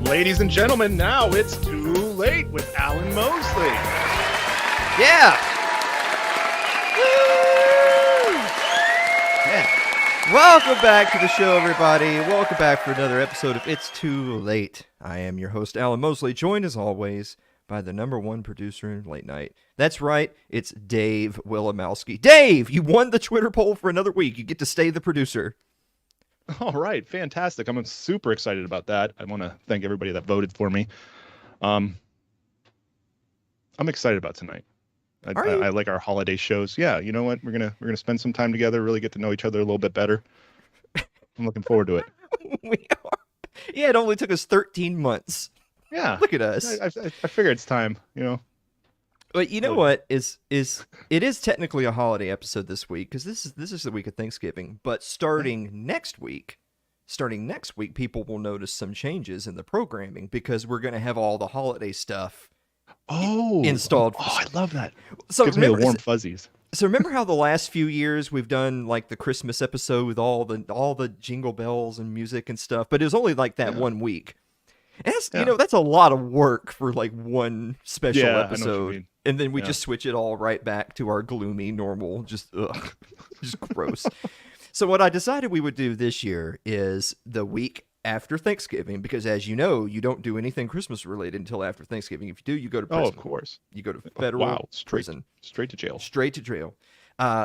Ladies and gentlemen, now it's Too Late with Alan Mosley. Yeah! Woo! Yeah. Welcome back to the show, everybody. Welcome back for another episode of It's Too Late. I am your host, Alan Mosley, joined as always by the number one producer in late night. That's right, it's Dave Willimowski. Dave, you won the Twitter poll for another week. You get to stay the producer. All right, fantastic. I'm super excited about that. I want to thank everybody that voted for me. I'm excited about tonight. I like our holiday shows. Yeah, you know what? We're gonna spend some time together, really get to know each other a little bit better. I'm looking forward to it. We are. Yeah, it only took us 13 months. Yeah, look at us. I figure it's time. But you know what it is technically a holiday episode this week because this is the week of Thanksgiving. But starting next week, people will notice some changes in the programming because we're going to have all the holiday stuff installed. Oh, I love that. So gives me the warm fuzzies. So remember how the last few years we've done like the Christmas episode with all the jingle bells and music and stuff, but it was only like that 1 week. And that's a lot of work for like one special episode. And then we just switch it all right back to our gloomy, normal, just gross. So what I decided we would do this year is the week after Thanksgiving, because as you know, you don't do anything Christmas related until after Thanksgiving. If you do, you go to prison. Oh, of course. You go to federal prison. Straight to jail. Straight to jail.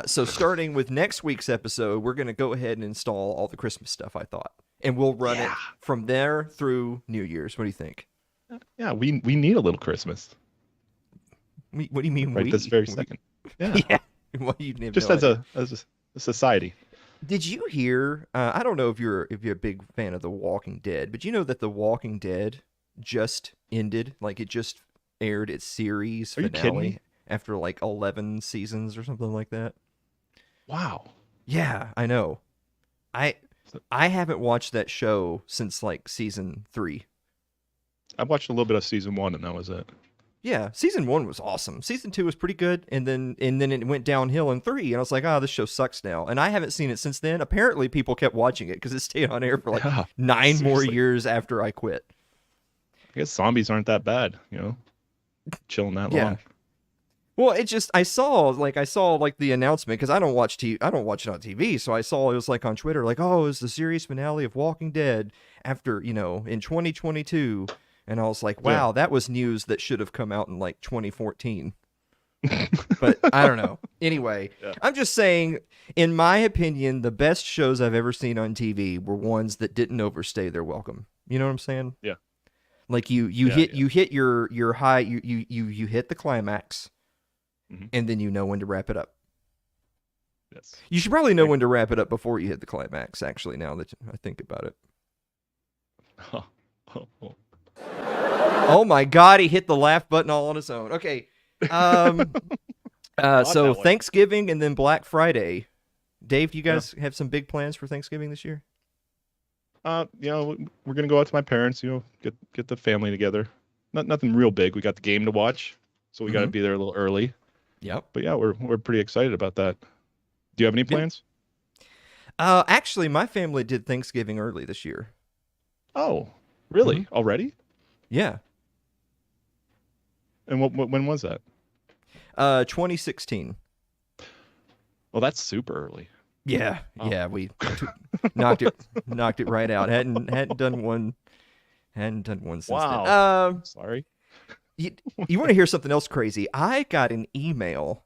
So starting with next week's episode, we're going to go ahead and install all the Christmas stuff, I thought. And we'll run it from there through New Year's. What do you think? Yeah, we need a little Christmas. What do you mean right this very second? Yeah. Well, you have just no as a society. Did you hear? I don't know if you're a big fan of The Walking Dead, but you know that The Walking Dead just ended, like it just aired its series finale. Are you kidding me? After like 11 seasons or something like that. Wow. Yeah, I know. I haven't watched that show since like season 3. I watched a little bit of season 1 and that was it. Yeah, season 1 was awesome. Season 2 was pretty good, and then it went downhill in 3, and I was like, this show sucks now. And I haven't seen it since then. Apparently, people kept watching it because it stayed on air for like 9 more years after I quit. I guess zombies aren't that bad, chilling that long. Well, it just I saw like the announcement because I don't watch it on TV, so I saw it was like on Twitter, like, it's the series finale of Walking Dead after in 2022. And I was like, wow, that was news that should have come out in like 2014. But I don't know. Anyway, I'm just saying, in my opinion, the best shows I've ever seen on TV were ones that didn't overstay their welcome. You know what I'm saying? Yeah. Like you hit your high, you hit the climax, and then you know when to wrap it up. Yes. You should probably know when to wrap it up before you hit the climax, actually, now that I think about it. Oh my God, he hit the laugh button all on his own. Okay. So Thanksgiving and then Black Friday. Dave, do you guys have some big plans for Thanksgiving this year? We're gonna go out to my parents, get the family together. Nothing real big. We got the game to watch, so we gotta be there a little early. Yep. But yeah, we're pretty excited about that. Do you have any plans? Actually, my family did Thanksgiving early this year. Oh, really? Already? Yeah. And when was that? 2016. Well, that's super early. Yeah, we knocked it right out. Hadn't done one since then. Sorry. You want to hear something else crazy? I got an email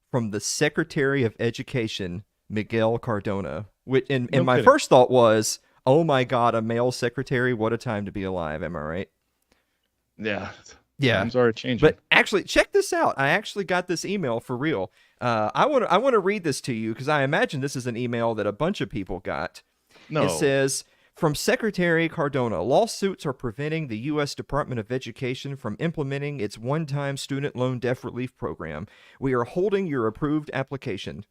from the Secretary of Education, Miguel Cardona, and my first thought was, oh my God, a male secretary! What a time to be alive. Am I right? Yeah. Times are changing. But actually, check this out. I actually got this email for real. I want to read this to you because I imagine this is an email that a bunch of people got. No. It says, from Secretary Cardona, lawsuits are preventing the U.S. Department of Education from implementing its one-time student loan debt relief program. We are holding your approved application.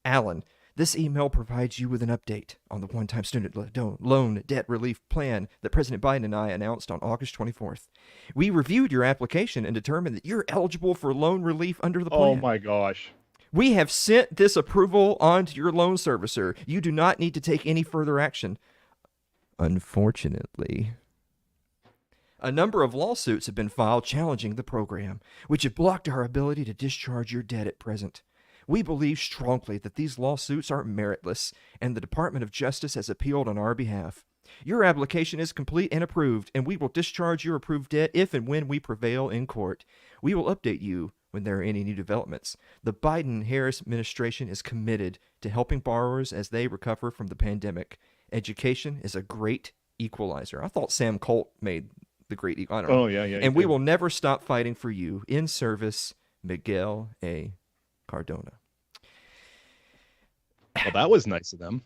Alan, this email provides you with an update on the one-time student loan debt relief plan that President Biden and I announced on August 24th. We reviewed your application and determined that you're eligible for loan relief under the plan. Oh my gosh. We have sent this approval on to your loan servicer. You do not need to take any further action. Unfortunately, a number of lawsuits have been filed challenging the program, which have blocked our ability to discharge your debt at present. We believe strongly that these lawsuits are meritless, and the Department of Justice has appealed on our behalf. Your application is complete and approved, and we will discharge your approved debt if and when we prevail in court. We will update you when there are any new developments. The Biden-Harris administration is committed to helping borrowers as they recover from the pandemic. Education is a great equalizer. I thought Sam Colt made the great equalizer. Oh, yeah. And we will never stop fighting for you. In service, Miguel A. Cardona. Well, that was nice of them.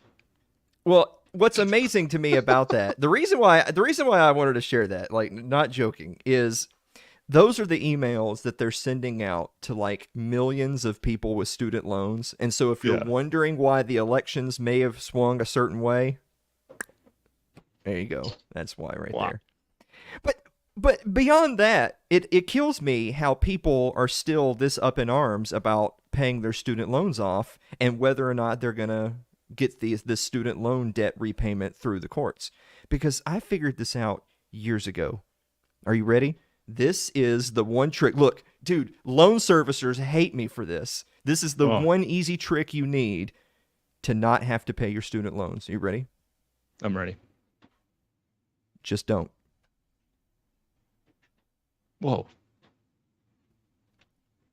Well, what's amazing to me about that, the reason why I wanted to share that, like, not joking, is those are the emails that they're sending out to like millions of people with student loans. And so if you're wondering why the elections may have swung a certain way, there you go. That's why there. But beyond that, it kills me how people are still this up in arms about paying their student loans off and whether or not they're going to get this student loan debt repayment through the courts. Because I figured this out years ago. Are you ready? This is the one trick. Look, dude, loan servicers hate me for this. This is the one easy trick you need to not have to pay your student loans. Are you ready? I'm ready. Just don't. Whoa.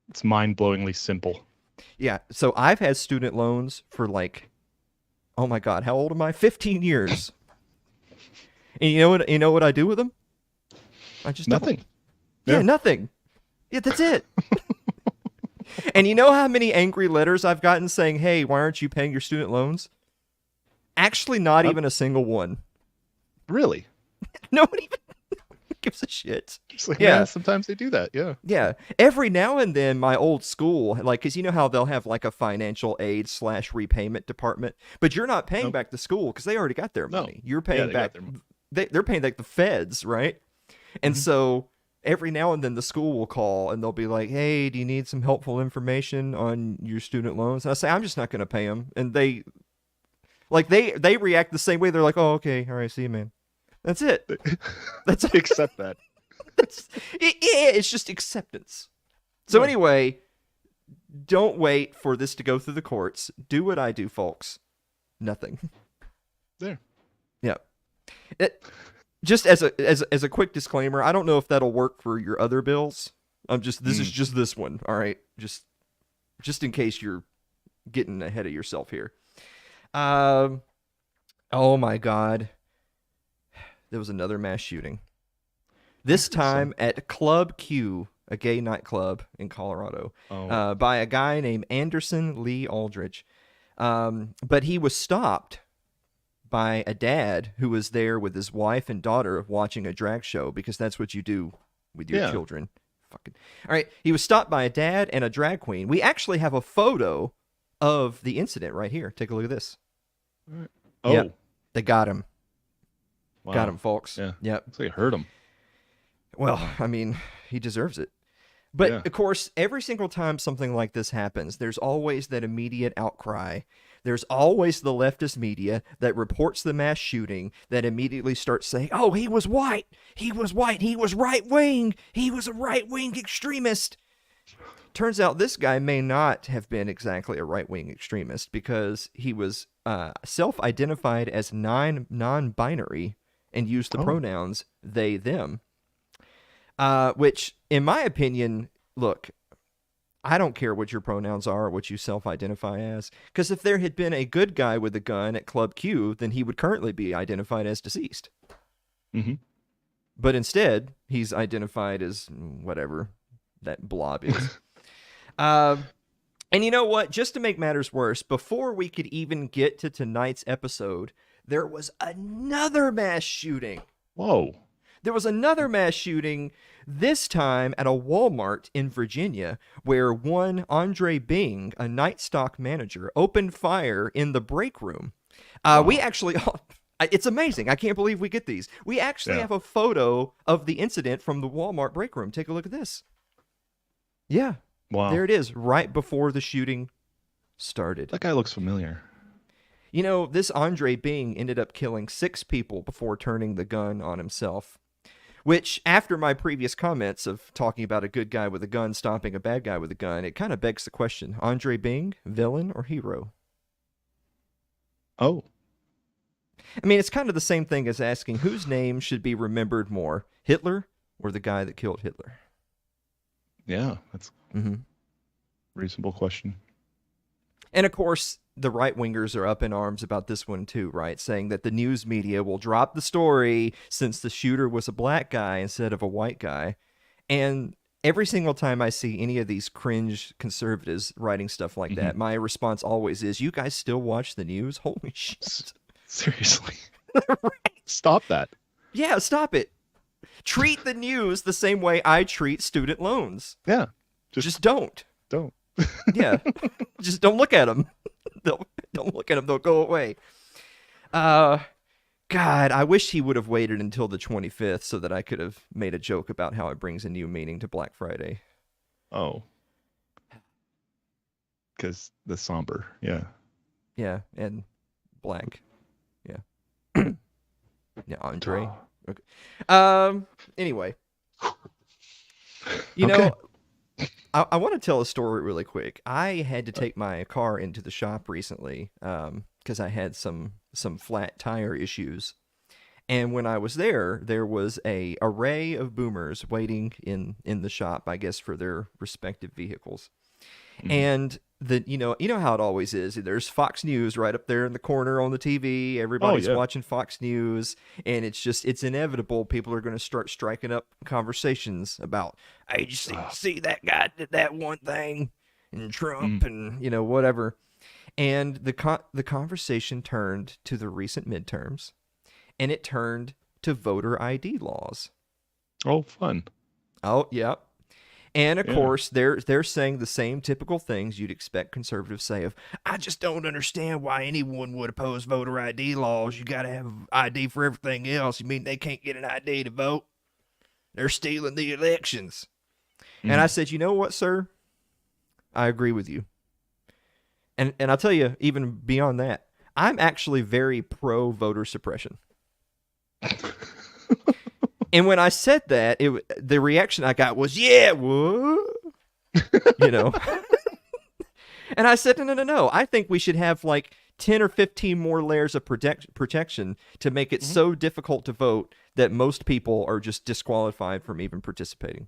It's mind-blowingly simple. Yeah, so I've had student loans for like, oh my God, how old am I? 15 years. And you know what I do with them? I just Nothing. Don't. Yeah, nothing. Yeah, that's it. And you know how many angry letters I've gotten saying, "Hey, why aren't you paying your student loans?" Actually, not even a single one. Really? Nobody even gives a shit. Just like, yeah, sometimes they do that. Yeah. Yeah. Every now and then, my old school, like, because you know how they'll have like a financial aid / repayment department, but you're not paying back the school because they already got their money. You're paying back. They're paying like the feds, right? And so every now and then the school will call and they'll be like, "Hey, do you need some helpful information on your student loans?" And I say, "I'm just not going to pay them." And they react the same way. They're like, "Oh, okay, all right, see you, man." That's it. That's accept that. It's just acceptance. So anyway, don't wait for this to go through the courts. Do what I do, folks. Nothing. There. Yeah. Just as a quick disclaimer, I don't know if that'll work for your other bills. This is just this one. All right. Just in case you're getting ahead of yourself here. Oh my God. There was another mass shooting. This time at Club Q, a gay nightclub in Colorado, by a guy named Anderson Lee Aldridge. But he was stopped by a dad who was there with his wife and daughter watching a drag show, because that's what you do with your children. Fucking. All right. He was stopped by a dad and a drag queen. We actually have a photo of the incident right here. Take a look at this. Oh. Yep, they got him. Wow. Got him, folks. Yeah. Yep. Looks like it hurt him. Well, I mean, he deserves it. But, of course, every single time something like this happens, there's always that immediate outcry. There's always the leftist media that reports the mass shooting that immediately starts saying, "Oh, he was white. He was white. He was right-wing. He was a right-wing extremist." Turns out this guy may not have been exactly a right-wing extremist, because he was self-identified as non-binary and used the pronouns they, them. Which, in my opinion, look, I don't care what your pronouns are or what you self-identify as, because if there had been a good guy with a gun at Club Q, then he would currently be identified as deceased. Mm-hmm. But instead, he's identified as whatever that blob is. And you know what? Just to make matters worse, before we could even get to tonight's episode, there was another mass shooting. Whoa. There was another mass shooting, this time at a Walmart in Virginia, where one Andre Bing, a night stock manager, opened fire in the break room. We actually... It's amazing. I can't believe we get these. We actually have a photo of the incident from the Walmart break room. Take a look at this. Yeah. Wow. There it is, right before the shooting started. That guy looks familiar. You know, this Andre Bing ended up killing 6 people before turning the gun on himself. Which, after my previous comments of talking about a good guy with a gun stopping a bad guy with a gun, it kind of begs the question, Andre Bing, villain or hero? Oh. I mean, it's kind of the same thing as asking whose name should be remembered more, Hitler or the guy that killed Hitler? Yeah, that's a reasonable question. And of course, the right-wingers are up in arms about this one too, right? Saying that the news media will drop the story since the shooter was a black guy instead of a white guy. And every single time I see any of these cringe conservatives writing stuff like that, my response always is, "You guys still watch the news? Holy shit." Seriously. Stop that. Yeah, stop it. Treat the news the same way I treat student loans. Yeah. Just don't. Don't. Yeah. Just don't look at them. Don't look at them. They'll go away. God, I wish he would have waited until the 25th so that I could have made a joke about how it brings a new meaning to Black Friday. Oh. Because the somber. Yeah. Yeah, and black. Yeah. Yeah, Andre. Okay. Anyway. You know, I want to tell a story really quick. I had to take my car into the shop recently because I had some flat tire issues. And when I was there, there was a array of boomers waiting in the shop, I guess, for their respective vehicles. And you know how it always is. There's Fox News right up there in the corner on the TV. Everybody's watching Fox News, and it's inevitable. People are going to start striking up conversations about, hey, you see that guy did that one thing, and Trump, and whatever. And the conversation turned to the recent midterms, and it turned to voter ID laws. Oh, fun. Oh, yeah. And of course, they're saying the same typical things you'd expect conservatives say of, I just don't understand why anyone would oppose voter ID laws. You got to have ID for everything else. You mean they can't get an ID to vote? They're stealing the elections. And I said, you know what, sir? I agree with you. And I'll tell you, even beyond that, I'm actually very pro voter suppression. And when I said that, the reaction I got was, yeah, what? And I said, no. I think we should have like 10 or 15 more layers of protection to make it so difficult to vote that most people are just disqualified from even participating.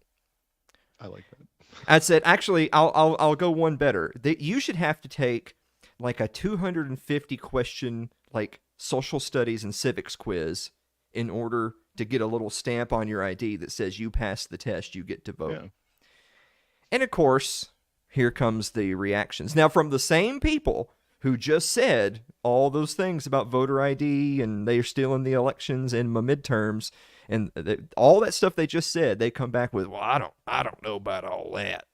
I like that. I said, actually, I'll go one better. You should have to take like a 250 question like social studies and civics quiz in order to get a little stamp on your ID that says you passed the test, you get to vote. Yeah. And of course, here comes the reactions. Now, from the same people who just said all those things about voter ID and they're stealing the elections and my midterms and all that stuff they just said, they come back with, well, I don't know about all that.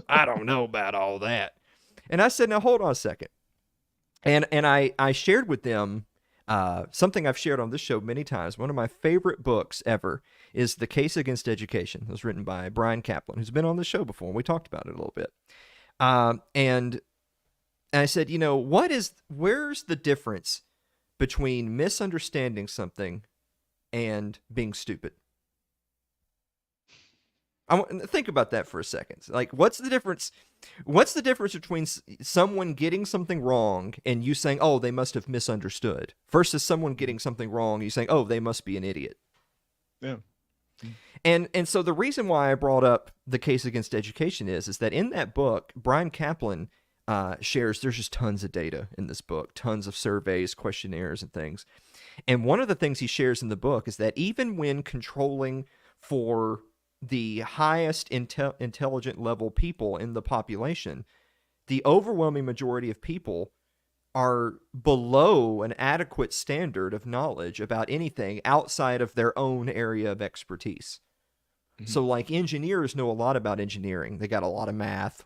I don't know about all that. And I said, now hold on a second. And I shared with them something I've shared on this show many times. One of my favorite books ever is The Case Against Education. It was written by Bryan Caplan, who's been on the show before, and we talked about it a little bit. And I said, where's the difference between misunderstanding something and being stupid? Think about that for a second. Like, what's the difference? What's the difference between someone getting something wrong and you saying, "Oh, they must have misunderstood," versus someone getting something wrong and you saying, "Oh, they must be an idiot"? Yeah. And so the reason why I brought up The Case Against Education is that in that book, Bryan Caplan shares there's just tons of data in this book, tons of surveys, questionnaires, and things. And one of the things he shares in the book is that even when controlling for the highest intelligent level people in the population, the overwhelming majority of people are below an adequate standard of knowledge about anything outside of their own area of expertise. So like engineers know a lot about engineering. They got a lot of math,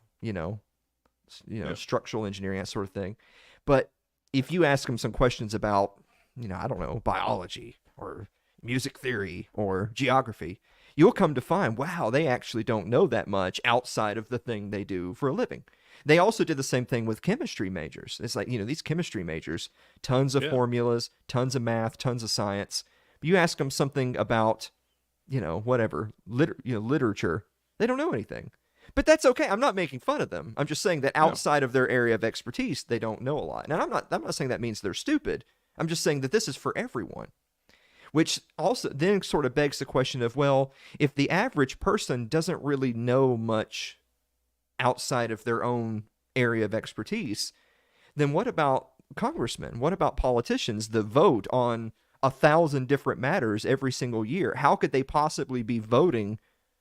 structural engineering, that sort of thing. But if you ask them some questions about, I don't know, biology or music theory or geography, you'll come to find, wow, they actually don't know that much outside of the thing they do for a living. They also did the same thing with chemistry majors. It's like, these chemistry majors, tons of formulas, tons of math, tons of science. But you ask them something about, whatever, literature, they don't know anything. But that's okay. I'm not making fun of them. I'm just saying that outside of their area of expertise, they don't know a lot. And I'm not saying that means they're stupid. I'm just saying that this is for everyone. Which also then sort of begs the question of, well, if the average person doesn't really know much outside of their own area of expertise, then what about congressmen? What about politicians that vote on 1,000 different matters every single year? How could they possibly be voting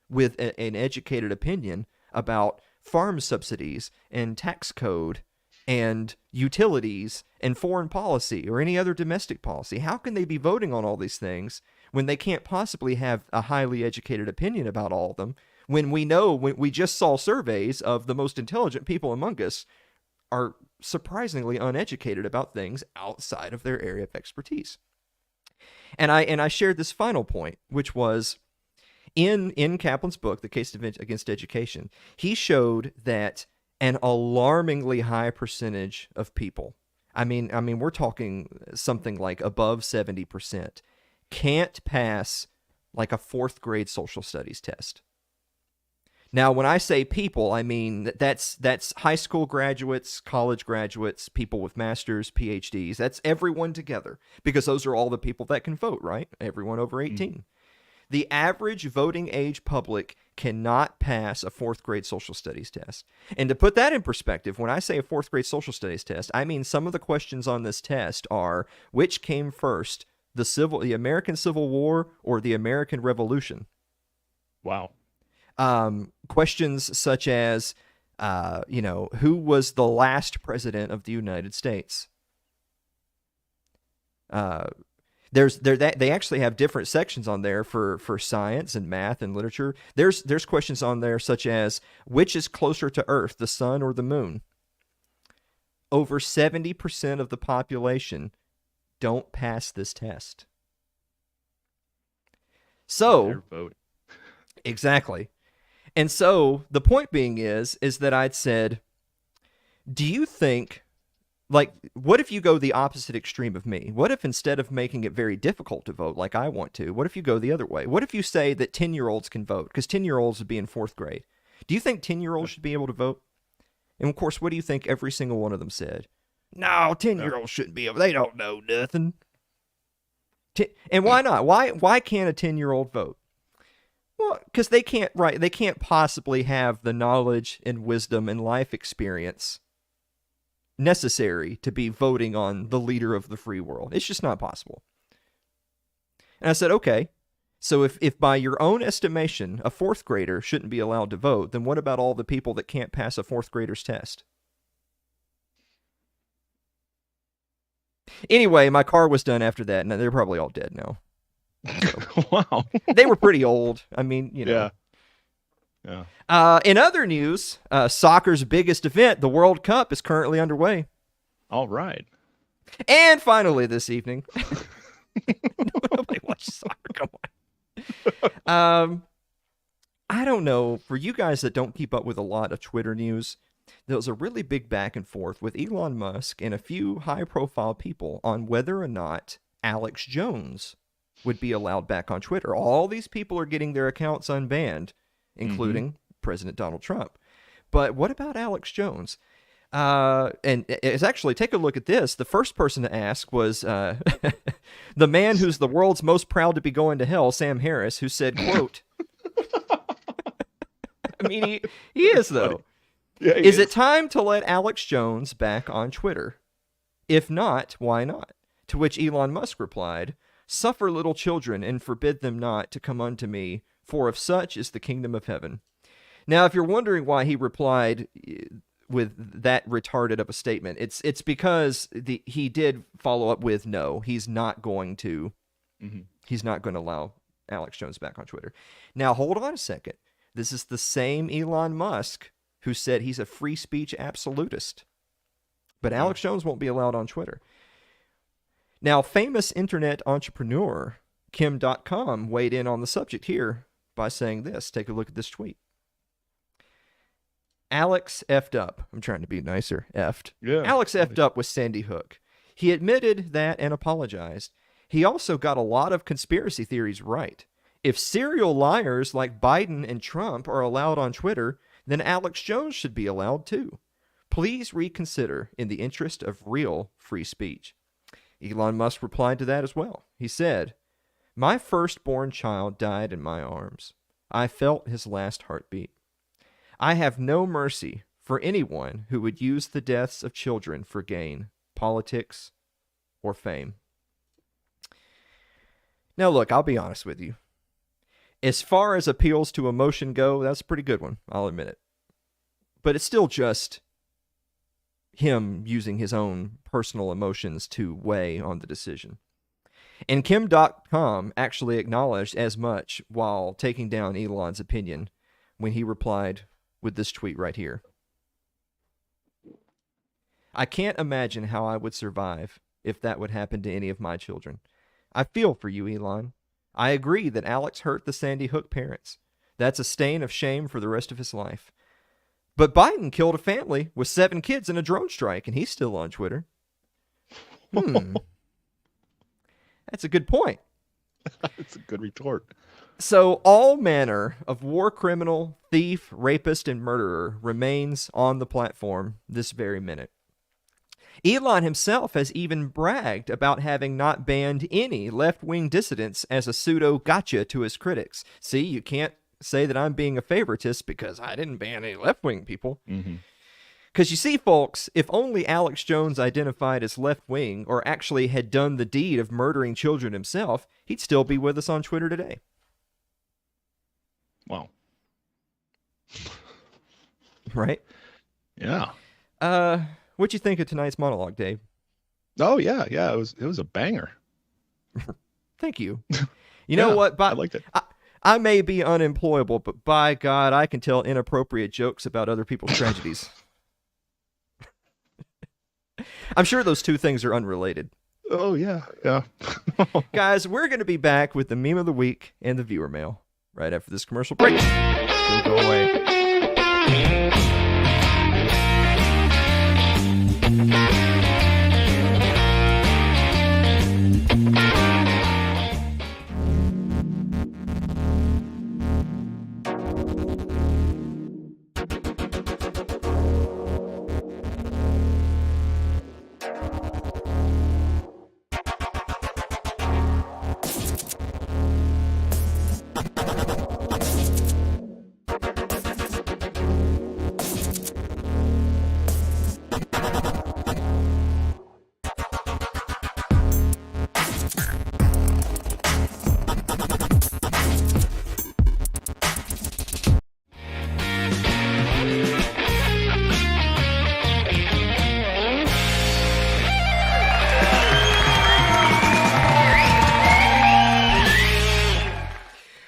with an educated opinion about farm subsidies and tax code and utilities and foreign policy or any other domestic policy? How can they be voting on all these things when they can't possibly have a highly educated opinion about all of them, when we just saw surveys of the most intelligent people among us are surprisingly uneducated about things outside of their area of expertise? And I shared this final point, which was in Caplan's book, The Case Against Education, he showed that an alarmingly high percentage of people, I mean, we're talking something like above 70%, can't pass like a 4th grade social studies test. Now, when I say people, I mean that's high school graduates, college graduates, people with masters, PhDs. That's everyone together, because those are all the people that can vote, right? Everyone over 18. Mm-hmm. The average voting age public cannot pass a fourth grade social studies test. And to put that in perspective, when I say a fourth grade social studies test, I mean some of the questions on this test are: which came first, the American Civil War or the American Revolution? Wow. Questions such as, who was the last president of the United States? They actually have different sections on there for science and math and literature. There's questions on there such as, which is closer to Earth, the sun or the moon? Over 70% of the population don't pass this test. So, exactly. And so the point being is that I'd said, do you think, like, what if you go the opposite extreme of me? What if instead of making it very difficult to vote like I want to, what if you go the other way? What if you say that 10-year-olds can vote? Because 10-year-olds would be in fourth grade. Do you think 10-year-olds should be able to vote? And of course, what do you think every single one of them said? No, 10-year-olds shouldn't be able. They don't know nothing. And why not? Why can't a 10-year-old vote? Well, because they can't possibly have the knowledge and wisdom and life experience necessary to be voting on the leader of the free world. It's just not possible. And I said, okay, so if by your own estimation a fourth grader shouldn't be allowed to vote, then what about all the people that can't pass a fourth grader's test? Anyway, my car was done after that, and they're probably all dead now. So, wow. They were pretty old. I mean, Yeah. In other news, soccer's biggest event, the World Cup, is currently underway. All right. And finally this evening, nobody watches soccer. Come on. I don't know. For you guys that don't keep up with a lot of Twitter news, there was a really big back and forth with Elon Musk and a few high-profile people on whether or not Alex Jones would be allowed back on Twitter. All these people are getting their accounts unbanned, including President Donald Trump. But what about Alex Jones? And it's actually, take a look at this. The first person to ask was the man who's the world's most proud to be going to hell, Sam Harris, who said, quote, I mean, he is, though. Yeah, is it time to let Alex Jones back on Twitter? If not, why not? To which Elon Musk replied, suffer little children and forbid them not to come unto me, for of such is the kingdom of heaven. Now, if you're wondering why he replied with that retarded of a statement, it's because he did follow up with, no, he's not going to allow Alex Jones back on Twitter. Now, hold on a second. This is the same Elon Musk who said he's a free speech absolutist. But Alex Jones won't be allowed on Twitter. Now, famous internet entrepreneur Kim.com weighed in on the subject here by saying this. Take a look at this tweet. Alex effed up. I'm trying to be nicer. Effed. Yeah. Alex effed up with Sandy Hook. He admitted that and apologized. He also got a lot of conspiracy theories right. If serial liars like Biden and Trump are allowed on Twitter, then Alex Jones should be allowed too. Please reconsider in the interest of real free speech. Elon Musk replied to that as well. He said, my firstborn child died in my arms. I felt his last heartbeat. I have no mercy for anyone who would use the deaths of children for gain, politics, or fame. Now look, I'll be honest with you. As far as appeals to emotion go, that's a pretty good one. I'll admit it. But it's still just him using his own personal emotions to weigh on the decision. And Kim.com actually acknowledged as much while taking down Elon's opinion when he replied with this tweet right here. I can't imagine how I would survive if that would happen to any of my children. I feel for you, Elon. I agree that Alex hurt the Sandy Hook parents. That's a stain of shame for the rest of his life. But Biden killed a family with 7 kids in a drone strike, and he's still on Twitter. That's a good point. It's a good retort. So all manner of war criminal, thief, rapist, and murderer remains on the platform this very minute. Elon himself has even bragged about having not banned any left-wing dissidents as a pseudo gotcha to his critics. See, you can't say that I'm being a favoritist because I didn't ban any left-wing people. Because you see, folks, if only Alex Jones identified as left-wing or actually had done the deed of murdering children himself, he'd still be with us on Twitter today. Wow. Right? Yeah. What'd you think of tonight's monologue, Dave? Oh yeah. It was a banger. Thank you. You know what? I liked it. I may be unemployable, but by God, I can tell inappropriate jokes about other people's tragedies. I'm sure those two things are unrelated. Oh yeah. Guys, we're going to be back with the meme of the week and the viewer mail right after this commercial break. Don't go away.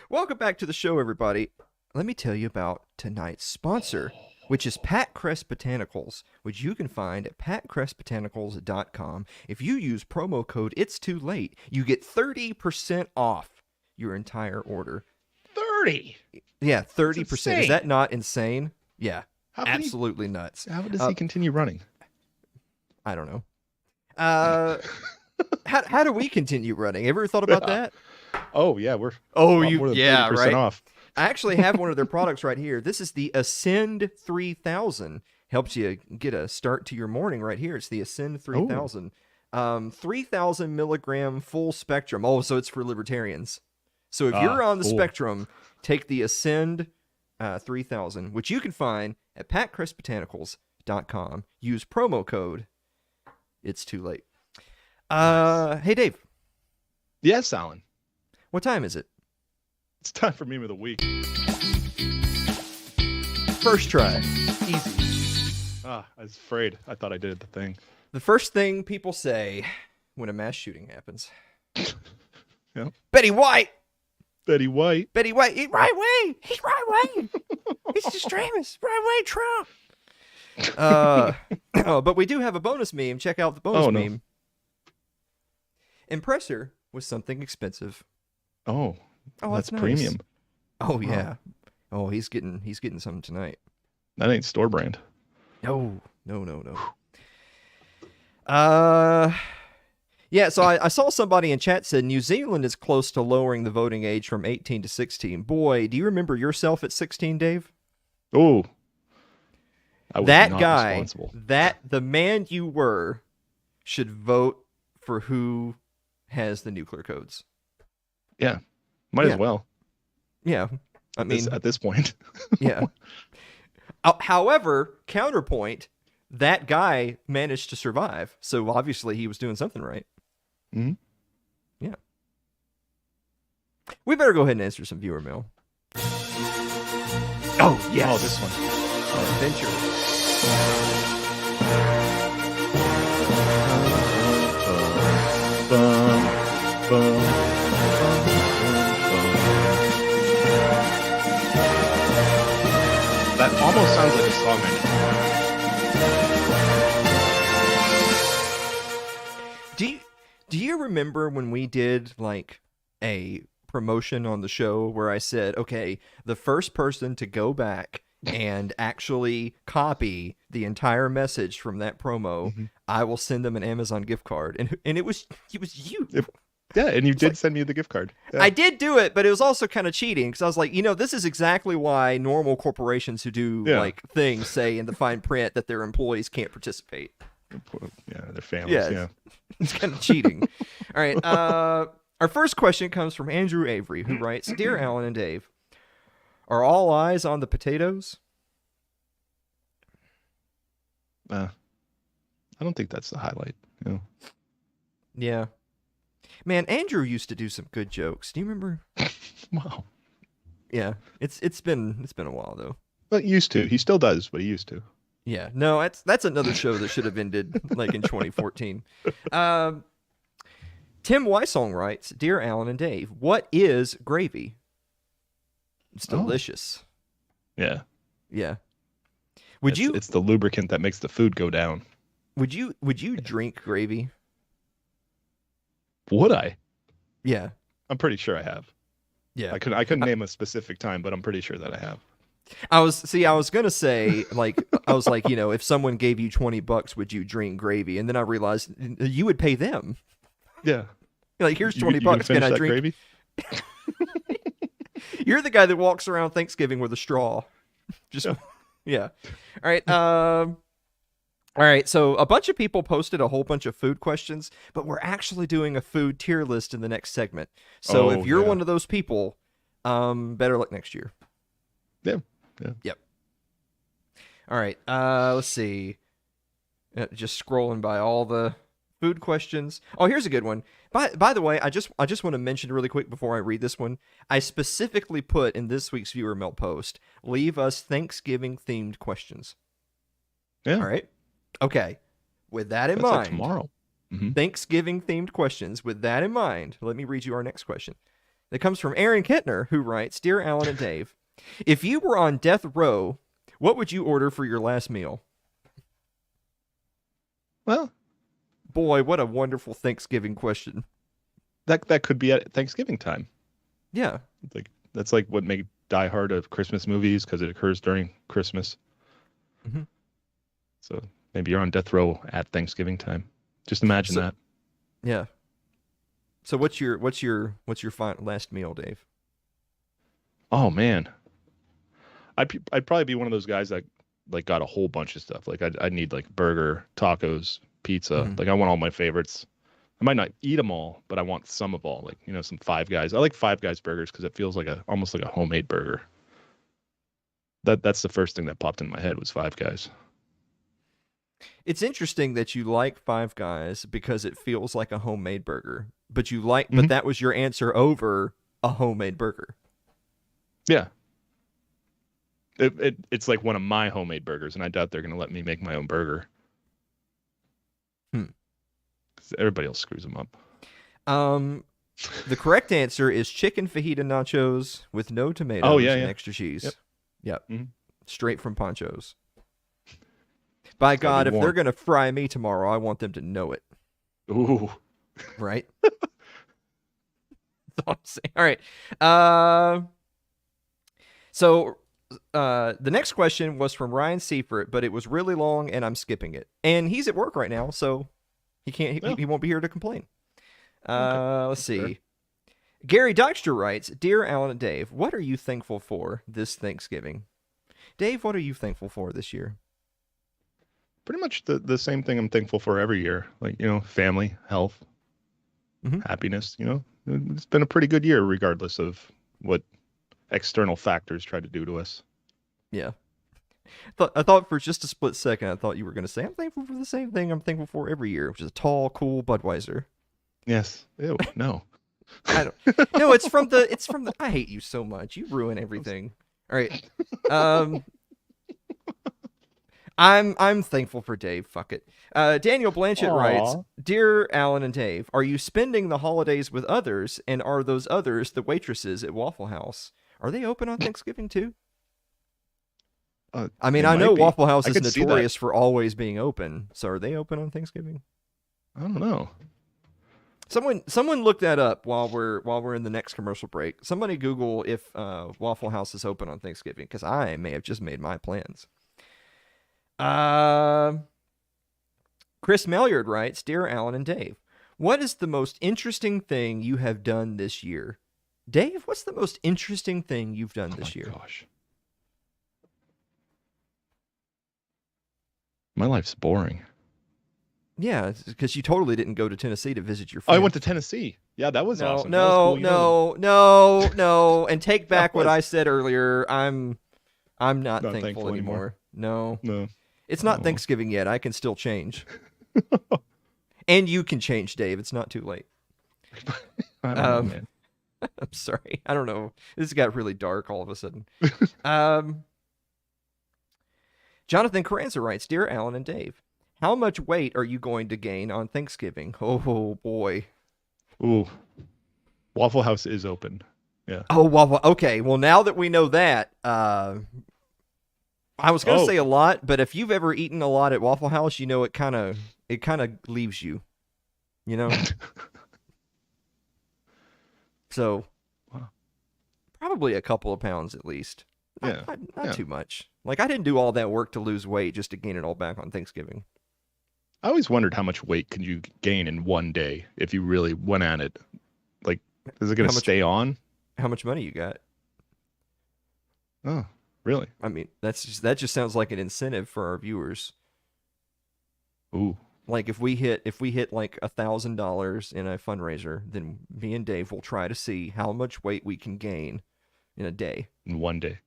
Welcome back to the show, everybody. Let me tell you about tonight's sponsor, which is Pat Crest Botanicals, which you can find at patcrestbotanicals.com. If you use promo code It's Too Late, you get 30% off your entire order. 30. Yeah, 30%. Is that not insane? Yeah, absolutely nuts. How does he continue running? I don't know. How do we continue running? Ever thought about that? Oh yeah, we're more than 30% right off. I actually have one of their products right here. This is the Ascend 3000. Helps you get a start to your morning right here. It's the Ascend 3000. 3,000 milligram full spectrum. Oh, so it's for libertarians. So if you're on the spectrum, take the Ascend 3000, which you can find at patcrestbotanicals.com. Use promo code It's Too Late. Hey, Dave. Yes, Alan. What time is it? It's time for meme of the week. First try. Easy. I was afraid. I thought I did the thing. The first thing people say when a mass shooting happens. Yeah. Betty White. Betty White. Betty White. He's right wing. He's right wing. He's extremist. Right wing Trump. But we do have a bonus meme. Check out the bonus meme. Impress her with something expensive. Oh, that's nice. premium. Oh yeah. Oh, he's getting something tonight. That ain't store brand. No. Yeah, so I saw somebody in chat said New Zealand is close to lowering the voting age from 18 to 16. Boy, do you remember yourself at 16, Dave? Oh. That guy, the man you were, should vote for who has the nuclear codes. Yeah. Might as well. Yeah. I mean, at this point. Yeah. However, counterpoint, that guy managed to survive. So obviously he was doing something right. Mm-hmm. Yeah. We better go ahead and answer some viewer mail. Oh, yes. Oh, this one. Adventure. That almost sounds like a song I know. Do you remember when we did like a promotion on the show where I said, okay, the first person to go back and actually copy the entire message from that promo, I will send them an Amazon gift card, and it was you. Yeah, and you did send me the gift card. Yeah. I did do it, but it was also kind of cheating because I was like, this is exactly why normal corporations who do like things say in the fine print that their employees can't participate. Yeah, their families. Yeah. It's kind of cheating. All right. Our first question comes from Andrew Avery, who writes, "Dear Alan and Dave, are all eyes on the potatoes?" I don't think that's the highlight. Yeah. Man, Andrew used to do some good jokes. Do you remember? Wow. Yeah, it's been a while though. But used to. He still does, but he used to. Yeah. No, that's another show that should have ended like in 2014. Tim Weissong writes, "Dear Alan and Dave, what is gravy?" It's delicious. Yeah. Yeah. It's the lubricant that makes the food go down. Would you drink gravy? Would I? Yeah. I'm pretty sure I have. Yeah. I couldn't name a specific time, but I'm pretty sure that I have. I was gonna say, like, if someone gave you $20, would you drink gravy? And then I realized you would pay them. Yeah. Like, here's $20. Can I drink gravy? You're the guy that walks around Thanksgiving with a straw. Just yeah. All right, so a bunch of people posted a whole bunch of food questions, but we're actually doing a food tier list in the next segment. So if you're one of those people, better luck next year. Yeah. Yep. All right, let's see. Just scrolling by all the food questions. Oh, here's a good one. By the way, I just want to mention really quick before I read this one. I specifically put in this week's viewer mail post, leave us Thanksgiving themed questions. Yeah. All right. Okay. With that in mind, like tomorrow. Mm-hmm. Thanksgiving themed questions. With that in mind, let me read you our next question. It comes from Aaron Kettner, who writes, "Dear Alan and Dave, if you were on death row, what would you order for your last meal?" Well, boy, what a wonderful Thanksgiving question. That could be at Thanksgiving time. Yeah. That's like what made Die Hard of Christmas movies, because it occurs during Christmas. Mm-hmm. So maybe you're on death row at Thanksgiving time. Just imagine that. Yeah. So what's your last meal, Dave? Oh man, I'd probably be one of those guys that like got a whole bunch of stuff. Like I'd need like burger, tacos, pizza. Mm-hmm. Like I want all my favorites. I might not eat them all, but I want some of all. Like some Five Guys. I like Five Guys burgers because it feels like almost like a homemade burger. That's the first thing that popped in my head was Five Guys. It's interesting that you like Five Guys because it feels like a homemade burger, but mm-hmm. but that was your answer over a homemade burger. Yeah. It's like one of my homemade burgers, and I doubt they're going to let me make my own burger. Everybody else screws them up. The correct answer is chicken fajita nachos with no tomatoes and extra cheese. Yep. Mm-hmm. Straight from Poncho's. By God, if they're going to fry me tomorrow, I want them to know it. Ooh. Right? That's all I'm saying. All right. So the next question was from Ryan Seifert, but it was really long, and I'm skipping it. And he's at work right now, so he can't. He won't be here to complain. Okay. Let's see. Sure. Gary Dykstra writes, "Dear Alan and Dave, what are you thankful for this Thanksgiving?" Dave, what are you thankful for this year? Pretty much the same thing I'm thankful for every year. Like, family, health, happiness. It's been a pretty good year regardless of what external factors try to do to us. Yeah. I thought for just a split second, I thought you were going to say, I'm thankful for the same thing I'm thankful for every year, which is a tall, cool Budweiser. Yes. Ew, no. I don't. No, it's from the. I hate you so much. You ruin everything. All right. I'm thankful for Dave. Fuck it. Daniel Blanchett writes, "Dear Alan and Dave, are you spending the holidays with others, and are those others the waitresses at Waffle House? Are they open on Thanksgiving too?" I mean, I know Waffle House is notorious for always being open. So are they open on Thanksgiving? I don't know. Someone look that up while we're in the next commercial break. Somebody Google if Waffle House is open on Thanksgiving, because I may have just made my plans. Chris Malyard writes, "Dear Alan and Dave, What is the most interesting thing you have done this year? Dave, what's the most interesting thing you've done this year? Gosh. My life's boring. Yeah, because you totally didn't go to Tennessee to visit your Oh, I friend. went to Tennessee. Yeah, that was No, awesome. That was cool. no. And take back what I said earlier. I'm not thankful anymore. No. It's not Thanksgiving yet. I can still change. And you can change, Dave. It's not too late. I don't know, man. I'm sorry. I don't know. This got really dark all of a sudden. Jonathan Carranza writes, Dear Alan and Dave, how much weight are you going to gain on Thanksgiving? Oh, boy. Ooh. Waffle House is open. Yeah. Oh, well, okay. Well, now that we know that, I was going to say a lot, but if you've ever eaten a lot at Waffle House, you know it kind of leaves you, you know? So, probably a couple of pounds at least. Not too much. Like, I didn't do all that work to lose weight just to gain it all back on Thanksgiving. I always wondered how much weight can you gain in one day if you really went at it. Like, is it going to stay on? How much money you got? Oh, really? I mean, that just sounds like an incentive for our viewers. Ooh. Like if we hit like $1,000 in a fundraiser, then me and Dave will try to see how much weight we can gain in a day. In one day.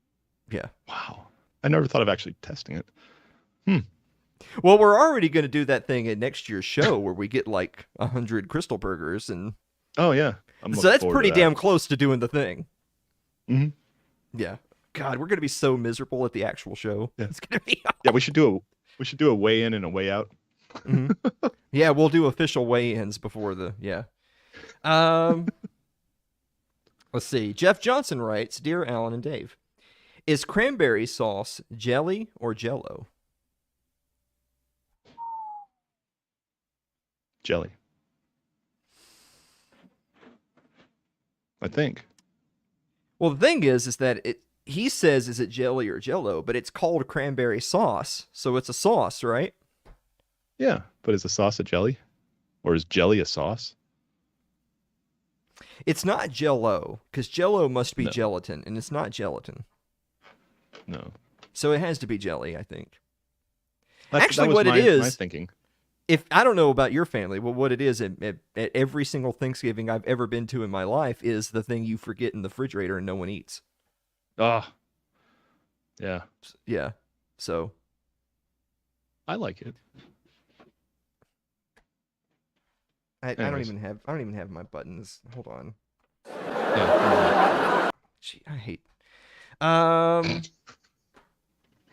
Yeah. Wow. I never thought of actually testing it. Well, we're already going to do that thing in next year's show where we get like 100 Crystal Burgers, and oh yeah, so that's pretty damn close to doing the thing. Mm-hmm. Yeah. God, we're going to be so miserable at the actual show. Yeah. It's going to be. Yeah, we should do a weigh in and a weigh out. Mm-hmm. Yeah, we'll do official weigh-ins before the Let's see. Jeff Johnson writes, Dear Alan and Dave, is cranberry sauce jelly or Jell-O? Jelly. I think. Well, the thing is that he says, is it jelly or Jell-O, but it's called cranberry sauce, so it's a sauce, right? Yeah, but is the sauce a jelly? Or is jelly a sauce? It's not Jell-O, because Jell-O must be gelatin, and it's not gelatin. No. So it has to be jelly, I think. Actually, what it is, my thinking. If I don't know about your family, well, what it is at every single Thanksgiving I've ever been to in my life is the thing you forget in the refrigerator and no one eats. Ah. Yeah. Yeah. So. I like it. I don't even have my buttons. Hold on. Yeah. Gee, I hate.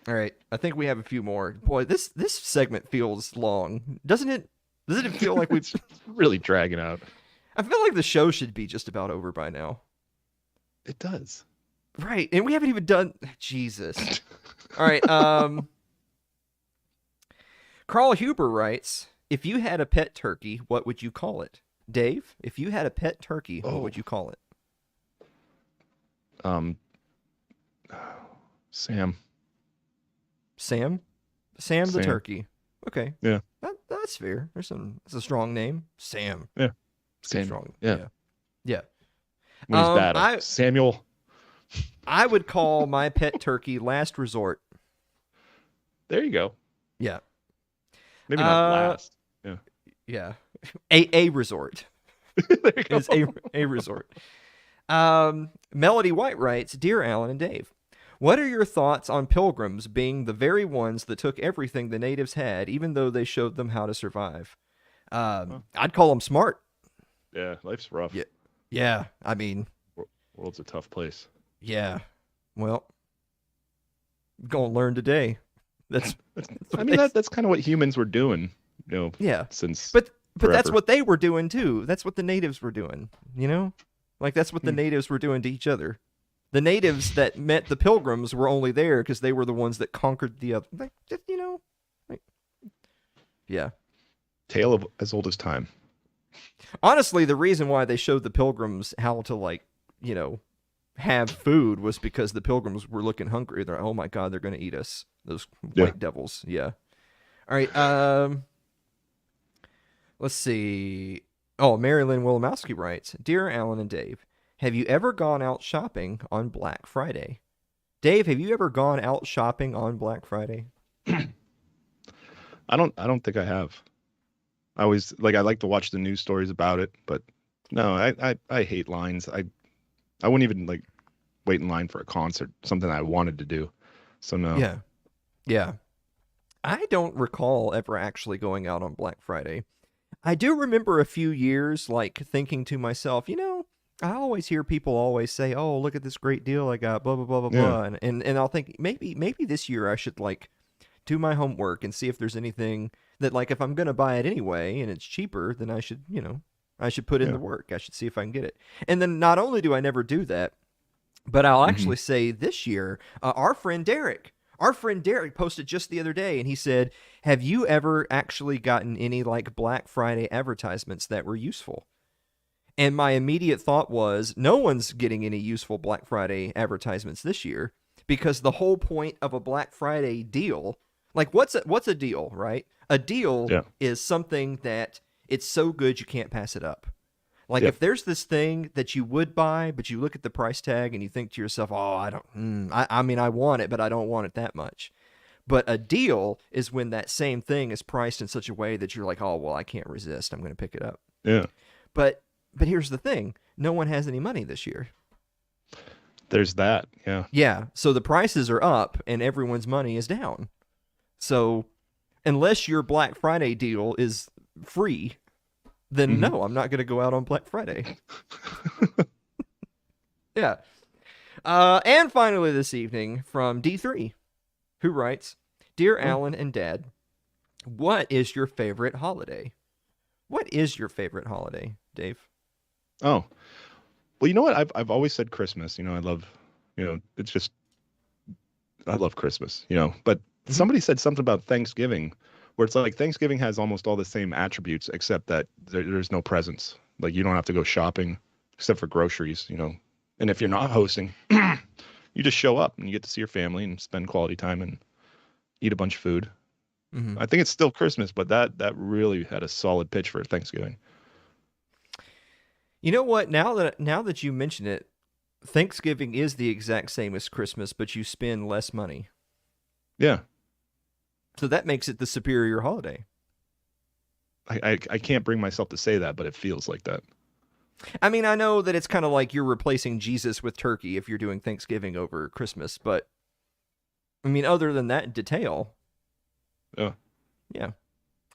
All right, I think we have a few more. Boy, this segment feels long, doesn't it? Doesn't it feel like we've really dragging out? I feel like the show should be just about over by now. It does. Right, and we haven't even done. Jesus. All right. Carl Huber writes, if you had a pet turkey, what would you call it? Dave, if you had a pet turkey, what would you call it? Sam. Sam the turkey. Okay. Yeah. That's fair. That's a strong name. Sam. Yeah. Sam. Strong. Yeah. Yeah. When he's bad. Samuel. I would call my pet turkey Last Resort. There you go. Yeah. Maybe not last. Yeah. Yeah. A resort. There you go. It's a resort. Melody White writes, Dear Alan and Dave, what are your thoughts on pilgrims being the very ones that took everything the natives had, even though they showed them how to survive? I'd call them smart. Yeah, life's rough. Yeah. I mean, world's a tough place. Yeah. Well, gonna learn today. That's kind of what humans were doing, Yeah. Since But forever. That's what they were doing too. That's what the natives were doing, Like that's what the natives were doing to each other. The natives that met the pilgrims were only there because they were the ones that conquered the other. Yeah. Tale of as old as time. Honestly, the reason why they showed the pilgrims how to have food was because the pilgrims were looking hungry. They're like, oh my God, they're going to eat us. Those white devils. Yeah. All right. Let's see. Oh, Marilyn Wolomowski writes, Dear Alan and Dave, have you ever gone out shopping on Black Friday? Dave, have you ever gone out shopping on Black Friday? I don't think I have. I always I like to watch the news stories about it, but no, I hate lines. I wouldn't even wait in line for a concert, something I wanted to do. So no. Yeah. Yeah. I don't recall ever actually going out on Black Friday. I do remember a few years thinking to myself, I always hear people always say, "Oh, look at this great deal I got, blah blah blah blah blah," and I'll think maybe this year I should do my homework and see if there's anything that if I'm gonna buy it anyway and it's cheaper, then I should put in the work. I should see if I can get it. And then not only do I never do that, but I'll actually say this year, our friend Derek posted just the other day, and he said, "Have you ever actually gotten any Black Friday advertisements that were useful?" And my immediate thought was, no one's getting any useful Black Friday advertisements this year, because the whole point of a Black Friday deal, what's a deal, right? A deal is something that it's so good you can't pass it up. If there's this thing that you would buy, but you look at the price tag and you think to yourself, "Oh, I mean, I want it, but I don't want it that much." But a deal is when that same thing is priced in such a way that you're like, "Oh, well, I can't resist. I'm going to pick it up." Yeah. But here's the thing. No one has any money this year. There's that. Yeah. Yeah. So the prices are up and everyone's money is down. So unless your Black Friday deal is free, then no, I'm not going to go out on Black Friday. Yeah. And finally this evening from D3, who writes, Dear Alan and Dad, what is your favorite holiday? What is your favorite holiday, Dave? Oh, well, you know what? I've always said Christmas. I love, it's just, I love Christmas, but somebody said something about Thanksgiving, where it's Thanksgiving has almost all the same attributes, except that there's no presents. You don't have to go shopping except for groceries, and if you're not hosting, you just show up and you get to see your family and spend quality time and eat a bunch of food. I think it's still Christmas, but that really had a solid pitch for Thanksgiving. You know what? Now that you mention it, Thanksgiving is the exact same as Christmas, but you spend less money. Yeah. So that makes it the superior holiday. I can't bring myself to say that, but it feels like that. I mean, I know that it's kind of like you're replacing Jesus with turkey if you're doing Thanksgiving over Christmas, but I mean, other than that detail. Yeah. Yeah.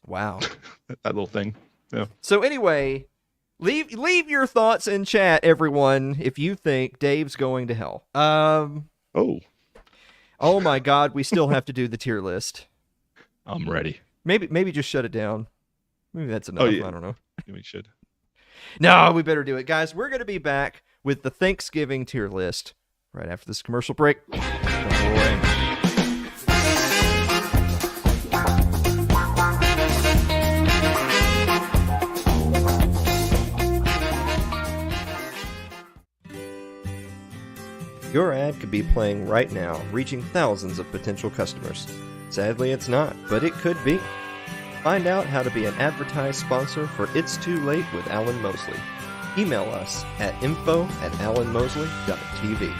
Wow. That little thing. Yeah. So anyway, leave your thoughts in chat, everyone, if you think Dave's going to hell. Oh my God, we still have to do the tier list. I'm ready. Maybe just shut it down. Maybe that's enough. I don't know. We should. No, we better do it. Guys, we're going to be back with the Thanksgiving tier list right after this commercial break. Don't go away. Your ad could be playing right now, reaching thousands of potential customers. Sadly, it's not, but it could be. Find out how to be an advertised sponsor for It's Too Late with Alan Mosley. Email us at info@alanmosley.tv.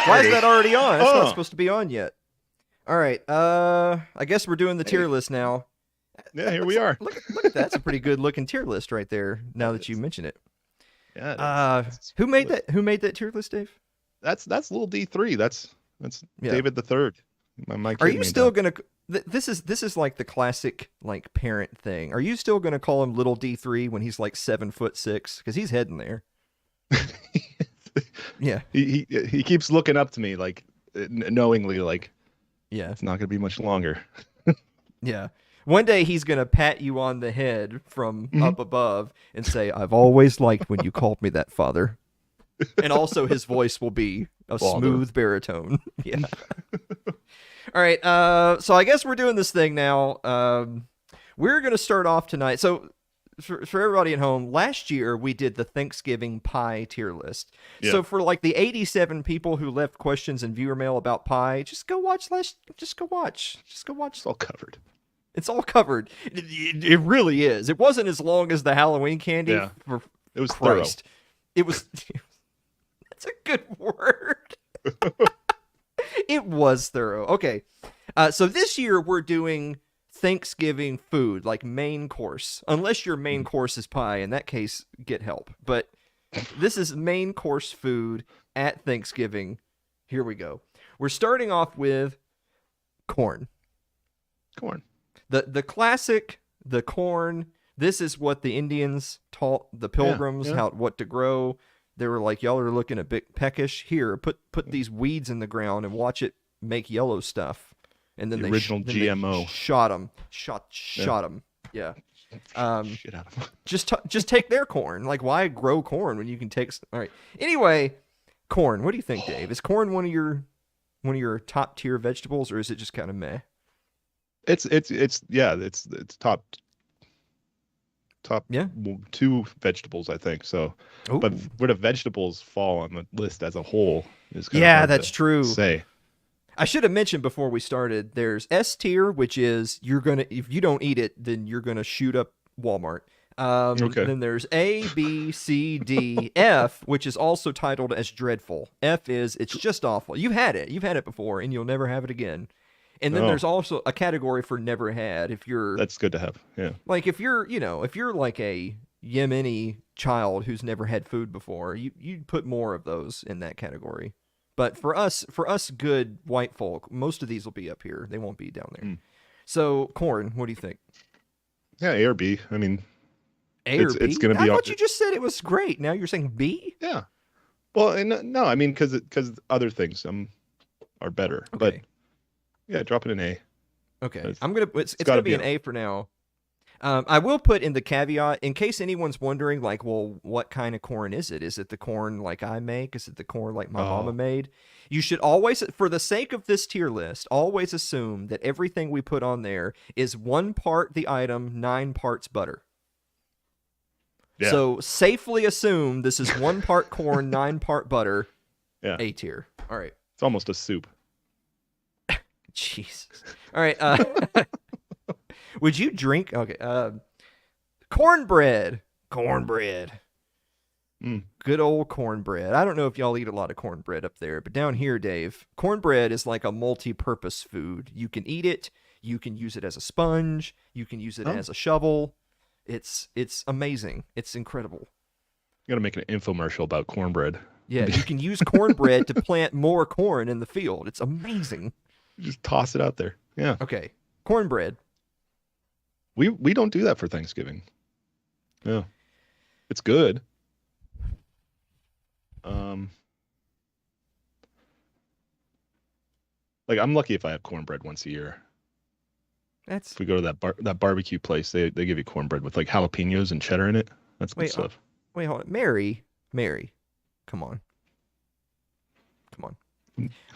Why is that already on? It's not supposed to be on yet. All right. I guess we're doing the tier list now. Yeah, here we are. Look at that. That's a pretty good looking tier list right there. Now that you mention it. Yeah. Who made that? Who made that tier list, Dave? That's little D3. That's David the Third. My kid Are you made still that. gonna? This is like the classic parent thing. Are you still gonna call him little D3 when he's 7'6"? Because he's heading there. Yeah. He keeps looking up to me knowingly yeah, it's not gonna be much longer. Yeah. One day he's going to pat you on the head from up above and say, "I've always liked when you called me that, Father." And also his voice will be a smooth baritone. Yeah. All right. So I guess we're doing this thing now. We're going to start off tonight. So for everybody at home, last year we did the Thanksgiving pie tier list. Yeah. So for like the 87 people who left questions in viewer mail about pie, just go watch. Just go watch. It's all covered. It's all covered. It really is. It wasn't as long as the Halloween candy. Yeah. For It was Christ. It was. That's a good word. It was thorough. Okay. So this year we're doing Thanksgiving food, like main course. Unless your main course is pie. In that case, get help. But this is main course food at Thanksgiving. Here we go. We're starting off with corn. Corn. The classic, the corn. This is what the Indians taught the pilgrims what to grow. They were like, y'all are looking a bit peckish. Here, put these weeds in the ground and watch it make yellow stuff. And then the original GMO. They shot them. Shot them. Yeah. Shit out of them. Just take their corn. Like, why grow corn when you can take? All right. Anyway, corn. What do you think, Dave? Is corn one of your top tier vegetables, or is it just kind of meh? It's top two vegetables, I think. So, Ooh. But where the vegetables fall on the list as a whole is kind of hard that's to true. Say. I should have mentioned before we started, there's S tier, which is if you don't eat it, then you're going to shoot up Walmart. Okay. Then there's A, B, C, D, F, which is also titled as dreadful. F is it's just awful. You've had it before, and you'll never have it again. And then there's also a category for never had. That's good to have. Yeah. Like if you're like a Yemeni child who's never had food before, you'd put more of those in that category. But for us good white folk, most of these will be up here. They won't be down there. So, corn, what do you think? Yeah, A or B. I mean, A or B? It's going to be. I thought you just said it was great. Now you're saying B? Yeah. Well, no, I mean, because other things are better. Okay. But yeah, drop it in A. Okay, it's gonna be an A for now. I will put in the caveat in case anyone's wondering, like, well, what kind of corn is it? Is it the corn like I make? Is it the corn like my mama made? You should always, for the sake of this tier list, always assume that everything we put on there is 1 part the item, 9 parts butter. Yeah. So safely assume this is 1 part corn, 9 part butter. Yeah. A tier. All right. It's almost a soup. Jesus. All right. Would you drink? Okay. Cornbread. Good old cornbread. I don't know if y'all eat a lot of cornbread up there, but down here, Dave, cornbread is like a multi-purpose food. You can eat it. You can use it as a sponge. You can use it as a shovel. It's amazing. It's incredible. You got to make an infomercial about cornbread. Yeah, you can use cornbread to plant more corn in the field. It's amazing. Just toss it out there. Yeah. Okay. Cornbread. We don't do that for Thanksgiving. Yeah. It's good. Like I'm lucky if I have cornbread once a year. If we go to that barbecue place, they give you cornbread with like jalapenos and cheddar in it. That's good stuff. Wait, hold on. Mary. Come on.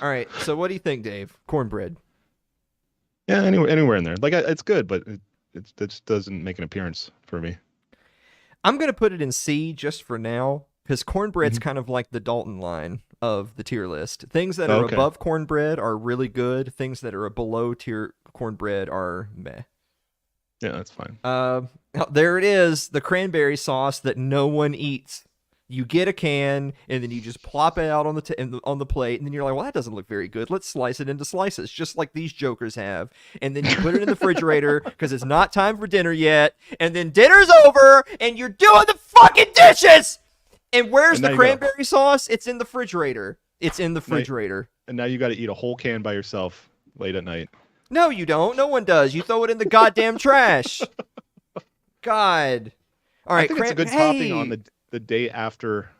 All right. So what do you think, Dave? Cornbread. Yeah, anywhere in there. Like it's good, but it just doesn't make an appearance for me. I'm going to put it in C just for now because cornbread's kind of like the Dalton line of the tier list. Things that are above cornbread are really good. Things that are below tier cornbread are meh. Yeah, that's fine. There it is, the cranberry sauce that no one eats. You get a can, and then you just plop it out on the plate, and then you're like, well, that doesn't look very good. Let's slice it into slices, just like these jokers have. And then you put it in the refrigerator because it's not time for dinner yet. And then dinner's over, and you're doing the fucking dishes! And where's the cranberry sauce? It's in the refrigerator. And now you got to eat a whole can by yourself late at night. No, you don't. No one does. You throw it in the goddamn trash. God. All right, I think it's a good topping on the day after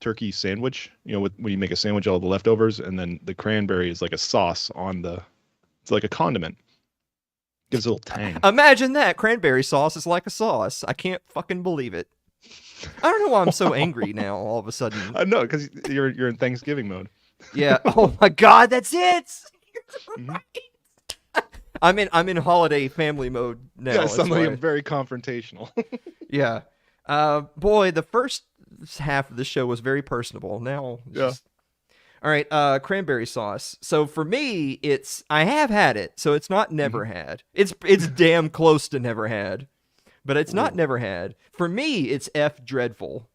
turkey sandwich. You know, when you make a sandwich out of the leftovers, and then the cranberry is like a sauce it's like a condiment. Gives a little tang. Imagine that. Cranberry sauce is like a sauce. I can't fucking believe it. I don't know why I'm so angry now all of a sudden. I know, because you're in Thanksgiving mode. Yeah. Oh my God, that's it. You're right. I'm in holiday family mode now. Yeah, suddenly I'm very confrontational. Yeah. Boy, the first half of the show was very personable. Now, it's Yeah. just... All right, cranberry sauce. So for me, I have had it, so it's not never had. It's damn close to never had, but it's not never had. For me, it's F dreadful.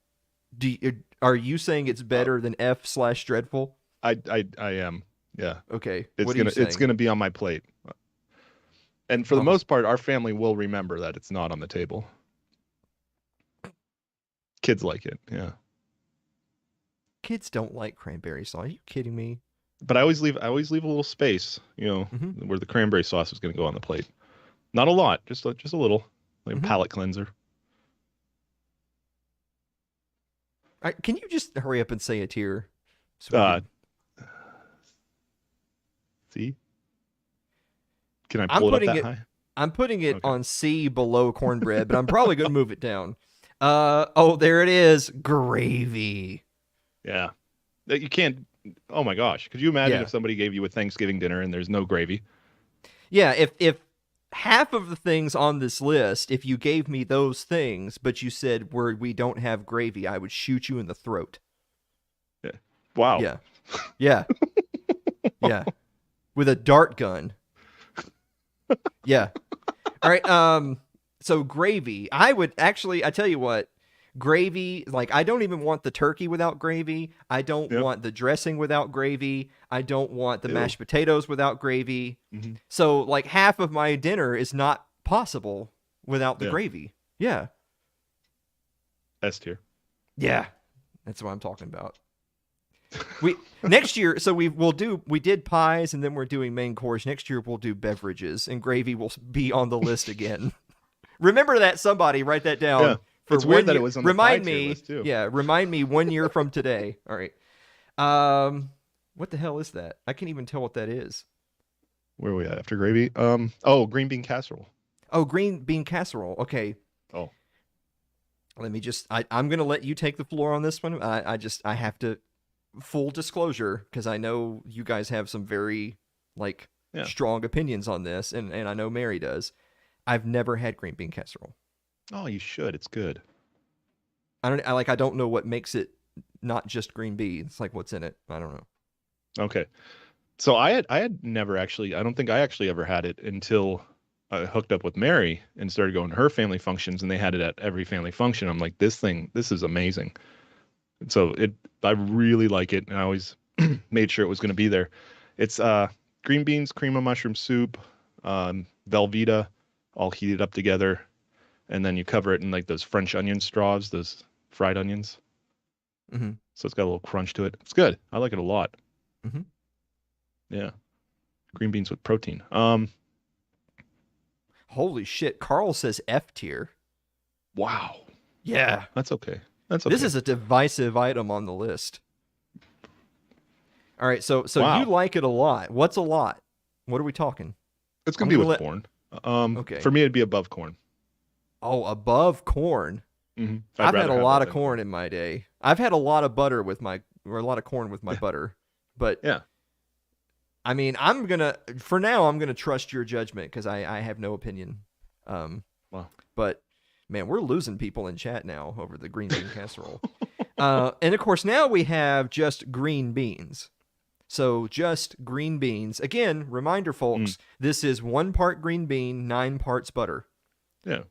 Are you saying it's better than F/dreadful? I am. Yeah. Okay. It's gonna be on my plate. And for the most part, our family will remember that it's not on the table. Kids like it, yeah. Kids don't like cranberry sauce. Are you kidding me? But I always leave a little space, where the cranberry sauce is going to go on the plate. Not a lot, just a little, like a palate cleanser. All right, can you just hurry up and say a tier? See? Can I pull it up that high? I'm putting it on C below cornbread, but I'm probably going to move it down. There it is. Gravy. Yeah. You can't. Oh my gosh. Could you imagine if somebody gave you a Thanksgiving dinner and there's no gravy? Yeah. If half of the things on this list, if you gave me those things, but you said we don't have gravy, I would shoot you in the throat. Yeah. Wow. Yeah. Yeah. Yeah. With a dart gun. Yeah. All right. So gravy. I tell you what, gravy, like, I don't even want the turkey without gravy. I don't want the dressing without gravy. I don't want the mashed potatoes without gravy. Mm-hmm. So, like, half of my dinner is not possible without the gravy. Yeah. S tier. Yeah. That's what I'm talking about. Next year, so we did pies, and then we're doing main course. Next year we'll do beverages, and gravy will be on the list again. Remember that, somebody write that down. Yeah. It's weird that it was on the remind me list too. Yeah, remind me 1 year from today. All right. What the hell is that? I can't even tell what that is. Where are we at after gravy? Green bean casserole. Oh, green bean casserole. Okay. Oh. Let me just I'm going to let you take the floor on this one. I have to, full disclosure, because I know you guys have some very strong opinions on this, and I know Mary does. I've never had green bean casserole. Oh, you should. It's good. I don't know what makes it not just green beans. Like, what's in it? I don't know. Okay. So I had never actually, I don't think I actually ever had it until I hooked up with Mary and started going to her family functions, and they had it at every family function. I'm like, this is amazing. And so I really like it, and I always made sure it was going to be there. It's green beans, cream of mushroom soup, Velveeta, all heated up together, and then you cover it in like those French onion straws, those fried onions. Mm-hmm. So it's got a little crunch to it. It's good. I like it a lot. Mm-hmm. Yeah, green beans with protein. Holy shit! Carl says F tier. Wow. Yeah, that's okay. This is a divisive item on the list. All right, so wow. You like it a lot. What's a lot? What are we talking? It's gonna be with corn. Okay. For me, it'd be above corn. Oh, above corn. Mm-hmm. I've had a lot of corn in my day. I've had a lot of butter with a lot of corn with my butter. But yeah, I mean, for now, I'm gonna trust your judgment because I have no opinion. Wow. But man, we're losing people in chat now over the green bean casserole. And of course, now we have just green beans. So just green beans. Again, reminder, folks, this is 1 part green bean, 9 parts butter. Yeah.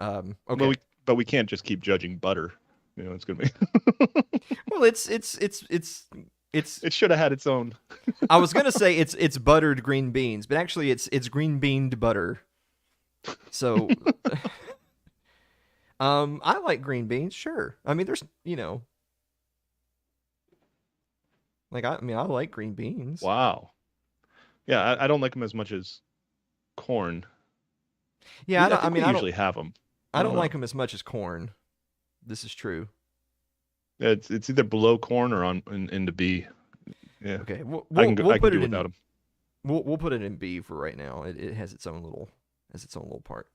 Okay. But we can't just keep judging butter. It's gonna be. Well, it should have had its own. I was gonna say it's buttered green beans, but actually it's green beaned butter. So, I like green beans. Sure. I mean, there's I like green beans. Wow. Yeah, I don't like them as much as corn. Yeah, I don't usually have them. I don't like them as much as corn. This is true. Yeah, it's either below corn or into B. Yeah. Okay. We'll I put can it do in, without them. We'll put it in B for right now. It has its own little part.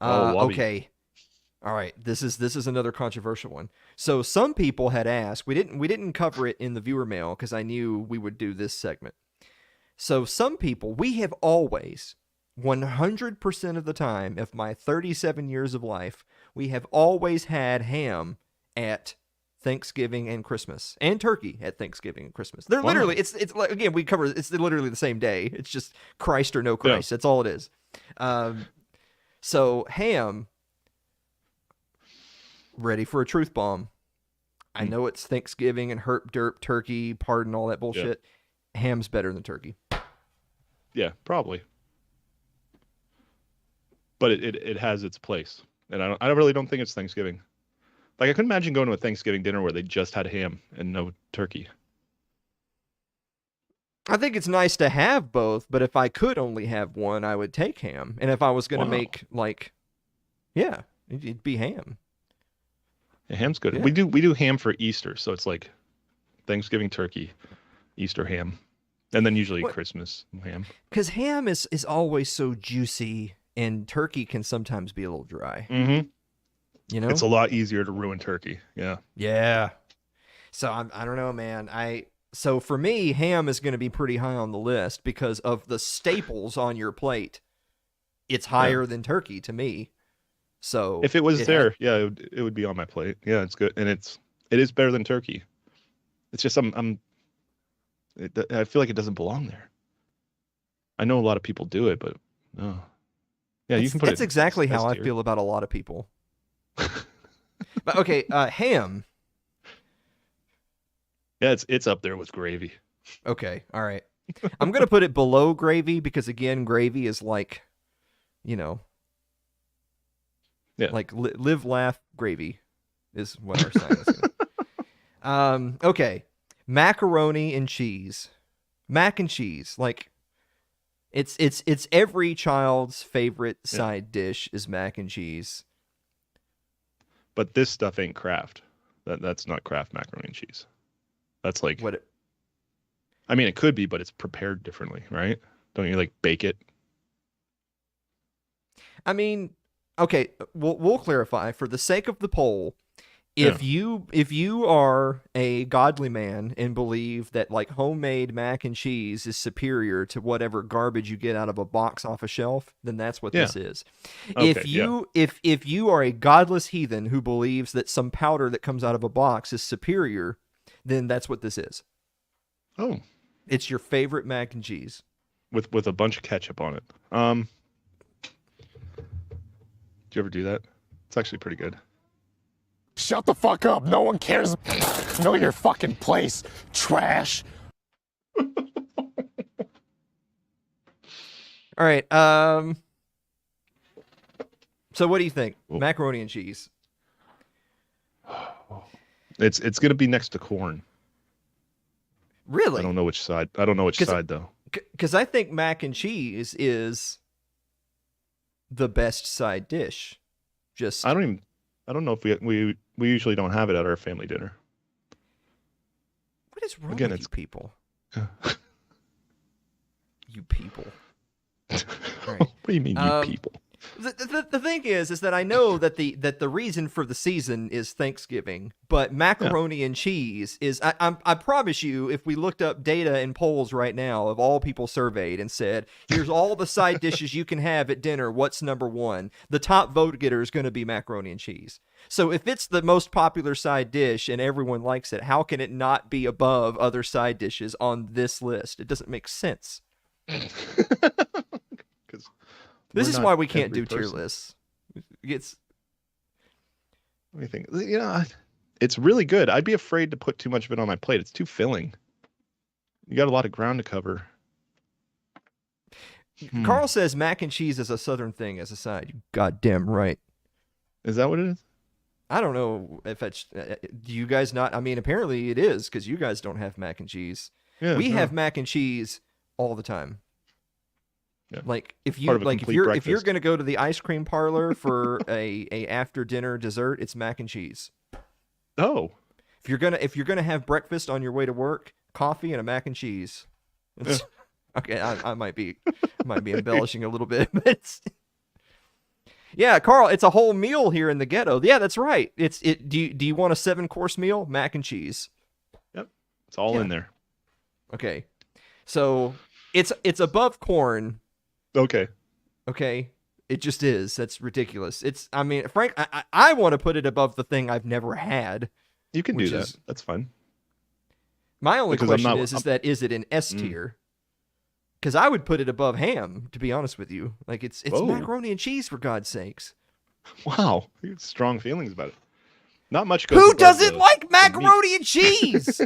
Okay. All right. This is another controversial one. So some people had asked. We didn't cover it in the viewer mail because I knew we would do this segment. So some people, we have always, 100% of the time of my 37 years of life, we have always had ham at Thanksgiving and Christmas, and turkey at Thanksgiving and Christmas. They're literally, it's like, again, it's literally the same day. It's just Christ or no Christ. That's all it is. So ham, ready for a truth bomb. I know it's Thanksgiving and herp derp turkey, pardon all that bullshit. Ham's better than turkey. Yeah, probably. But it has its place, and I really don't think it's Thanksgiving. Like, I couldn't imagine going to a Thanksgiving dinner where they just had ham and no turkey. I think it's nice to have both, but if I could only have one, I would take ham. And if I was going to make it'd be ham. Yeah, ham's good. Yeah. We do ham for Easter, so it's like Thanksgiving turkey, Easter ham, and then usually Christmas ham. Because ham is always so juicy, and turkey can sometimes be a little dry. Mm-hmm. You know, it's a lot easier to ruin turkey. Yeah. Yeah. So I don't know, man. So for me, ham is going to be pretty high on the list because of the staples on your plate. It's higher than turkey to me. So if it was it would be on my plate. Yeah, it's good, and it is better than turkey. It's just I feel like it doesn't belong there. I know a lot of people do it, but no. Yeah, you can put it. That's exactly how I feel about a lot of people. But okay, ham. Yeah, it's up there with gravy. Okay, all right. I'm gonna put it below gravy because again, gravy is like, like live, laugh, gravy is what our sign is. Okay, macaroni and cheese, mac and cheese. Like, it's every child's favorite side dish is mac and cheese. But this stuff ain't Kraft. That's not Kraft macaroni and cheese. That's like what? I mean, it could be, but it's prepared differently, right? Don't you like bake it? I mean, okay, we'll clarify for the sake of the poll. If you are a godly man and believe that like homemade mac and cheese is superior to whatever garbage you get out of a box off a shelf, then that's what this is. Okay, if you are a godless heathen who believes that some powder that comes out of a box is superior, then that's what this is. Oh. It's your favorite mac and cheese. With a bunch of ketchup on it. Do you ever do that? It's actually pretty good. Shut the fuck up. No one cares. Know your fucking place. Trash. All right. So what do you think? Macaroni and cheese. It's going to be next to corn. Really? I don't know which side. I don't know which side though. Because I think mac and cheese is the best side dish. I don't know if we usually don't have it at our family dinner. What is wrong with you people? You people. Right. What do you mean, you people? The thing is that I know that the reason for the season is Thanksgiving, but macaroni and cheese is. I promise you, if we looked up data and polls right now of all people surveyed and said, "Here's all the side dishes you can have at dinner. What's number one?" The top vote getter is going to be macaroni and cheese. So if it's the most popular side dish and everyone likes it, how can it not be above other side dishes on this list? It doesn't make sense. This is why we can't do tier lists. Let me think. It's really good. I'd be afraid to put too much of it on my plate. It's too filling. You got a lot of ground to cover. Carl says mac and cheese is a southern thing as a side. You goddamn right. Is that what it is? I don't know if it's. Do you guys not? I mean, apparently it is because you guys don't have mac and cheese. Yeah, we have mac and cheese all the time. Yeah. Like if you're gonna go to the ice cream parlor for a after dinner dessert, it's mac and cheese. Oh. If you're gonna have breakfast on your way to work, coffee and a mac and cheese. Okay, I might be embellishing a little bit, but yeah, Carl, it's a whole meal here in the ghetto. Yeah, that's right. Do you want a 7-course meal? Mac and cheese. Yep. It's all in there. Okay. So it's above corn. Okay. Okay, it just is. That's ridiculous. I mean, Frank, I want to put it above the thing I've never had. You can do Which that. is That's fine. my only Because I'm question not. is it an S tier? Because I would put it above ham, to be honest with you. Like it's Whoa. macaroni and cheese, for God's sakes. Wow, you have strong feelings about it. Not much goes. Who above doesn't the like meat. macaroni and cheese?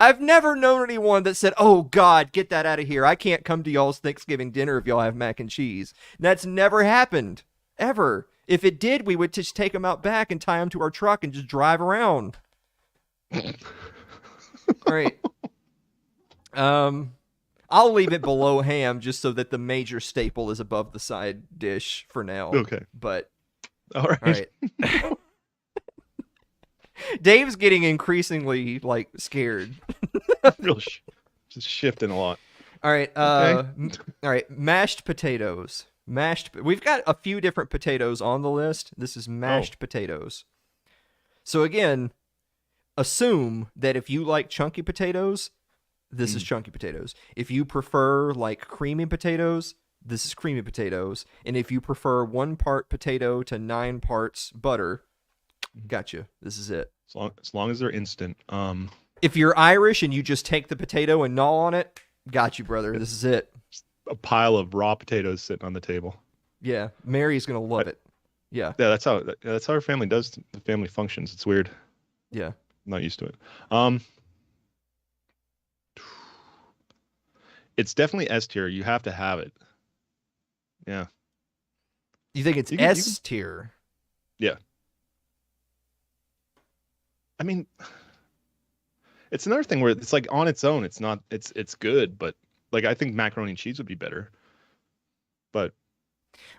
I've never known anyone that said, "Oh God, get that out of here. I can't come to y'all's Thanksgiving dinner if y'all have mac and cheese." That's never happened ever. If it did, we would just take them out back and tie them to our truck and just drive around. All right. I'll leave it below ham just so that the major staple is above the side dish for now. Okay. But All right. all right. Dave's getting increasingly like scared. Real just shifting a lot. All right. Okay. All right. Mashed potatoes. We've got a few different potatoes on the list. This is mashed potatoes. So again, assume that if you like chunky potatoes, this is chunky potatoes. If you prefer like creamy potatoes, this is creamy potatoes. And if you prefer 1 part potato to 9 parts butter, gotcha. This is it. As long as they're instant. If you're Irish and you just take the potato and gnaw on it, got you, brother. This is it. A pile of raw potatoes sitting on the table. Yeah, Mary's gonna love it. Yeah. Yeah, that's how our family does. The family functions. It's weird. Yeah. I'm not used to it. It's definitely S tier. You have to have it. Yeah. You think it's S tier? Yeah. I mean, it's another thing where it's like on its own, it's not. It's good, but like I think macaroni and cheese would be better. But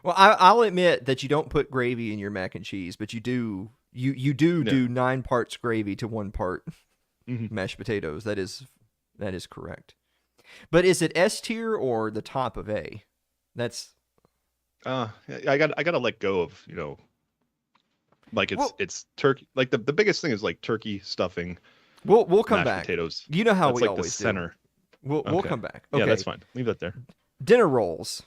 well, I'll admit that you don't put gravy in your mac and cheese, but you do. You do 9 parts gravy to 1 part mashed potatoes. That is correct. But is it S tier or the top of A? That's I gotta let go of, like it's turkey. Like the biggest thing is like turkey stuffing. We'll come mashed back. Potatoes. You know how that's we like always the center. Do. We'll come back. Okay. Yeah, that's fine. Leave that there. Dinner rolls.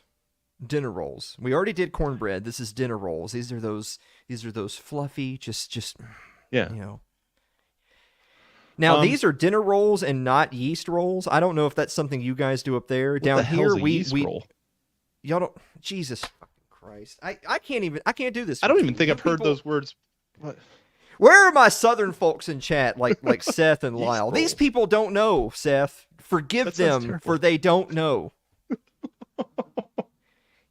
We already did cornbread. This is dinner rolls. These are those fluffy, just yeah. Now these are dinner rolls and not yeast rolls. I don't know if that's something you guys do up there. What Down the here hell's a yeast roll? Y'all don't. Jesus fucking Christ! I can't do this. I don't even think I've heard those words. What? Where are my Southern folks in chat, like Seth and Yeast Lyle? rolls. These people don't know, Seth. Forgive That sounds them, terrible. for they don't know.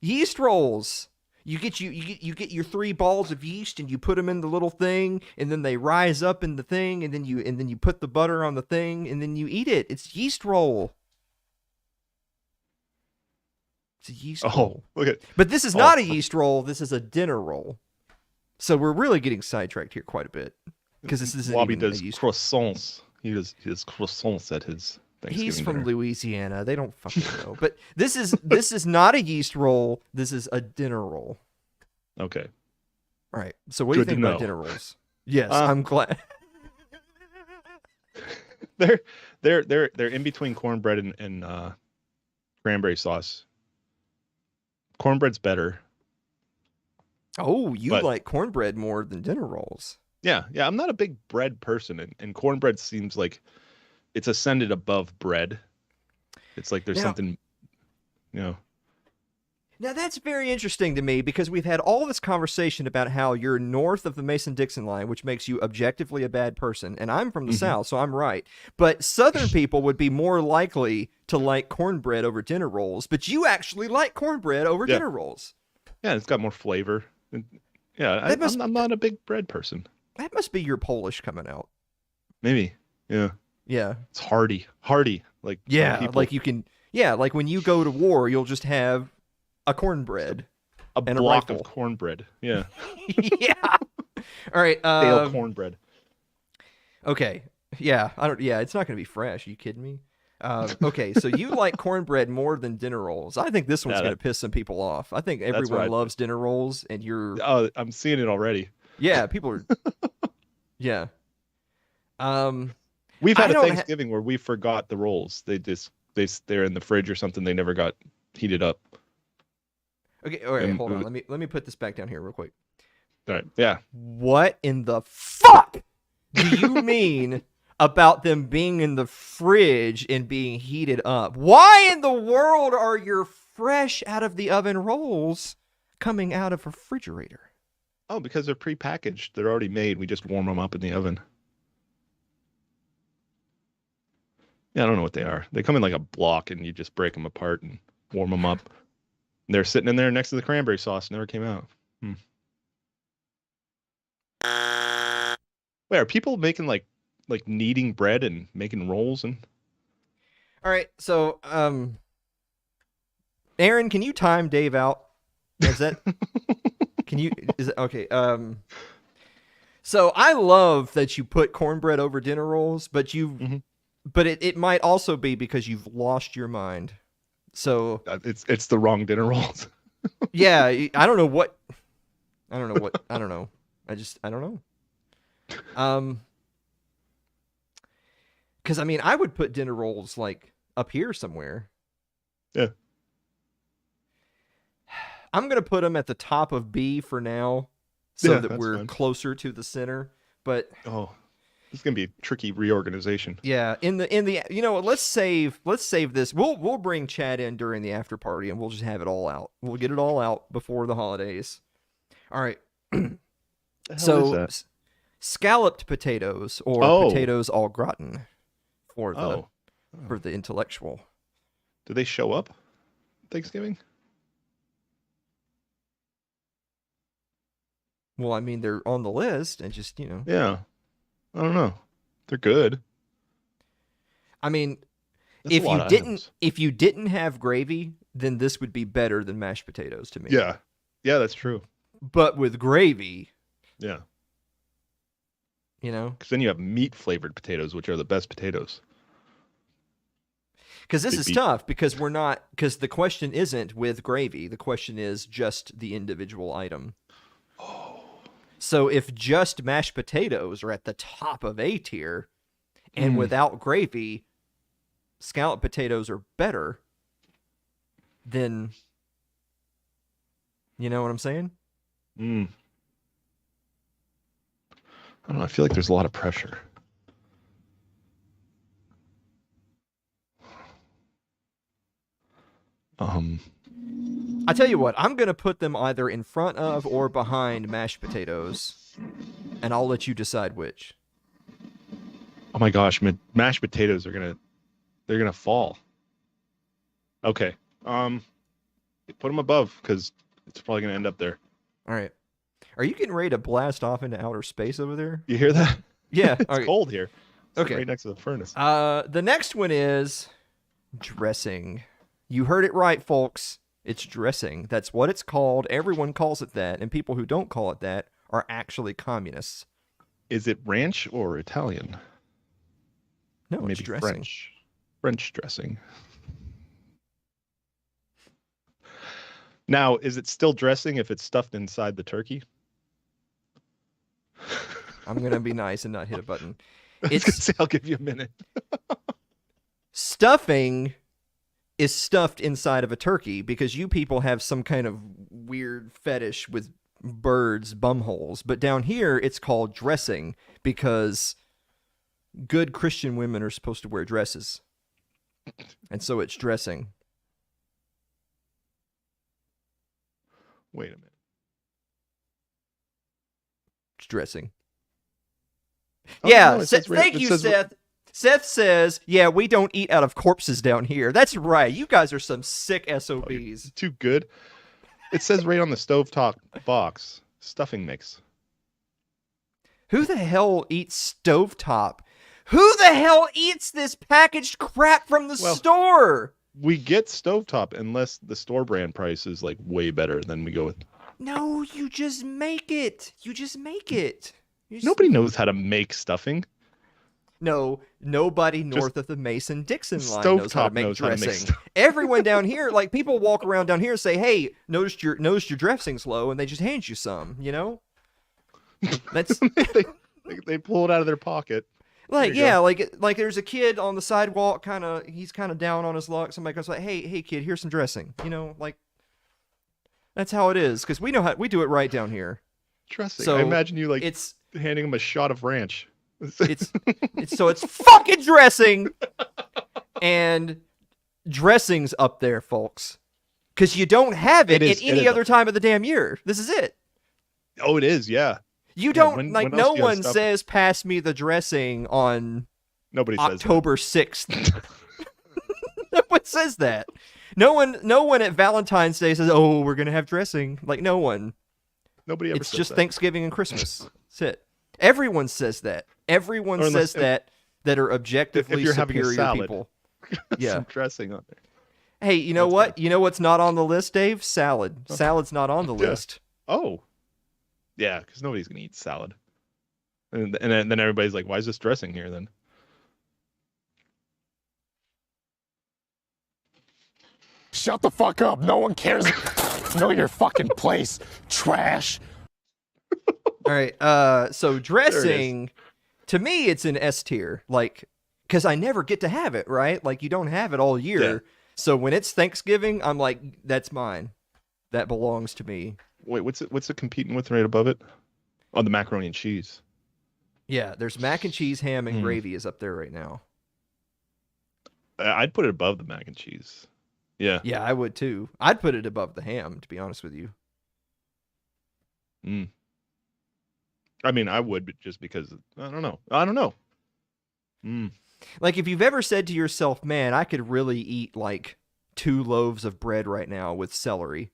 Yeast rolls. You get your 3 balls of yeast and you put them in the little thing, and then they rise up in the thing, and then you put the butter on the thing, and then you eat it. It's yeast roll. It's a yeast roll. Look at. But this is not a yeast roll. This is a dinner roll. So we're really getting sidetracked here quite a bit because this isn't Wabi even does a yeast croissants. He does croissants at his Thanksgiving He's from dinner. Louisiana. They don't fucking know. But this is not a yeast roll. This is a dinner roll. Okay. All right. So what do you Good to think about know. dinner rolls? Yes, I'm glad. They're in between cornbread and cranberry sauce. Cornbread's better. Oh, you But- like cornbread more than dinner rolls. Yeah. I'm not a big bread person, and cornbread seems like it's ascended above bread. It's like there's Now- something, Now that's very interesting to me because we've had all this conversation about how you're north of the Mason-Dixon line, which makes you objectively a bad person, and I'm from the South, so I'm right. But Southern people would be more likely to like cornbread over dinner rolls, but you actually like cornbread over dinner rolls. Yeah, it's got more flavor. Yeah, I'm not a big bread person. That must be your Polish coming out. Maybe. Yeah. Yeah. It's hearty. Like some Yeah, people- like you can. Yeah, like when you go to war, you'll just have a cornbread. a and a block rifle. of cornbread. Yeah. Yeah. All right. Stale cornbread. Okay. Yeah. It's not going to be fresh. Are you kidding me? Okay. So you like cornbread more than dinner rolls. I think this one's Yeah, going to piss some people off. I think everyone right. loves dinner rolls, and you're. Oh, I'm seeing it already. Yeah. People are. Yeah. We've had a Thanksgiving where we forgot the rolls. They're in the fridge or something. They never got heated up. Okay, all right, hold on. Let me put this back down here real quick. All right, yeah. What in the fuck do you mean about them being in the fridge and being heated up? Why in the world are your fresh out of the oven rolls coming out of a refrigerator? Oh, because they're prepackaged. They're already made. We just warm them up in the oven. Yeah, I don't know what they are. They come in like a block, and you just break them apart and warm them up. And they're sitting in there next to the cranberry sauce. Never came out. Wait, are people making like kneading bread and making rolls and? All right, so Aaron, can you time Dave out? Is that? Can you? Is it okay? So I love that you put cornbread over dinner rolls, but but it might also be because you've lost your mind. So it's the wrong dinner rolls. Yeah, I don't know. I don't know. I don't know. Because I mean, I would put dinner rolls like up here somewhere. Yeah. I'm gonna put them at the top of B for now, so that we're fine. closer to the center. But this is gonna be a tricky reorganization. Yeah, in the you know what, let's save this. We'll bring Chad in during the after party and we'll just have it all out. We'll get it all out before the holidays. All right. So scalloped potatoes or potatoes au gratin for the intellectual. Do they show up Thanksgiving? Well, I mean, they're on the list and just, you know. Yeah. I don't know. They're good. I mean, That's if you didn't have gravy, then this would be better than mashed potatoes to me. Yeah. Yeah, that's true. But with gravy. Yeah. You know? Because then you have meat flavored potatoes, which are the best potatoes. Because this is tough because the question isn't with gravy. The question is just the individual item. Oh. So if just mashed potatoes are at the top of A tier and without gravy, scalloped potatoes are better, then you know what I'm saying? I don't know. I feel like there's a lot of pressure. I tell you what, I'm going to put them either in front of or behind mashed potatoes, and I'll let you decide which. Oh my gosh, mashed potatoes they're gonna fall. Okay, put them above because it's probably gonna end up there. All right, are you getting ready to blast off into outer space over there? You hear that? Yeah, it's cold here. It's okay, right next to the furnace. The next one is dressing. You heard it right, folks. It's dressing. That's what it's called. Everyone calls it that, and people who don't call it that are actually communists. Is it ranch or Italian? No, maybe it's dressing. French dressing. Now, is it still dressing if it's stuffed inside the turkey? I'm gonna be nice and not hit a button. I'll give you a minute. Stuffing is stuffed inside of a turkey because you people have some kind of weird fetish with birds' bumholes. But down here, it's called dressing because good Christian women are supposed to wear dresses. And so it's dressing. Wait a minute. It's dressing. Oh, yeah, no, thank you, Seth. Seth says, yeah, we don't eat out of corpses down here. That's right. You guys are some sick SOBs. Too good. It says right on the stovetop box, stuffing mix. Who the hell eats stovetop? Who the hell eats this packaged crap from the store? We get stovetop unless the store brand price is like way better than we go with. No, you just make it. Nobody knows how to make stuffing. No, nobody north of the Mason-Dixon line knows how to make dressing. Everyone down here, like people walk around down here and say, "Hey, noticed your dressing's low," and they just hand you some. You know, that's they pull it out of their pocket. Like, you yeah, go. like there's a kid on the sidewalk, he's kind of down on his luck. Somebody goes like, hey, kid, here's some dressing. Like that's how it is because we know how we do it right down here. Dressing. I So imagine you like it's handing him a shot of ranch. it's it's fucking dressing, and dressing's up there, folks, because you don't have it, at any other time of the damn year. This is it. Oh, it is. Yeah. You Yeah, don't when else no do you have one stuff? says pass me the dressing on Nobody says October 6th. No one says that. No one at Valentine's Day says, "Oh, we're going to have dressing." Like no one. that. Nobody ever It's says just that. Thanksgiving and Christmas. That's it. Everyone says that. Everyone Or unless- says that are objectively you're having a superior salad. people. Yeah. Some dressing on there. Hey, you know That's what? You know what's not on the list, Dave? Salad. Salad's not on the Yeah. list. Oh. Yeah, because nobody's gonna eat salad. And then everybody's like, "Why is this dressing here?" Then. Shut the fuck up. No one cares. Know your fucking place. Trash. All right. So dressing, to me, it's an S tier. Like, because I never get to have it, right? Like, you don't have it all year. Yeah. So when it's Thanksgiving, I'm like, that's mine. That belongs to me. Wait, what's it competing with right above it? Oh, the macaroni and cheese. Yeah, there's mac and cheese, ham, and Hmm. gravy is up there right now. I'd put it above the mac and cheese. Yeah. Yeah, I would too. I'd put it above the ham, to be honest with you. Mm. I mean, I would, but just because I don't know. Mm. Like, if you've ever said to yourself, man, I could really eat like 2 loaves of bread right now with celery,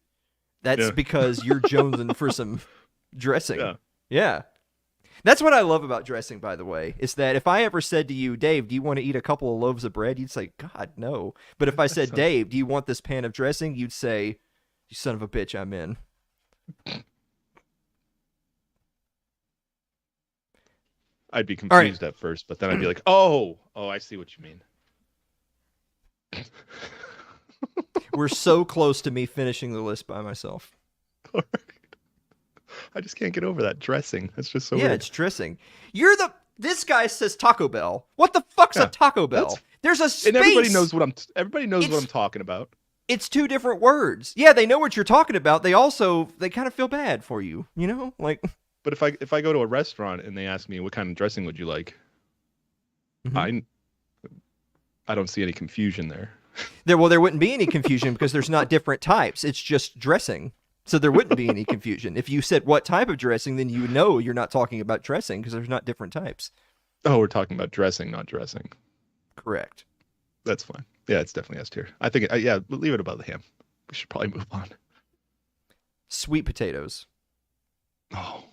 that's Yeah. because you're jonesing for some dressing. Yeah. Yeah. That's what I love about dressing, by the way, is that if I ever said to you, Dave, do you want to eat a couple of loaves of bread? You'd say, God, no. But if I said, Dave, do you want this pan of dressing? You'd say, you son of a bitch, I'm in. I'd be right. confused at first, but then I'd be like, oh, I see what you mean. We're so close to me finishing the list by myself. All right. I just can't get over that dressing. That's just so Yeah, weird. it's dressing. This guy says Taco Bell. What the fuck's a Yeah, Taco Bell? There's a space. And everybody knows what I'm talking about. It's 2 different words. Yeah, they know what you're talking about. They kind of feel bad for you, like. But if I go to a restaurant and they ask me what kind of dressing would you like, Mhm. I don't see any confusion there. There wouldn't be any confusion because there's not different types. It's just dressing. So there wouldn't be any confusion. If you said what type of dressing, then you know you're not talking about dressing because there's not different types. Oh, we're talking about dressing, not dressing. Correct. That's fine. Yeah, it's definitely S tier. I think, yeah, leave it above the ham. We should probably move on. Sweet potatoes. Oh,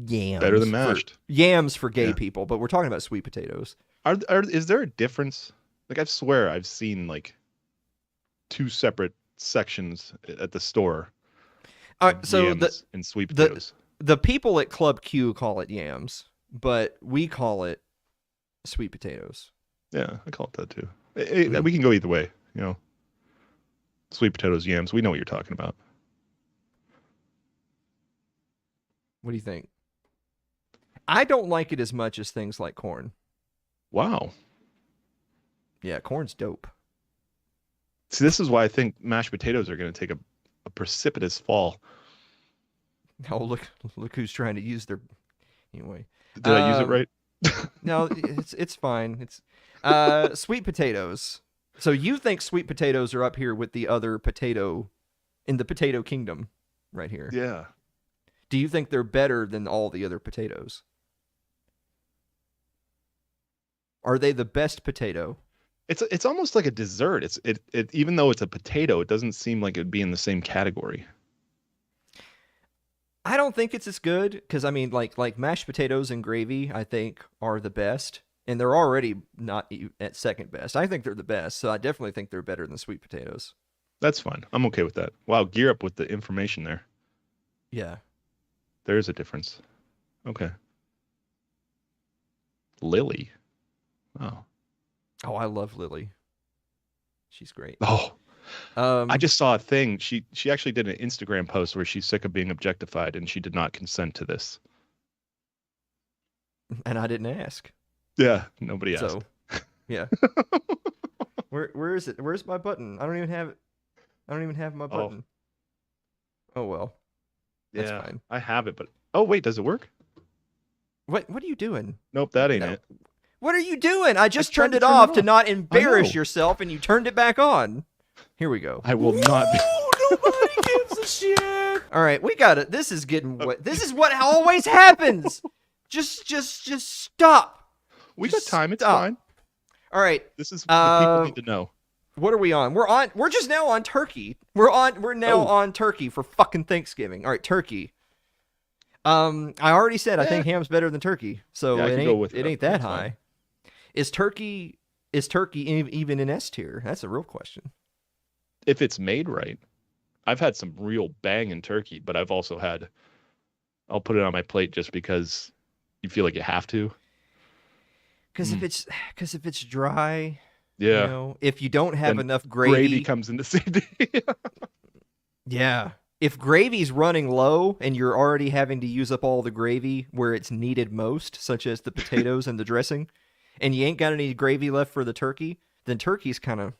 Yams. better than mashed. Yams for gay Yeah. people, but we're talking about sweet potatoes. Is there a difference? Like, I swear I've seen like 2 separate sections at the store. All right, so Yams and sweet potatoes. the people at Club Q call it yams, but we call it sweet potatoes. Yeah, I call it that too. We can go either way, Sweet potatoes, yams. We know what you're talking about. What do you think? I don't like it as much as things like corn. Wow. Yeah, corn's dope. See, this is why I think mashed potatoes are going to take a precipitous fall. Oh, look who's trying to use their. Anyway. Did I use it right? No, it's fine. It's sweet potatoes. So you think sweet potatoes are up here with the other potato in the potato kingdom right here. Yeah. Do you think they're better than all the other potatoes? Are they the best potato? It's almost like a dessert. It even though it's a potato, it doesn't seem like it'd be in the same category. I don't think it's as good because I mean, like mashed potatoes and gravy, I think are the best, and they're already not at second best. I think they're the best, so I definitely think they're better than sweet potatoes. That's fine. I'm okay with that. Wow, gear up with the information there. Yeah. There is a difference. Okay. Lily. Oh. Oh, I love Lily. She's great. Oh. Um, I just saw a thing. She actually did an Instagram post where she's sick of being objectified and she did not consent to this. And I didn't ask. Yeah, nobody asked. So, yeah. Where is it? Where's my button? I don't even have it. I don't even have my button. Oh well. That's Yeah, fine. I have it, but oh wait, does it work? What are you doing? Nope, that ain't No. it. What are you doing? I just tried turned to it turn it off to off. not embarrass know. yourself, and you turned it back on. Here we go. I will not be. Nobody gives a shit. All right, we got it. This is getting wet. This is what always happens. Just stop. We Just got time. It's stop. fine. All right. This is what people need to know. What are we on? We're just now on turkey. We're now on turkey for fucking Thanksgiving. All right, turkey. I already said I think ham's better than turkey, so Yeah, I it can go ain't with it that. ain't that That's high. fine. Is turkey even in S tier? That's a real question. If it's made right, I've had some real banging turkey, but I've also had. I'll put it on my plate just because you feel like you have to. Because if it's dry, Yeah. you know, if you don't have Then enough gravy, comes in the same day. yeah. If gravy's running low and you're already having to use up all the gravy where it's needed most, such as the potatoes and the dressing, and you ain't got any gravy left for the turkey, then turkey's kind of...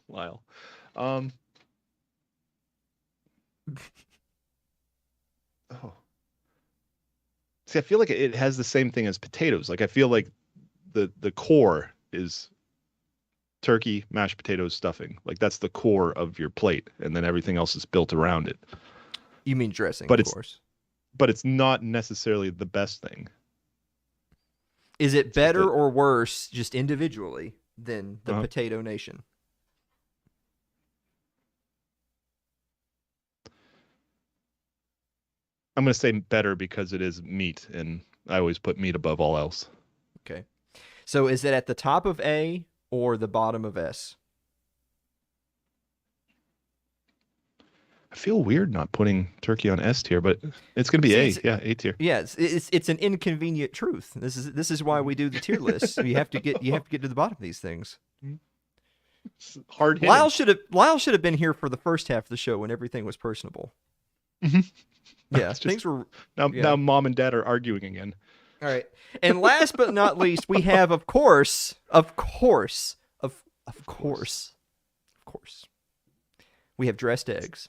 Lyle. Oh. See, I feel like it has the same thing as potatoes. Like I feel like the core is turkey, mashed potatoes, stuffing. Like that's the core of your plate, and then everything else is built around it. You mean dressing, But of course. But it's not necessarily the best thing. Is it better or worse just individually than the Uh-huh. potato nation? I'm gonna say better because it is meat, and I always put meat above all else. Okay. So is it at the top of A or the bottom of S? I feel weird not putting turkey on S tier, but it's gonna be See, A. Yeah, A tier. Yeah, it's an inconvenient truth. This is why we do the tier list. You have to get to the bottom of these things. It's hard hitting. Lyle should have been here for the first half of the show when everything was personable. Mhm. Yeah, It's just- things were Now mom and dad are arguing again. all right. And last but not least, we have of course, we have dressed eggs.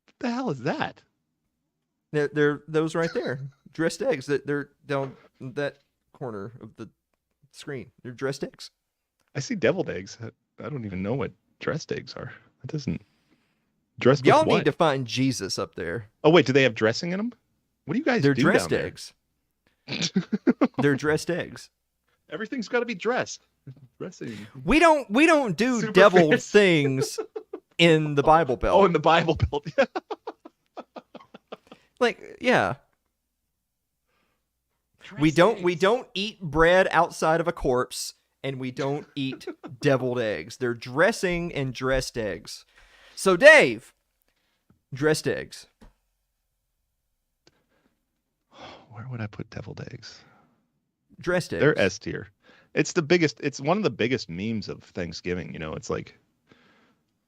What the hell is that? They're those right there, dressed eggs. They're down that corner of the screen. They're dressed eggs. I see deviled eggs. I don't even know what dressed eggs are. That doesn't dressed Y'all with what? need to find Jesus up there. Oh wait, do they have dressing in them? What do you guys They're do dressed down there? eggs. They're dressed eggs. Everything's got to be dressed. Dressing. We don't do Super deviled fancy. things in the Bible Belt. Oh, in the Bible Belt. Yeah. Like, yeah. We don't eat bread outside of a corpse, and we don't eat deviled eggs. They're dressing and dressed eggs. So Dave, dressed eggs. Where would I put deviled eggs? Dressed eggs. They're S tier. It's the biggest. It's one of the biggest memes of Thanksgiving. You know, it's like,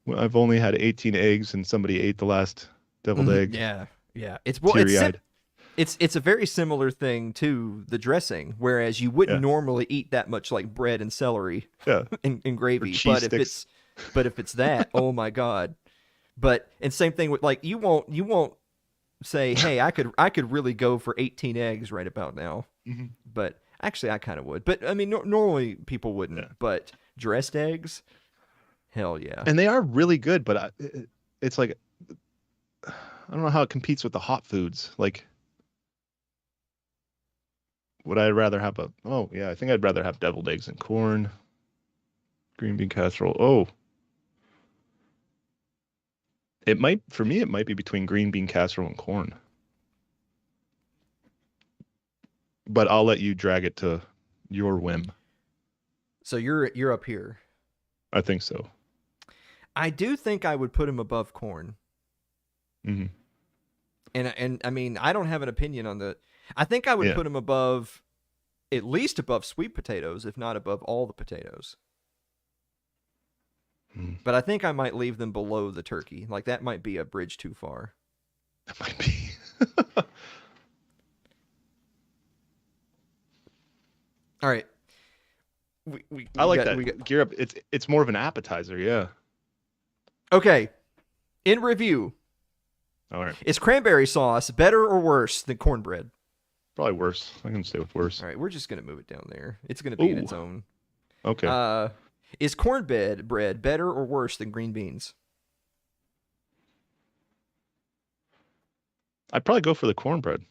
well, I've only had 18 eggs, and somebody ate the last deviled egg. Yeah. It's Teary-eyed. it's a very similar thing to the dressing, whereas you wouldn't normally eat that much like bread and celery Yeah. and gravy. cheese But sticks. if it's that, oh my god. And same thing with like you won't say, hey, I could really go for 18 eggs right about now. Mm-hmm. But actually I kind of would. But I mean normally people wouldn't. Yeah. But dressed eggs, hell yeah. And they are really good, but it's like, I don't know how it competes with the hot foods. Like, would I rather have I think I'd rather have deviled eggs and corn, green bean casserole. Oh, for me, it might be between green bean casserole and corn. But I'll let you drag it to your whim. So you're up here. I think so. I do think I would put him above corn. Mm-hmm. And I mean, I don't have an opinion on the. I think I would put him above, at least above sweet potatoes, if not above all the potatoes. But I think I might leave them below the turkey. Like that might be a bridge too far. It might be. All right. I like We got... that. Gear up. It's more of an appetizer. Yeah. Okay. In review, All right. is cranberry sauce better or worse than cornbread? Probably worse. I can stay with worse. All right, we're just gonna move it down there. It's gonna be in its Ooh. own. Okay. Is cornbread better or worse than green beans? I'd probably go for the cornbread.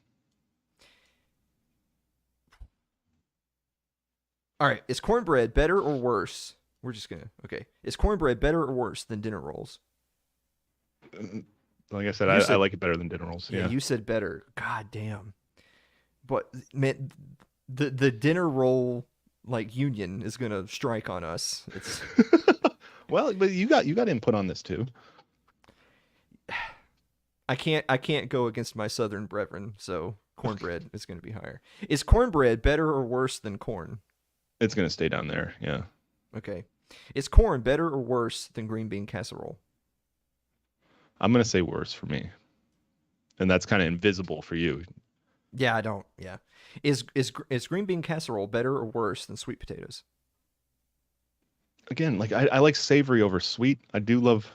All right, is cornbread better or worse? We're just gonna okay. Is cornbread better or worse than dinner rolls? Like I said, You said- I like it better than dinner rolls. Yeah, Yeah. you said better. God damn. But man, the dinner roll like union is gonna strike on us. It's Well, but you got input on this too. I can't go against my southern brethren, so cornbread is gonna be higher. Is cornbread better or worse than corn? It's gonna stay down there. Yeah. Okay. Is corn better or worse than green bean casserole? I'm gonna say worse for me, and that's kind of invisible for you. Yeah, I don't. Yeah. Is green bean casserole better or worse than sweet potatoes? Again, like I like savory over sweet. I do love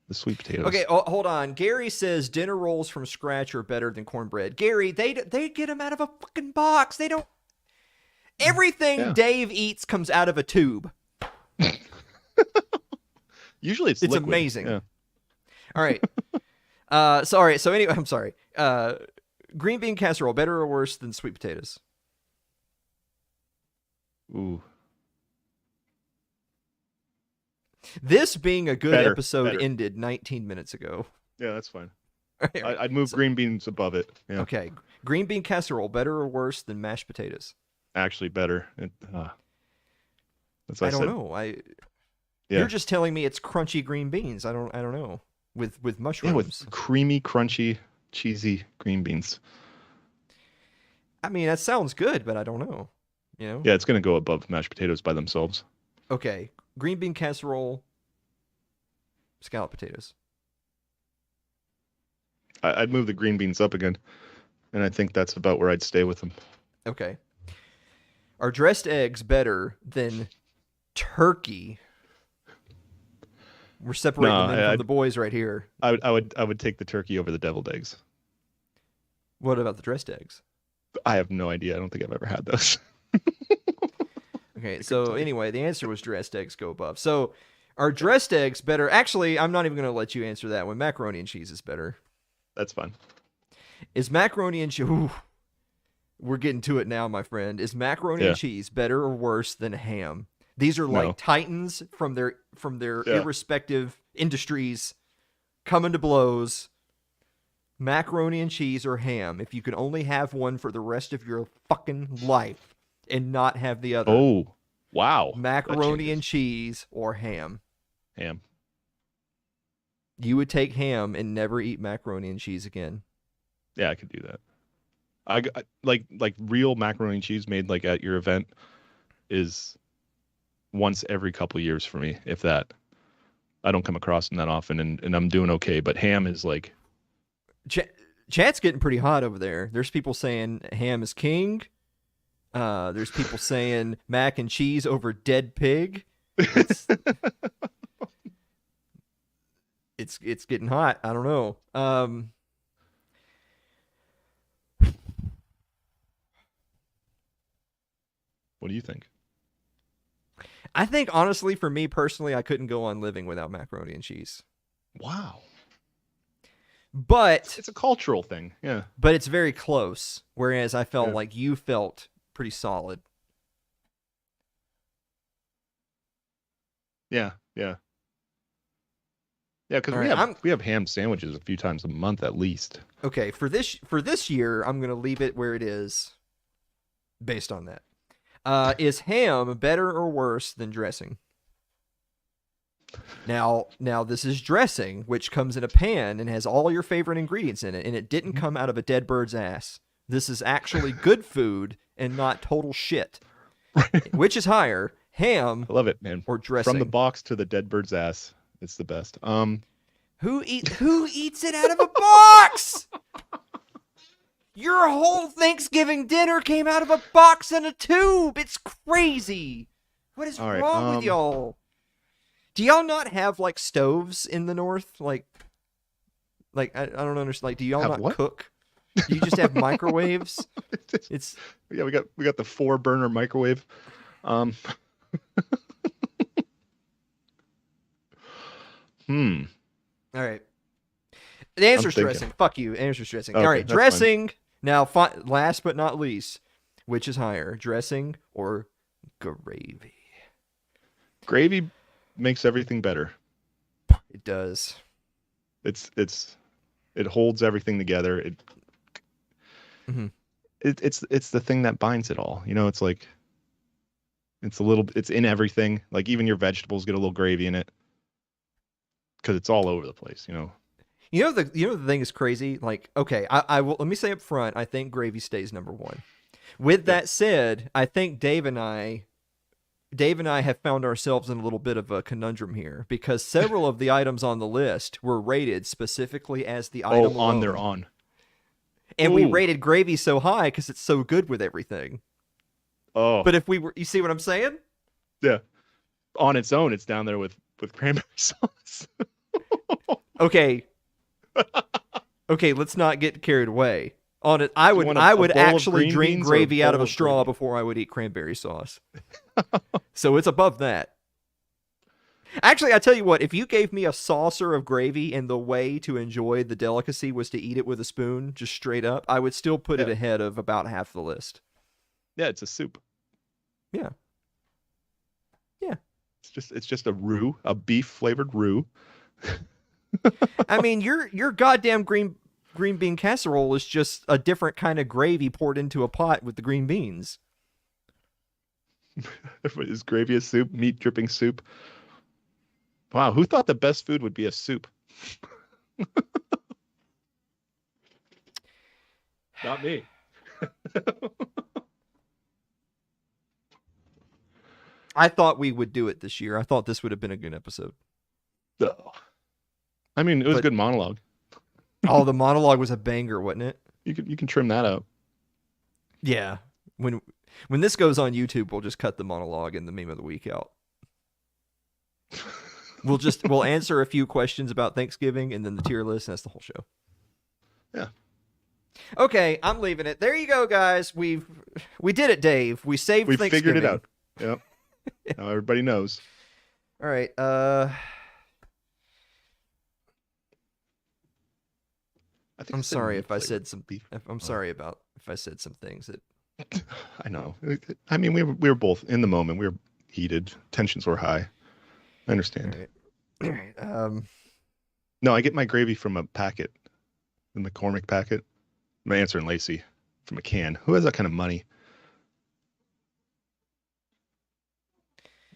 the sweet potatoes. Okay, hold on. Gary says dinner rolls from scratch are better than cornbread. Gary, they get them out of a fucking box. They don't. Everything Yeah. Dave eats comes out of a tube. Usually it's It's liquid. amazing. Yeah. All right. Sorry. So anyway, I'm sorry. Green bean casserole better or worse than sweet potatoes? Ooh. This being a good Better, episode better. ended 19 minutes ago. Yeah, that's fine. All right. I'd move green beans above it. Yeah. Okay. Green bean casserole better or worse than mashed potatoes? Actually, better. That's what I I don't said. know. Yeah. You're just telling me it's crunchy green beans. I don't know. With Yeah, mushrooms. with creamy, crunchy, cheesy green beans. I mean, that sounds good, but I don't know. You know? Yeah, it's gonna go above mashed potatoes by themselves. Okay. Green bean casserole, scallop potatoes. I'd move the green beans up again, and I think that's about where I'd stay with them. Okay. Are dressed eggs better than turkey? We're separating No, them from the boys right here. I would take the turkey over the deviled eggs. What about the dressed eggs? I have no idea. I don't think I've ever had those. Okay, so anyway, the answer was dressed eggs go above. So are dressed eggs better? Actually, I'm not even going to let you answer that one. Macaroni and cheese is better. That's fine. Is macaroni and cheese... We're getting to it now, my friend. Is macaroni Yeah. and cheese better or worse than ham? These are like No. titans from their Yeah. irrespective industries coming to blows. Macaroni and cheese or ham. If you could only have one for the rest of your fucking life and not have the other. Oh, wow. Macaroni That and cheese or ham. changes. Ham. You would take ham and never eat macaroni and cheese again. Yeah, I could do that. I like real macaroni and cheese made like at your event is once every couple years for me, if that. I don't come across them that often, and I'm doing okay. But ham is like, Chat's getting pretty hot over there. There's people saying ham is king. There's people saying mac and cheese over dead pig. It's getting hot. I don't know. what do you think? I think honestly, for me personally, I couldn't go on living without macaroni and cheese. Wow, But it's a cultural thing. Yeah, it's very close. Whereas I felt Yeah. like you felt pretty solid. yeah, yeah, yeah. Because All we right, have we have ham sandwiches a few times a month at least. Okay, for this year, I'm gonna leave it where it is, based on that. Is ham better or worse than dressing? Now this is dressing, which comes in a pan and has all your favorite ingredients in it, and it didn't come out of a dead bird's ass. This is actually good food and not total shit. Which is higher, ham I love it, man. or dressing? From the box to the dead bird's ass, it's the best. Who eats it out of a box? Your whole Thanksgiving dinner came out of a box and a tube. It's crazy. What is wrong with y'all? Do y'all not have like stoves in the north? Like I don't understand. Like, do y'all not cook? Do you just have microwaves? Yeah, we got the 4-burner microwave. All right. The answer's dressing. Fuck you. Answer's dressing. Okay, all right, dressing. Fine. Now, last but not least, which is higher, dressing or gravy? Gravy makes everything better. It does. It holds everything together. It's the thing that binds it all. You know, it's like it's in everything. Like even your vegetables get a little gravy in it because it's all over the place. You know. You know the thing is crazy. Like, okay, I will. Let me say up front, I think gravy stays number one. With that said, I think Dave and I have found ourselves in a little bit of a conundrum here because several of the items on the list were rated specifically as the item on their own. And we rated gravy so high because it's so good with everything. Oh. But if we were, you see what I'm saying? Yeah. On its own, it's down there with cranberry sauce. Okay. Okay, let's not get carried away. On it, I would actually drink gravy out of a straw before I would eat cranberry sauce. So it's above that. Actually, I tell you what, if you gave me a saucer of gravy and the way to enjoy the delicacy was to eat it with a spoon, just straight up, I would still put it ahead of about half the list. Yeah, it's a soup. Yeah. Yeah. It's just a roux, a beef flavored roux. I mean, your goddamn green bean casserole is just a different kind of gravy poured into a pot with the green beans. Is gravy a soup? Meat dripping soup? Wow, who thought the best food would be a soup? Not me. I thought we would do it this year. I thought this would have been a good episode. Oh. I mean, it was a good monologue. Oh, the monologue was a banger, wasn't it? You can trim that out. Yeah. When this goes on YouTube, we'll just cut the monologue and the meme of the week out. We'll answer a few questions about Thanksgiving and then the tier list, and that's the whole show. Yeah. Okay, I'm leaving it. There you go, guys. We did it, Dave. We saved Thanksgiving. We figured it out. Yep. Now everybody knows. All right. I'm sorry if I said some beef. I'm sorry about if I said some things that. I know. I mean, we were both in the moment. We were heated. Tensions were high. I understand. All right. No, I get my gravy from a packet, the McCormick packet. My answer in Lacey from a can. Who has that kind of money?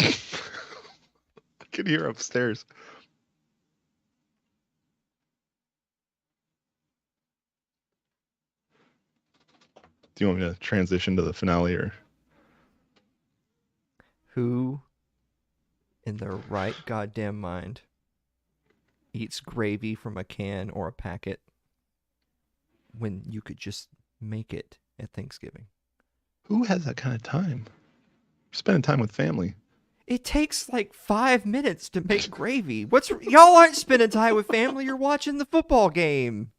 I can hear upstairs. Do you want me to transition to the finale or? Who in their right goddamn mind eats gravy from a can or a packet when you could just make it at Thanksgiving? Who has that kind of time? You're spending time with family. It takes like 5 minutes to make gravy. Y'all aren't spending time with family, you're watching the football game.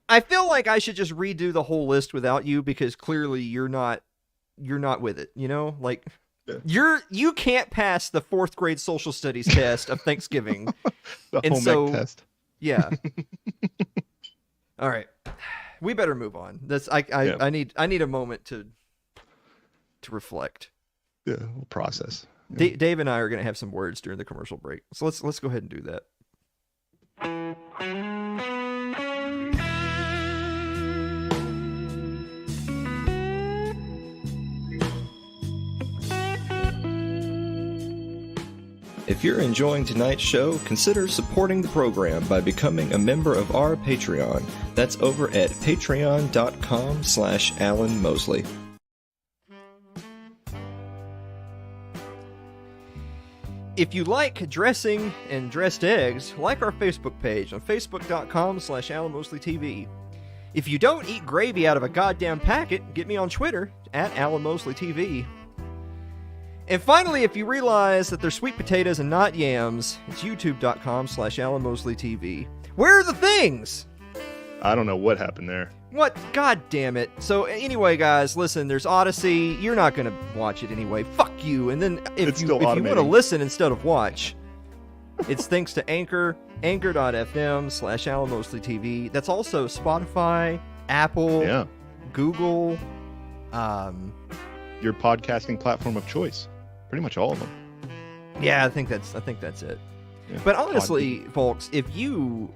I feel like I should just redo the whole list without you because clearly you're not with it, you know? Like you can't pass the 4th grade social studies test of Thanksgiving. The home ec test. Yeah. All right. We better move on. I need a moment to reflect. Yeah, we'll process. Yeah. Dave and I are going to have some words during the commercial break. So let's go ahead and do that. If you're enjoying tonight's show, consider supporting the program by becoming a member of our Patreon. That's over at patreon.com/Alan Mosley. if you like dressing and dressed eggs, like our Facebook page on facebook.com/Alan Mosley TV. If you don't eat gravy out of a goddamn packet, get me on Twitter at Alan Mosley TV. And finally, if you realize that they're sweet potatoes and not yams, it's youtube.com/Alan Mosley TV. Where are the things? I don't know what happened there. What? God damn it. So anyway, guys, listen, there's Odyssey. You're not going to watch it anyway. Fuck you. And then if you want to listen instead of watch, it's thanks to Anchor, anchor.fm/Alan Mosley TV. That's also Spotify, Apple, Google. Your podcasting platform of choice. Pretty much all of them. Yeah, I think that's it. Yeah. But honestly, folks, if you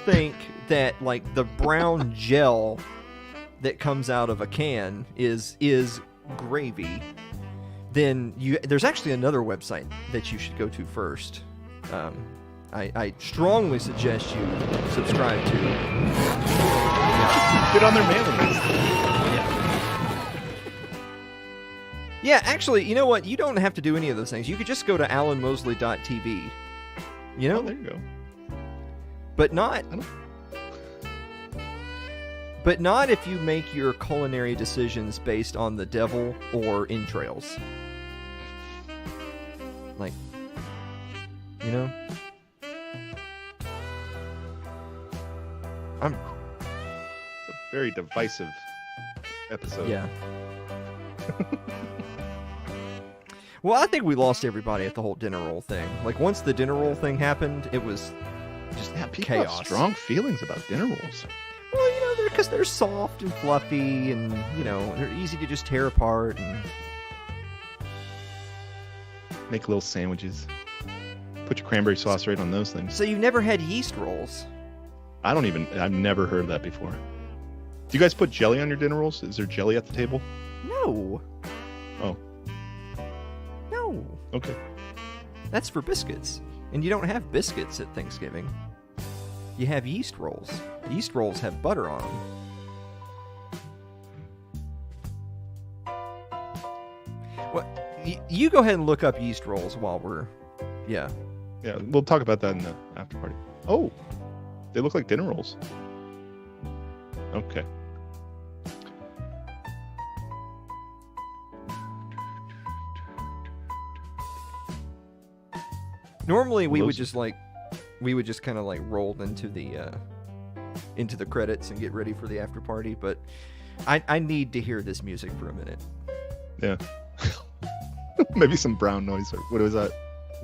think that like the brown gel that comes out of a can is gravy, then there's actually another website that you should go to first. I strongly suggest you subscribe to. Get on their mailing list. Yeah, actually, you know what? You don't have to do any of those things. You could just go to alanmosley.tv. You know? Oh, there you go. But not if you make your culinary decisions based on the devil or entrails. Like, you know? It's a very divisive episode. Yeah. Well, I think we lost everybody at the whole dinner roll thing. Like, once the dinner roll thing happened, it was just people chaos. Have strong feelings about dinner rolls. Well, you know, because they're soft and fluffy, and you know, they're easy to just tear apart and make little sandwiches. Put your cranberry sauce right on those things. So you've never had yeast rolls? I've never heard of that before. Do you guys put jelly on your dinner rolls? Is there jelly at the table? No. Oh. No. Okay. That's for biscuits. And you don't have biscuits at Thanksgiving. You have yeast rolls. Yeast rolls have butter on them. Well, you go ahead and look up yeast rolls while we're... Yeah. Yeah, we'll talk about that in the after party. Oh, they look like dinner rolls. Okay. Normally we would just kind of like roll into the credits and get ready for the after party, but I need to hear this music for a minute. Yeah. Maybe some brown noise or what was that?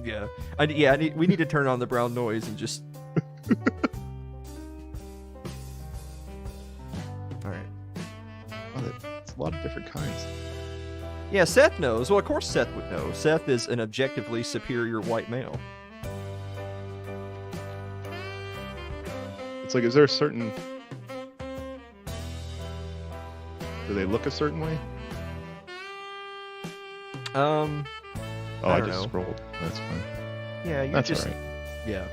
Yeah. We need to turn on the brown noise and just All right. Oh, it's a lot of different kinds. Yeah, Seth knows. Well, of course Seth would know. Seth is an objectively superior white male. It's like, is there a certain... Do they look a certain way? I just know. scrolled. That's fine. Yeah, That's all right. Yeah.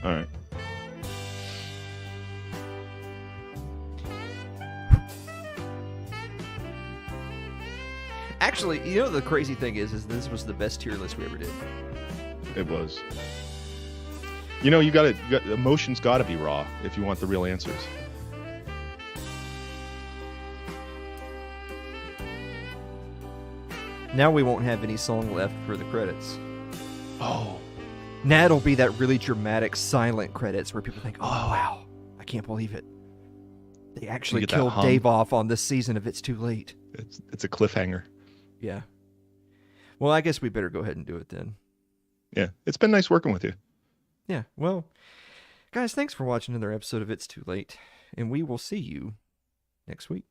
All right. Actually, you know the crazy thing is this was the best tier list we ever did. It was. You know, emotions gotta be raw if you want the real answers. Now we won't have any song left for the credits. Oh. Now it'll be that really dramatic silent credits where people think, oh, wow, I can't believe it. They actually killed Dave off on this season of It's Too Late. It's a cliffhanger. Yeah. Well, I guess we better go ahead and do it then. Yeah, it's been nice working with you. Yeah, well, guys, thanks for watching another episode of It's Too Late, and we will see you next week.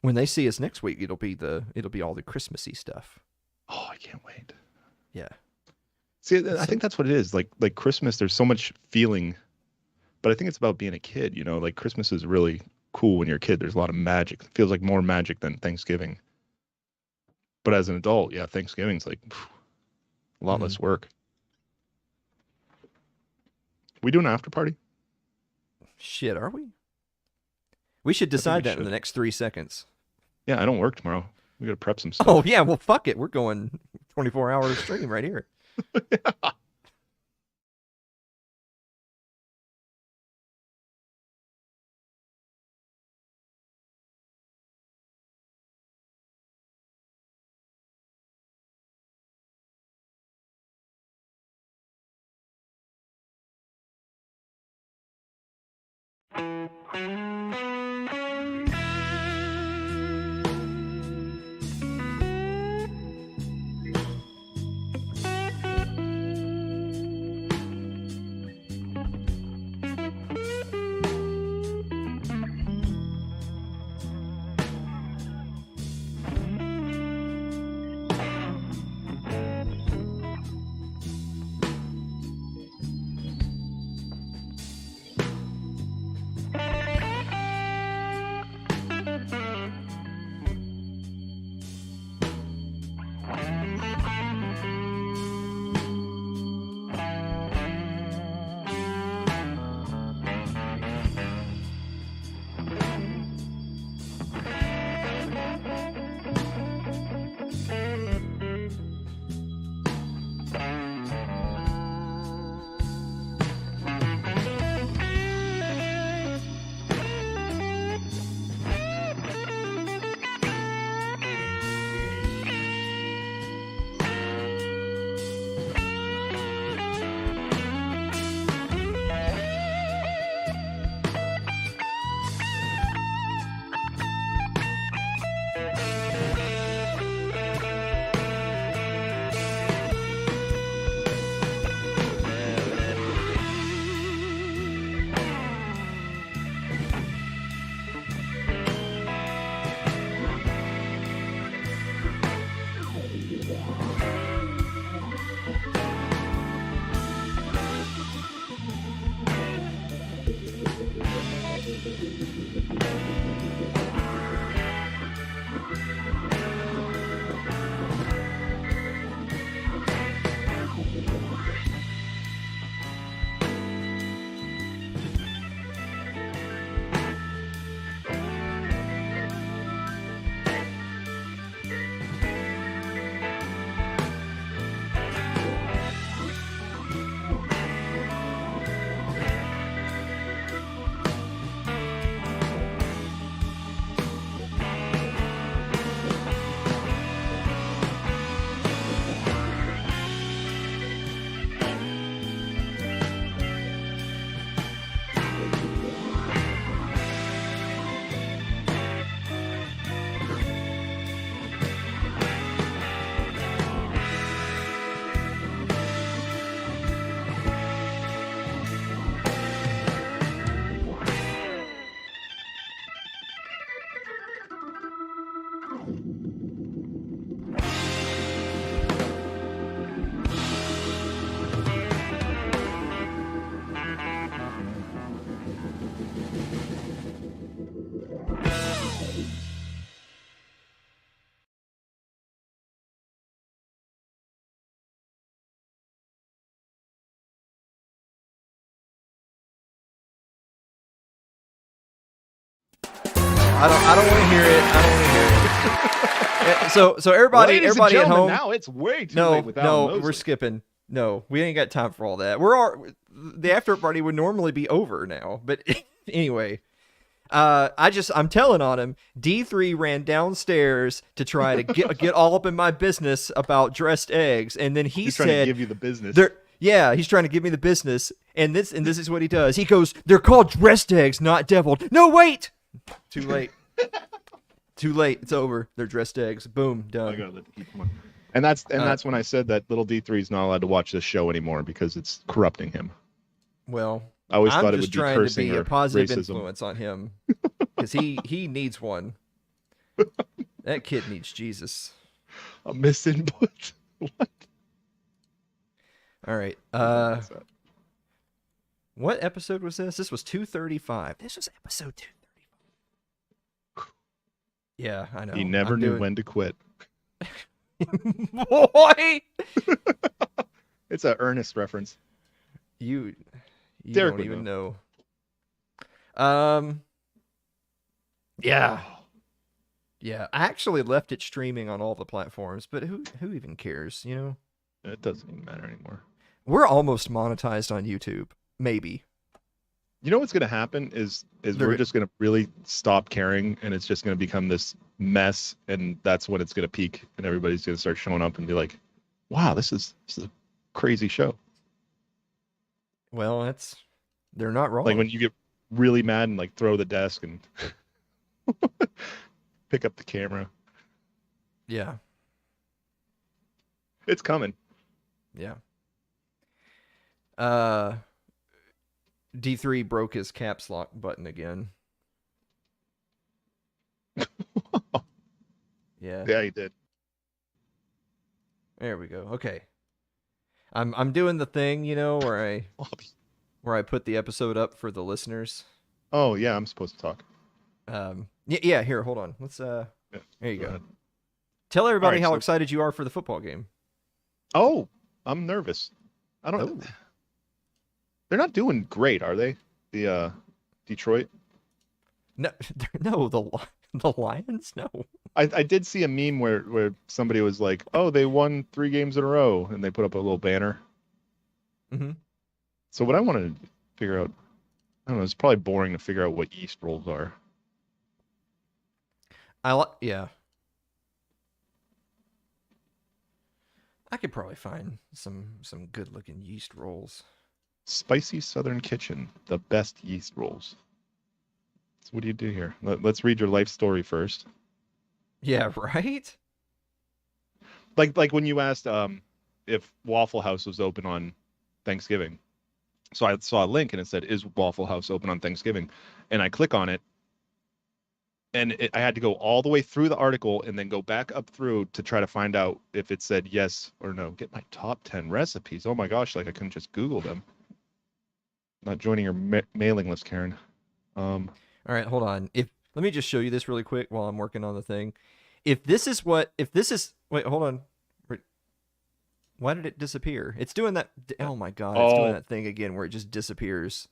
When they see us next week, it'll be all the Christmassy stuff. Oh, I can't wait. Yeah. See, I think that's what it is. Like Christmas, there's so much feeling, but I think it's about being a kid, you know? Like Christmas is really cool when you're a kid. There's a lot of magic. It feels like more magic than Thanksgiving. But as an adult, yeah, Thanksgiving's like a lot less work. We doing an after party? Shit, are we? We should decide that in the next 3 seconds. Yeah, I don't work tomorrow. We gotta prep some stuff. Oh yeah, well fuck it. We're going 24-hour stream right here. Yeah. I don't want to hear it. I don't want to hear it. So everybody, Ladies everybody and at gentlemen, home. now it's way too No, late without no, Mosley. we're skipping. No, we ain't got time for all that. The after party would normally be over now, but anyway. I'm telling on him. D3 ran downstairs to try to get all up in my business about dressed eggs, and then He's said, trying to give you the business. Yeah, he's trying to give me the business, and this is what he does. He goes, "They're called dressed eggs, not deviled." No, wait. Too late. Too late. It's over. They're dressed eggs. Boom, done. I gotta let the heat come on. And that's when I said that little D3 is not allowed to watch this show anymore because it's corrupting him. Well, I always I'm thought it just would be trying cursing to be or a positive racism. influence on him because he needs one. That kid needs Jesus. A misinput. What? All right. What episode was this? This was 235. This was episode 235. Yeah, I know. He never knew when to quit. Boy! It's an Ernest reference. You Derek don't would even know. know. Yeah. Yeah, I actually left it streaming on all the platforms, but who even cares, you know? It doesn't even matter anymore. We're almost monetized on YouTube, maybe. You know what's going to happen is we're just going to really stop caring, and it's just going to become this mess, and that's when it's going to peak, and everybody's going to start showing up and be like, "Wow, this is a crazy show." Well, they're not wrong. Like when you get really mad and like throw the desk and pick up the camera. Yeah. It's coming. Yeah. D3 broke his caps lock button again. Yeah. Yeah, he did. There we go. Okay. I'm doing the thing, you know, where I put the episode up for the listeners. Oh yeah, I'm supposed to talk. Yeah, here, hold on. Let's Yeah, there you go. ahead. Tell everybody All right, how so- excited you are for the football game. Oh, I'm nervous. I don't. Oh. They're not doing great, are they? The Detroit. No, no, the Lions? No. I did see a meme where somebody was like, "Oh, they won 3 games in a row," and they put up a little banner. Mm-hmm. So what I wanted to figure out, I don't know, it's probably boring to figure out what East rolls are. Yeah. I could probably find some good looking yeast rolls. Spicy Southern Kitchen, the best yeast rolls. So what do you do here? Let's read your life story first. Yeah, right? Like when you asked if Waffle House was open on Thanksgiving. So I saw a link and it said, "Is Waffle House open on Thanksgiving?" And I click on it, and I had to go all the way through the article and then go back up through to try to find out if it said yes or no. Get my top 10 recipes. Oh my gosh, like I couldn't just Google them. Not joining your mailing list, Karen. All right, hold on. Let me just show you this really quick while I'm working on the thing. Wait, hold on. Why did it disappear? It's doing that. Oh my God, it's doing that thing again where it just disappears.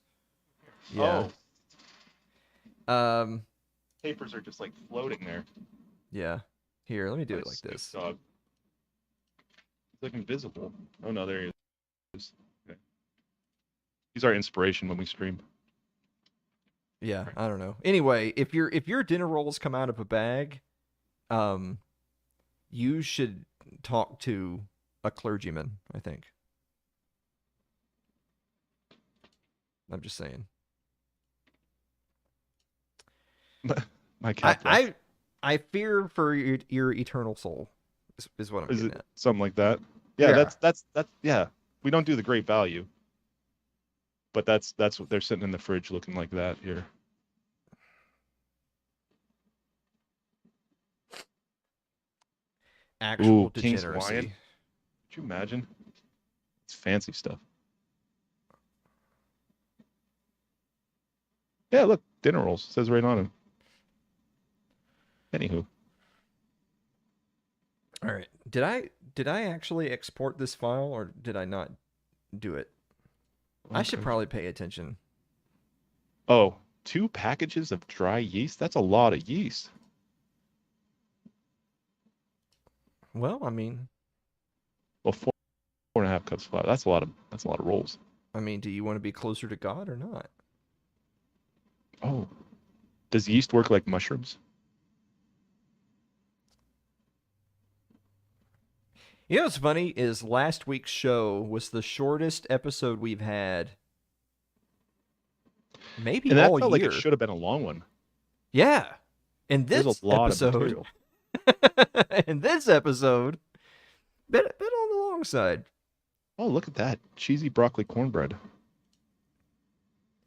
Yeah. Papers are just like floating there. Yeah. Here, let me do it Nice like Snoop this. Dogg. It's like invisible. Oh no, there he is. Okay. He's our inspiration when we stream. Yeah, I don't know. Anyway, if your dinner rolls come out of a bag, you should talk to a clergyman, I think. I'm just saying. My cat. I fear for your eternal soul is what I'm Is getting it at. something like that? Yeah, Yeah. that's yeah. We don't do the great value. But that's what they're sitting in the fridge looking like that here. Actual Ooh, King's Hawaiian. degeneracy. Could you imagine? It's fancy stuff. Yeah, look, dinner rolls. It says right on them. Anywho. All right. Did I actually export this file or did I not do it? I should Okay. probably pay attention. Oh, 2 packages of dry yeast? That's a lot of yeast. Well, I mean, Well, 4.5 cups of flour. That's a lot of rolls. do you want to be closer to God or not? Oh. Does yeast work like mushrooms? You know what's funny is last week's show was the shortest episode we've had. Maybe And that all felt year. like it should have been a long one. Yeah. In this There's a lot of episode, material. in this episode, bit on the long side. Oh, look at that. Cheesy broccoli cornbread.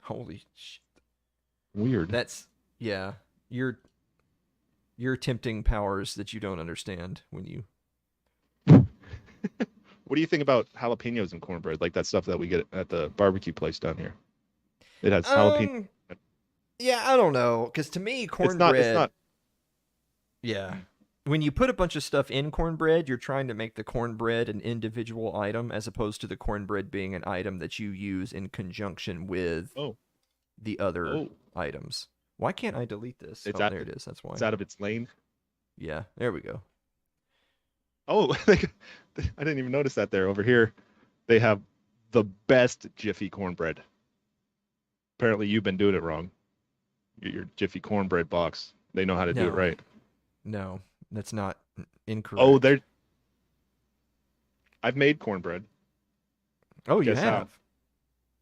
Holy shit. Weird. That's yeah. You're tempting powers that you don't understand when you What do you think about jalapenos and cornbread? Like that stuff that we get at the barbecue place down here. It has jalapeno. Yeah, I don't know, because to me, cornbread. It's not. Yeah. When you put a bunch of stuff in cornbread, you're trying to make the cornbread an individual item as opposed to the cornbread being an item that you use in conjunction with the other items. Why can't I delete this? It's oh, out- there it is. That's why. It's out of its lane. Yeah, there we go. Oh, I didn't even notice that there. Over here, they have the best Jiffy cornbread. Apparently, you've been doing it wrong. Your Jiffy cornbread box. They know how to do it No. right. No, that's not incorrect. Oh, I've made cornbread. Oh, you Guess have. how?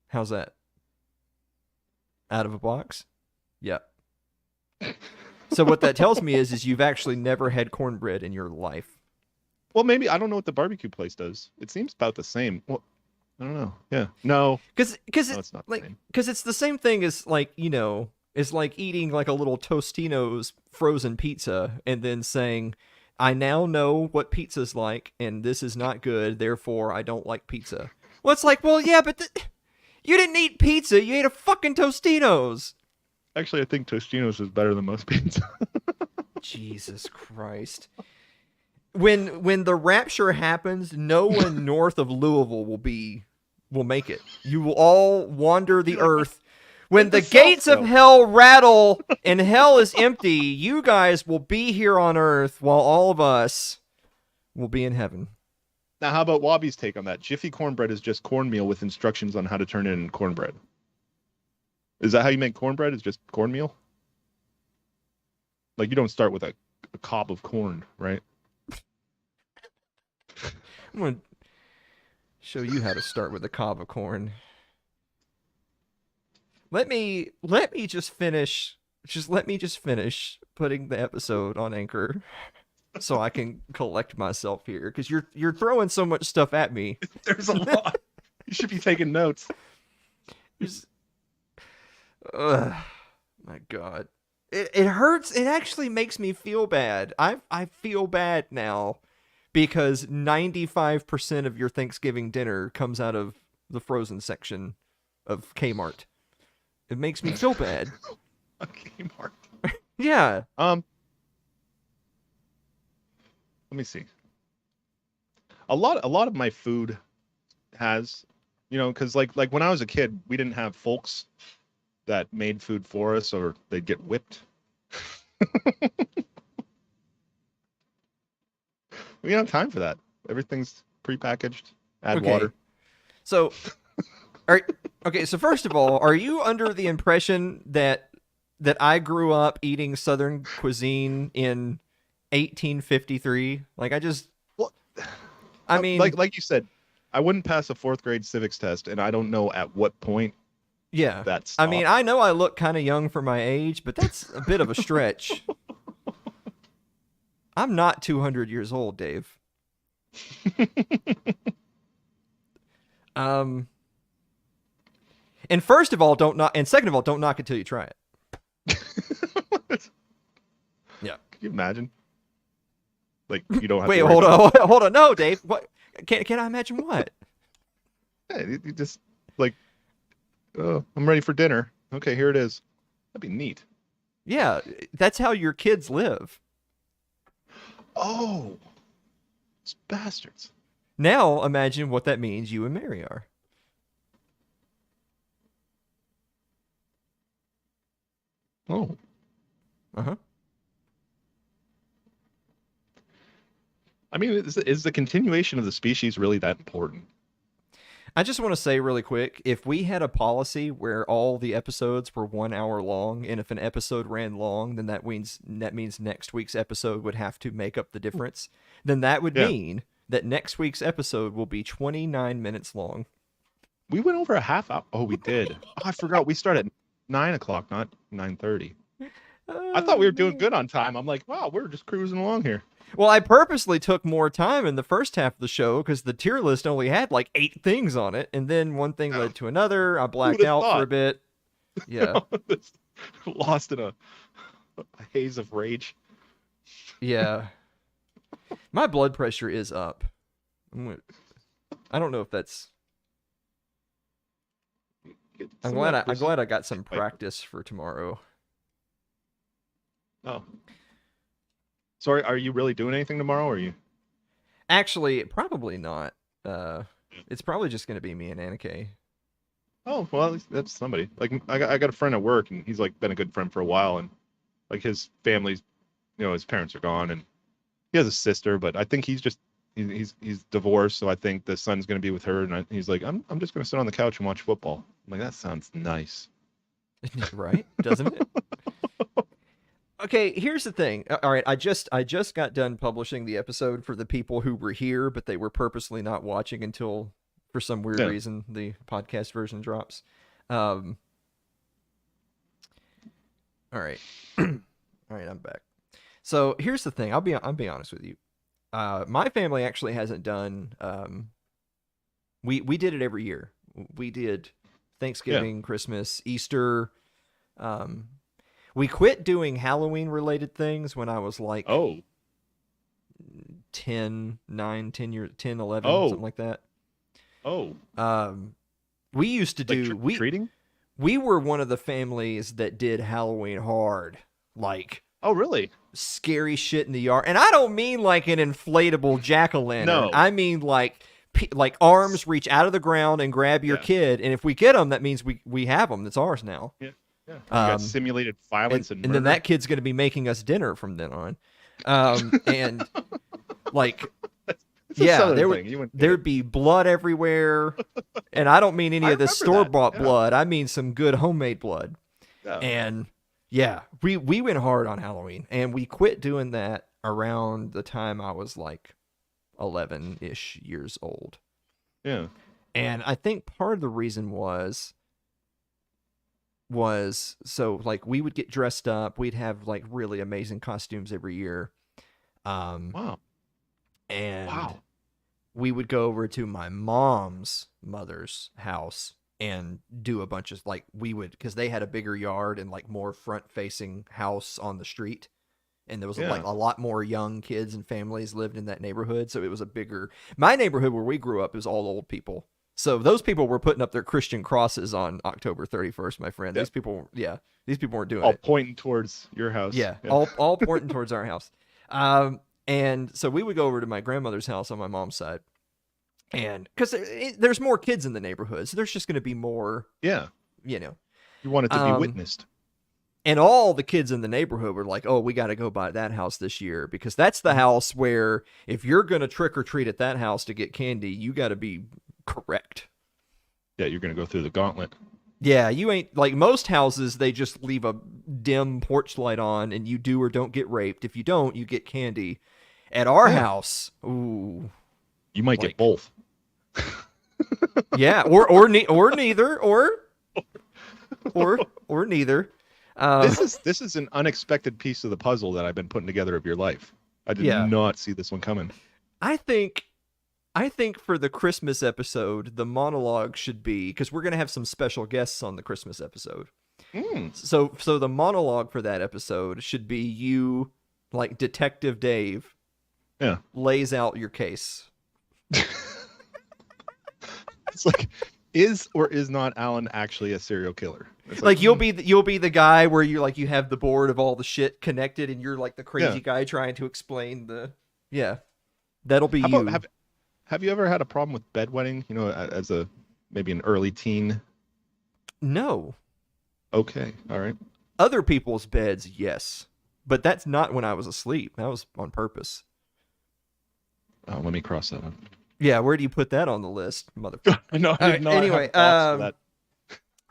How's that? Out of a box? Yep. So what that tells me is you've actually never had cornbread in your life. Well, maybe I don't know what the barbecue place does. It seems about the same. Well, I don't know. Yeah, no, Because it's not the like same. because it's the same thing as like it's like eating like a little Tostino's frozen pizza and then saying, I now know what pizza's like and this is not good, therefore I don't like pizza. Well, it's like, well, yeah, but you didn't eat pizza, you ate a fucking Tostino's. Actually, I think Tostino's is better than most pizza. Jesus Christ. When the rapture happens, no one north of Louisville will make it. You will all wander the earth. When the gates of hell rattle and hell is empty, you guys will be here on earth while all of us will be in heaven. Now, how about Wabi's take on that? Jiffy cornbread is just cornmeal with instructions on how to turn it into cornbread. Is that how you make cornbread? Is just cornmeal? Like, you don't start with a cob of corn, right? I'm going to show you how to start with a cob of corn. Let me just finish. Let me just finish putting the episode on Anchor, so I can collect myself here. Because you're throwing so much stuff at me. There's a lot. You should be taking notes. My God, it hurts. It actually makes me feel bad. I feel bad now because 95% of your Thanksgiving dinner comes out of the frozen section of Kmart. It makes me feel bad. Kmart. Yeah. Let me see. A lot of my food has, because like when I was a kid, we didn't have folks that made food for us, or they'd get whipped. We don't have time for that. Everything's prepackaged. Add water. So, so first of all, are you under the impression that I grew up eating Southern cuisine in 1853? Like I mean, like you said, I wouldn't pass a 4th grade civics test, and I don't know at what point. Yeah. That's. I mean, I know I look kind of young for my age, but that's a bit of a stretch. I'm not 200 years old, Dave. And first of all, and second of all, don't knock it till you try it. Yeah. Can you imagine? Like, you don't have Wait, to hold on. No, Dave. What? Can I imagine what? Yeah, you just like, oh, I'm ready for dinner. Okay, here it is. That'd be neat. Yeah, that's how your kids live. Oh, those bastards. Now imagine what that means you and Mary are. Oh. Uh-huh. I mean, is the continuation of the species really that important? I just want to say really quick, if we had a policy where all the episodes were 1 hour long, and if an episode ran long, then that means next week's episode would have to make up the difference. Then that would mean that next week's episode will be 29 minutes long. We went over a half hour. Oh, we did. Oh, I forgot. We started at 9 o'clock, not 9:30. I thought we were doing good on time. I'm like, wow, we're just cruising along here. Well, I purposely took more time in the first half of the show because the tier list only had like 8 things on it, and then one thing led to another. I blacked out for a bit. Yeah. Lost in a haze of rage. Yeah. My blood pressure is up. I don't know if that's... I'm glad I got some practice for tomorrow. Oh. Sorry, are you really doing anything tomorrow, or are you? Actually, probably not. It's probably just going to be me and Annika. Oh, well, at least that's somebody. Like, I got a friend at work, and he's like been a good friend for a while, and like his family's his parents are gone, and he has a sister, but I think he's divorced, so I think the son's going to be with her, and he's like, I'm just going to sit on the couch and watch football. I'm like, that sounds nice. Right? Doesn't it? Okay, here's the thing. All right, I just got done publishing the episode for the people who were here, but they were purposely not watching until, for some weird reason, the podcast version drops. All right, all right, I'm back. So here's the thing. I'll be honest with you. My family actually hasn't done. We did it every year. We did Thanksgiving, Christmas, Easter. We quit doing Halloween related things when I was like 10, 11, something like that. We used to do treating. We were one of the families that did Halloween hard. Like, oh really? Scary shit in the yard. And I don't mean like an inflatable jack-o'-lantern. No. I mean like arms reach out of the ground and grab your kid, and if we get them, that means we have them. That's ours now. Yeah. Yeah, you got simulated violence and then that kid's going to be making us dinner from then on. And like, there'd be blood everywhere, and I don't mean any of the store-bought blood. I mean some good homemade blood. And we went hard on Halloween, and we quit doing that around the time I was like 11-ish years old. Yeah, and I think part of the reason was so like we would get dressed up, we'd have like really amazing costumes every year. Wow. We would go over to my mom's mother's house and do a bunch of like, because they had a bigger yard and like more front facing house on the street, and there was like a lot more young kids and families lived in that neighborhood, so it was my neighborhood where we grew up is all old people. So those people were putting up their Christian crosses on October 31st, my friend. These people weren't doing all it. Pointing towards your house. Yeah. All pointing towards our house. And so we would go over to my grandmother's house on my mom's side, and because there's more kids in the neighborhood, so there's just going to be more. Yeah. You want it to be witnessed. And all the kids in the neighborhood were like, "Oh, we got to go by that house this year because that's the house where if you're going to trick or treat at that house to get candy, you got to be correct." Yeah, you're going to go through the gauntlet. Yeah, you ain't like most houses, they just leave a dim porch light on and you do or don't get raped. If you don't, you get candy. At our house, ooh. You might get both. Yeah, or neither, or neither. This is an unexpected piece of the puzzle that I've been putting together of your life. I did not see this one coming. I think for the Christmas episode, the monologue should be, because we're going to have some special guests on the Christmas episode. So the monologue for that episode should be you, like Detective Dave, lays out your case. It's like, is or is not Alan actually a serial killer? It's like you'll be the guy where you like you have the board of all the shit connected, and you're like the crazy guy trying to explain the That'll be you. Have you ever had a problem with bedwetting? As maybe an early teen. No. Okay. All right. Other people's beds, yes, but that's not when I was asleep. That was on purpose. Oh, let me cross that one. Yeah, where do you put that on the list, motherfucker? No, anyway,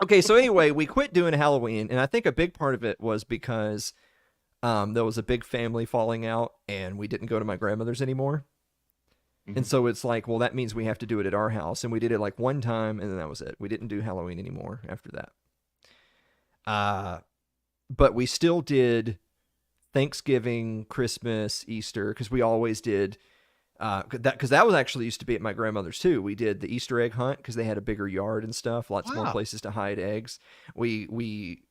okay, so anyway, we quit doing Halloween, and I think a big part of it was because there was a big family falling out, and we didn't go to my grandmother's anymore. And so it's like, well, that means we have to do it at our house, and we did it like one time, and then that was it. We didn't do Halloween anymore after that. But we still did Thanksgiving, Christmas, Easter, because we always did. Because that was actually used to be at my grandmother's too. We did the Easter egg hunt because they had a bigger yard and stuff, lots more places to hide eggs. We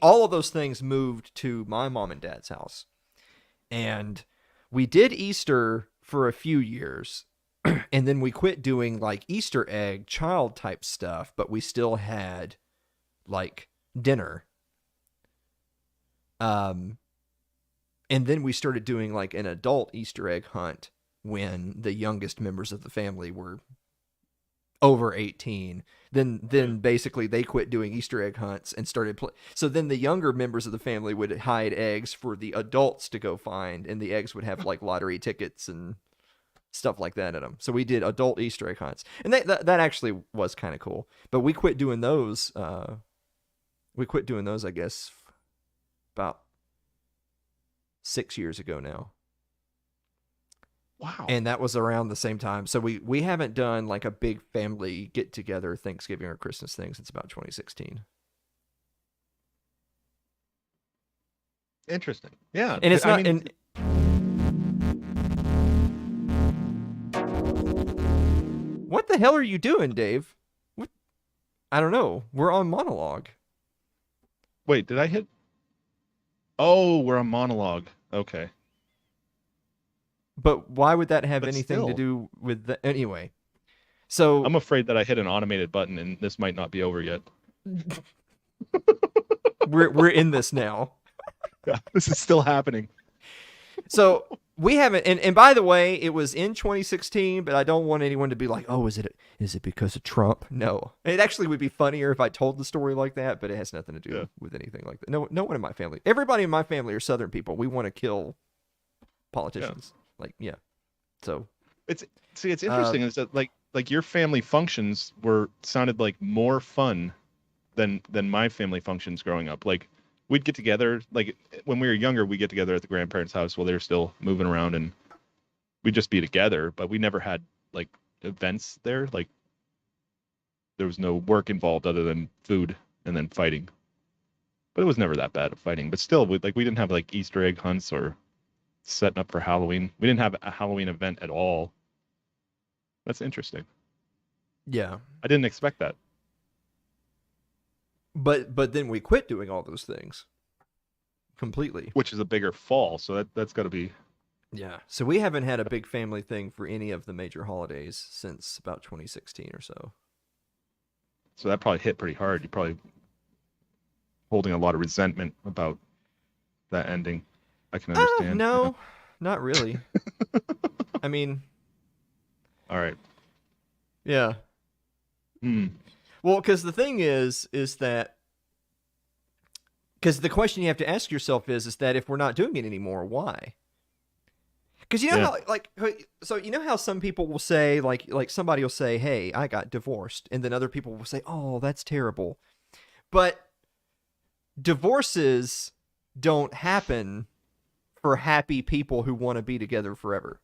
all of those things moved to my mom and dad's house, and we did Easter for a few years, and then we quit doing like Easter egg child type stuff, but we still had like dinner. And then we started doing like an adult Easter egg hunt when the youngest members of the family were over 18. Then basically they quit doing Easter egg hunts and started so then the younger members of the family would hide eggs for the adults to go find, and the eggs would have like lottery tickets and stuff like that in them. So we did adult Easter egg hunts, and that actually was kind of cool. But we quit doing those. I guess, about 6 years ago now. Wow. And that was around the same time. So we haven't done like a big family get together Thanksgiving or Christmas thing since about 2016. Interesting. Yeah. And it's not. What the hell are you doing, Dave? What? I don't know. We're on monologue. Wait, did I hit? Oh, we're on monologue. Okay. But why would that have But anything still. to do with the anyway? So I'm afraid that I hit an automated button and this might not be over yet. we're in this now. Yeah, this is still happening. So we haven't, and by the way, it was in 2016, but I don't want anyone to be like, oh, is it because of Trump? No. It actually would be funnier if I told the story like that, but it has nothing to do with anything like that. No one in my family. Everybody in my family are Southern people. We want to kill politicians. So It's interesting is that like your family functions sounded like more fun than my family functions growing up. Like we'd get together, like when we were younger, we'd get together at the grandparents' house while they were still moving around, and we'd just be together, but we never had like events there. Like there was no work involved other than food and then fighting. But it was never that bad of fighting. But still, we didn't have like Easter egg hunts or setting up for Halloween. We didn't have a Halloween event at all. That's interesting. yeah, I didn't expect that. but then we quit doing all those things completely. Which is a bigger fall, so that's got to be. Yeah. So we haven't had a big family thing for any of the major holidays since about 2016 or so. So that probably hit pretty hard. You're probably holding a lot of resentment about that ending. I can understand. No, not really. I mean, all right. yeah. Well, because the thing is that because the question you have to ask yourself is that if we're not doing it anymore, why? Because you know how so you know how some people will say like somebody will say, "Hey, I got divorced," and then other people will say, "Oh, that's terrible," but divorces don't happen for happy people who want to be together forever.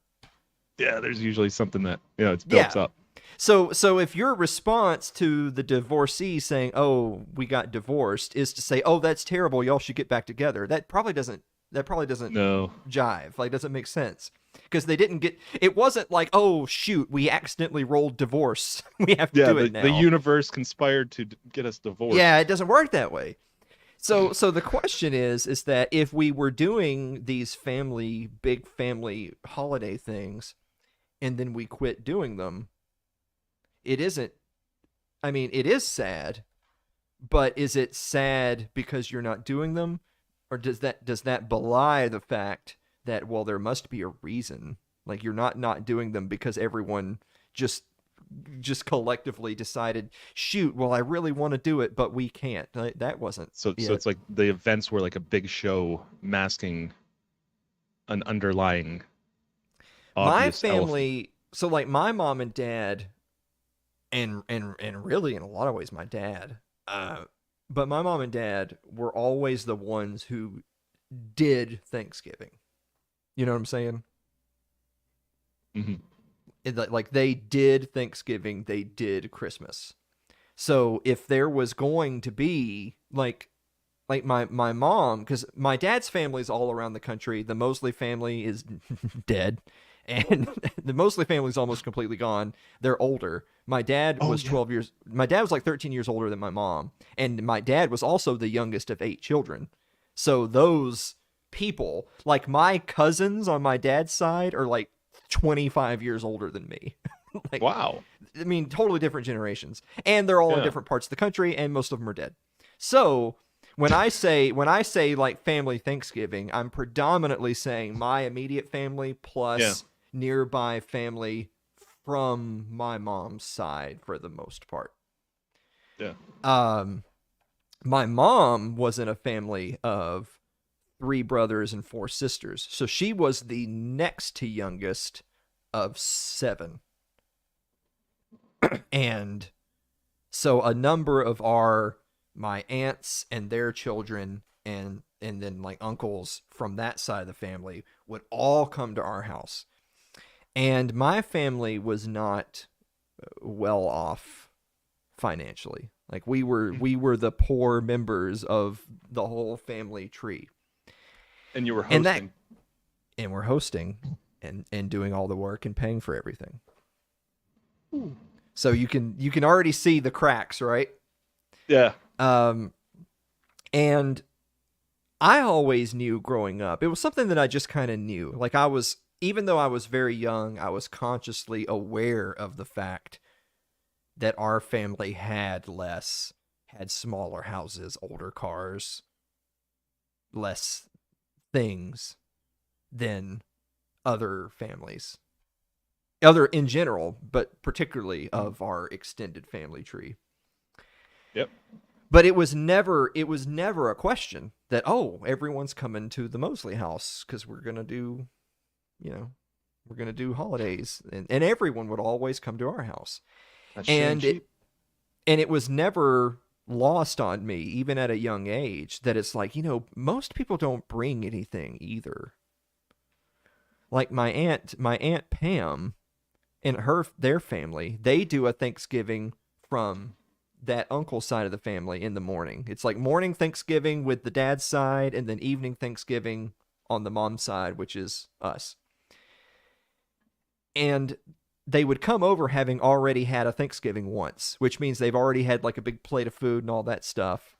Yeah, there's usually something that it's built up. So if your response to the divorcee saying, "Oh, we got divorced," is to say, "Oh, that's terrible. Y'all should get back together," that probably doesn't jive. Like, doesn't make sense because they didn't get. It wasn't like, "Oh shoot, we accidentally rolled divorce. We have to do it now." The universe conspired to get us divorced. Yeah, it doesn't work that way. So the question is that if we were doing these big family holiday things, and then we quit doing them, it isn't. I mean, it is sad, but is it sad because you're not doing them, or does that belie the fact that, well, there must be a reason? Like, you're not doing them because everyone just collectively decided, shoot, well, I really want to do it, but we can't. That wasn't. So it's like the events were like a big show masking an underlying obvious my family elephant. So like my mom and dad, and really in a lot of ways my dad, but my mom and dad were always the ones who did Thanksgiving. You know what I'm saying? Mm-hmm. Like they did Thanksgiving, they did Christmas. So if there was going to be like my mom, because my dad's family is all around the country. The Mosley family is dead, and the Mosley family is almost completely gone. They're older. My dad was 12 years. My dad was like 13 years older than my mom, and my dad was also the youngest of 8 children. So those people, like my cousins on my dad's side, are like 25 years older than me. Like, wow. I mean, totally different generations. And they're all in different parts of the country, and most of them are dead. So when I say like family Thanksgiving, I'm predominantly saying my immediate family plus nearby family from my mom's side for the most part. Yeah. My mom was in a family of 3 brothers and 4 sisters. So she was the next to youngest of 7. And so a number of my aunts and their children and then like uncles from that side of the family would all come to our house. And my family was not well off financially. Like we were the poor members of the whole family tree. And you were hosting. And we're hosting and doing all the work and paying for everything. So you can already see the cracks, right? Yeah. And I always knew growing up, it was something that I just kind of knew. Like even though I was very young, I was consciously aware of the fact that our family had smaller houses, older cars, less things than other families. Other in general, but particularly of our extended family tree. Yep. But it was never a question that, oh, everyone's coming to the Mosley house because we're going to do, we're going to do holidays. And everyone would always come to our house. And it was never lost on me, even at a young age, that it's like, most people don't bring anything either. Like my aunt Pam and their family, they do a Thanksgiving from that uncle side of the family in the morning. It's like morning Thanksgiving with the dad's side, and then evening Thanksgiving on the mom's side, which is us. And they would come over having already had a Thanksgiving once, which means they've already had like a big plate of food and all that stuff.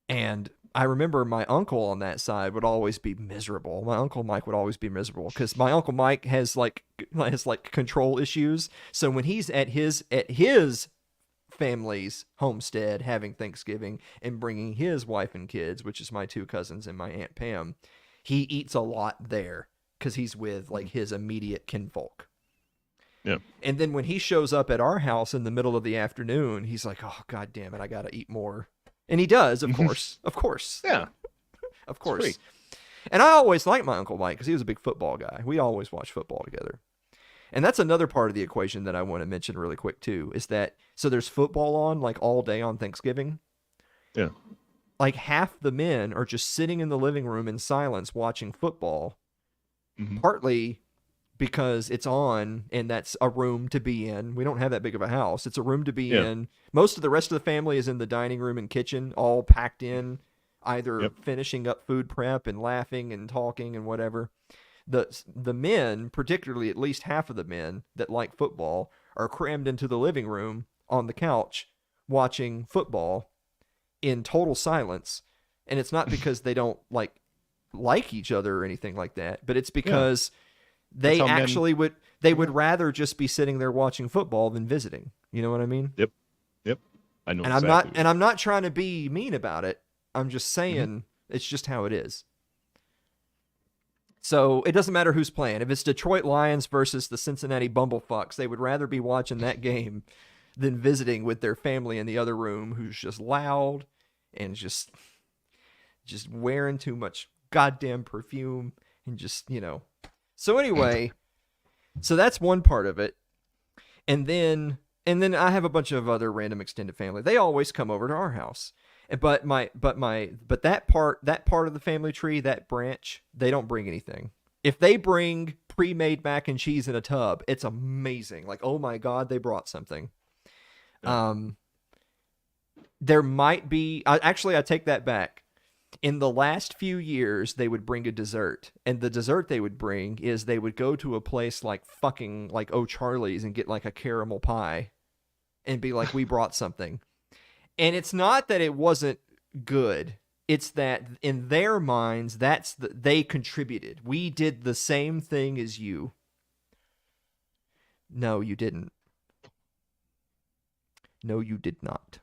And I remember my uncle on that side would always be miserable. My Uncle Mike would always be miserable because my Uncle Mike has control issues. So when he's at his family's homestead having Thanksgiving and bringing his wife and kids, which is my 2 cousins and my Aunt Pam, he eats a lot there because he's with like his immediate kinfolk. Yeah. And then when he shows up at our house in the middle of the afternoon, he's like, "Oh, God damn it, I got to eat more." And he does, of course. Of course. Yeah. Of course. And I always liked my Uncle Mike because he was a big football guy. We always watched football together. And that's another part of the equation that I want to mention really quick, too, is that, so there's football on like all day on Thanksgiving. Yeah. Like half the men are just sitting in the living room in silence watching football, partly because it's on and that's a room to be in. We don't have that big of a house. It's a room to be in. Most of the rest of the family is in the dining room and kitchen, all packed in, either finishing up food prep and laughing and talking and whatever. The men, particularly at least half of the men that like football, are crammed into the living room on the couch watching football in total silence. And it's not because they don't like each other or anything like that, but it's because they actually would rather just be sitting there watching football than visiting. You know what I mean? Yep. I know. And I'm not trying to be mean about it. I'm just saying it's just how it is. So it doesn't matter who's playing. If it's Detroit Lions versus the Cincinnati Bumblefucks, they would rather be watching that game than visiting with their family in the other room who's just loud and just wearing too much goddamn perfume and just, So anyway, so that's one part of it. And then I have a bunch of other random extended family. They always come over to our house. But that part of the family tree, that branch, they don't bring anything. If they bring pre-made mac and cheese in a tub, it's amazing. Like, oh my God, they brought something. Yeah. There might be, I take that back. In the last few years, they would bring a dessert, and the dessert they would bring is they would go to a place like O'Charlie's and get like a caramel pie and be like, we brought something. And it's not that it wasn't good. It's that in their minds, they contributed. We did the same thing as you. No, you didn't. No, you did not.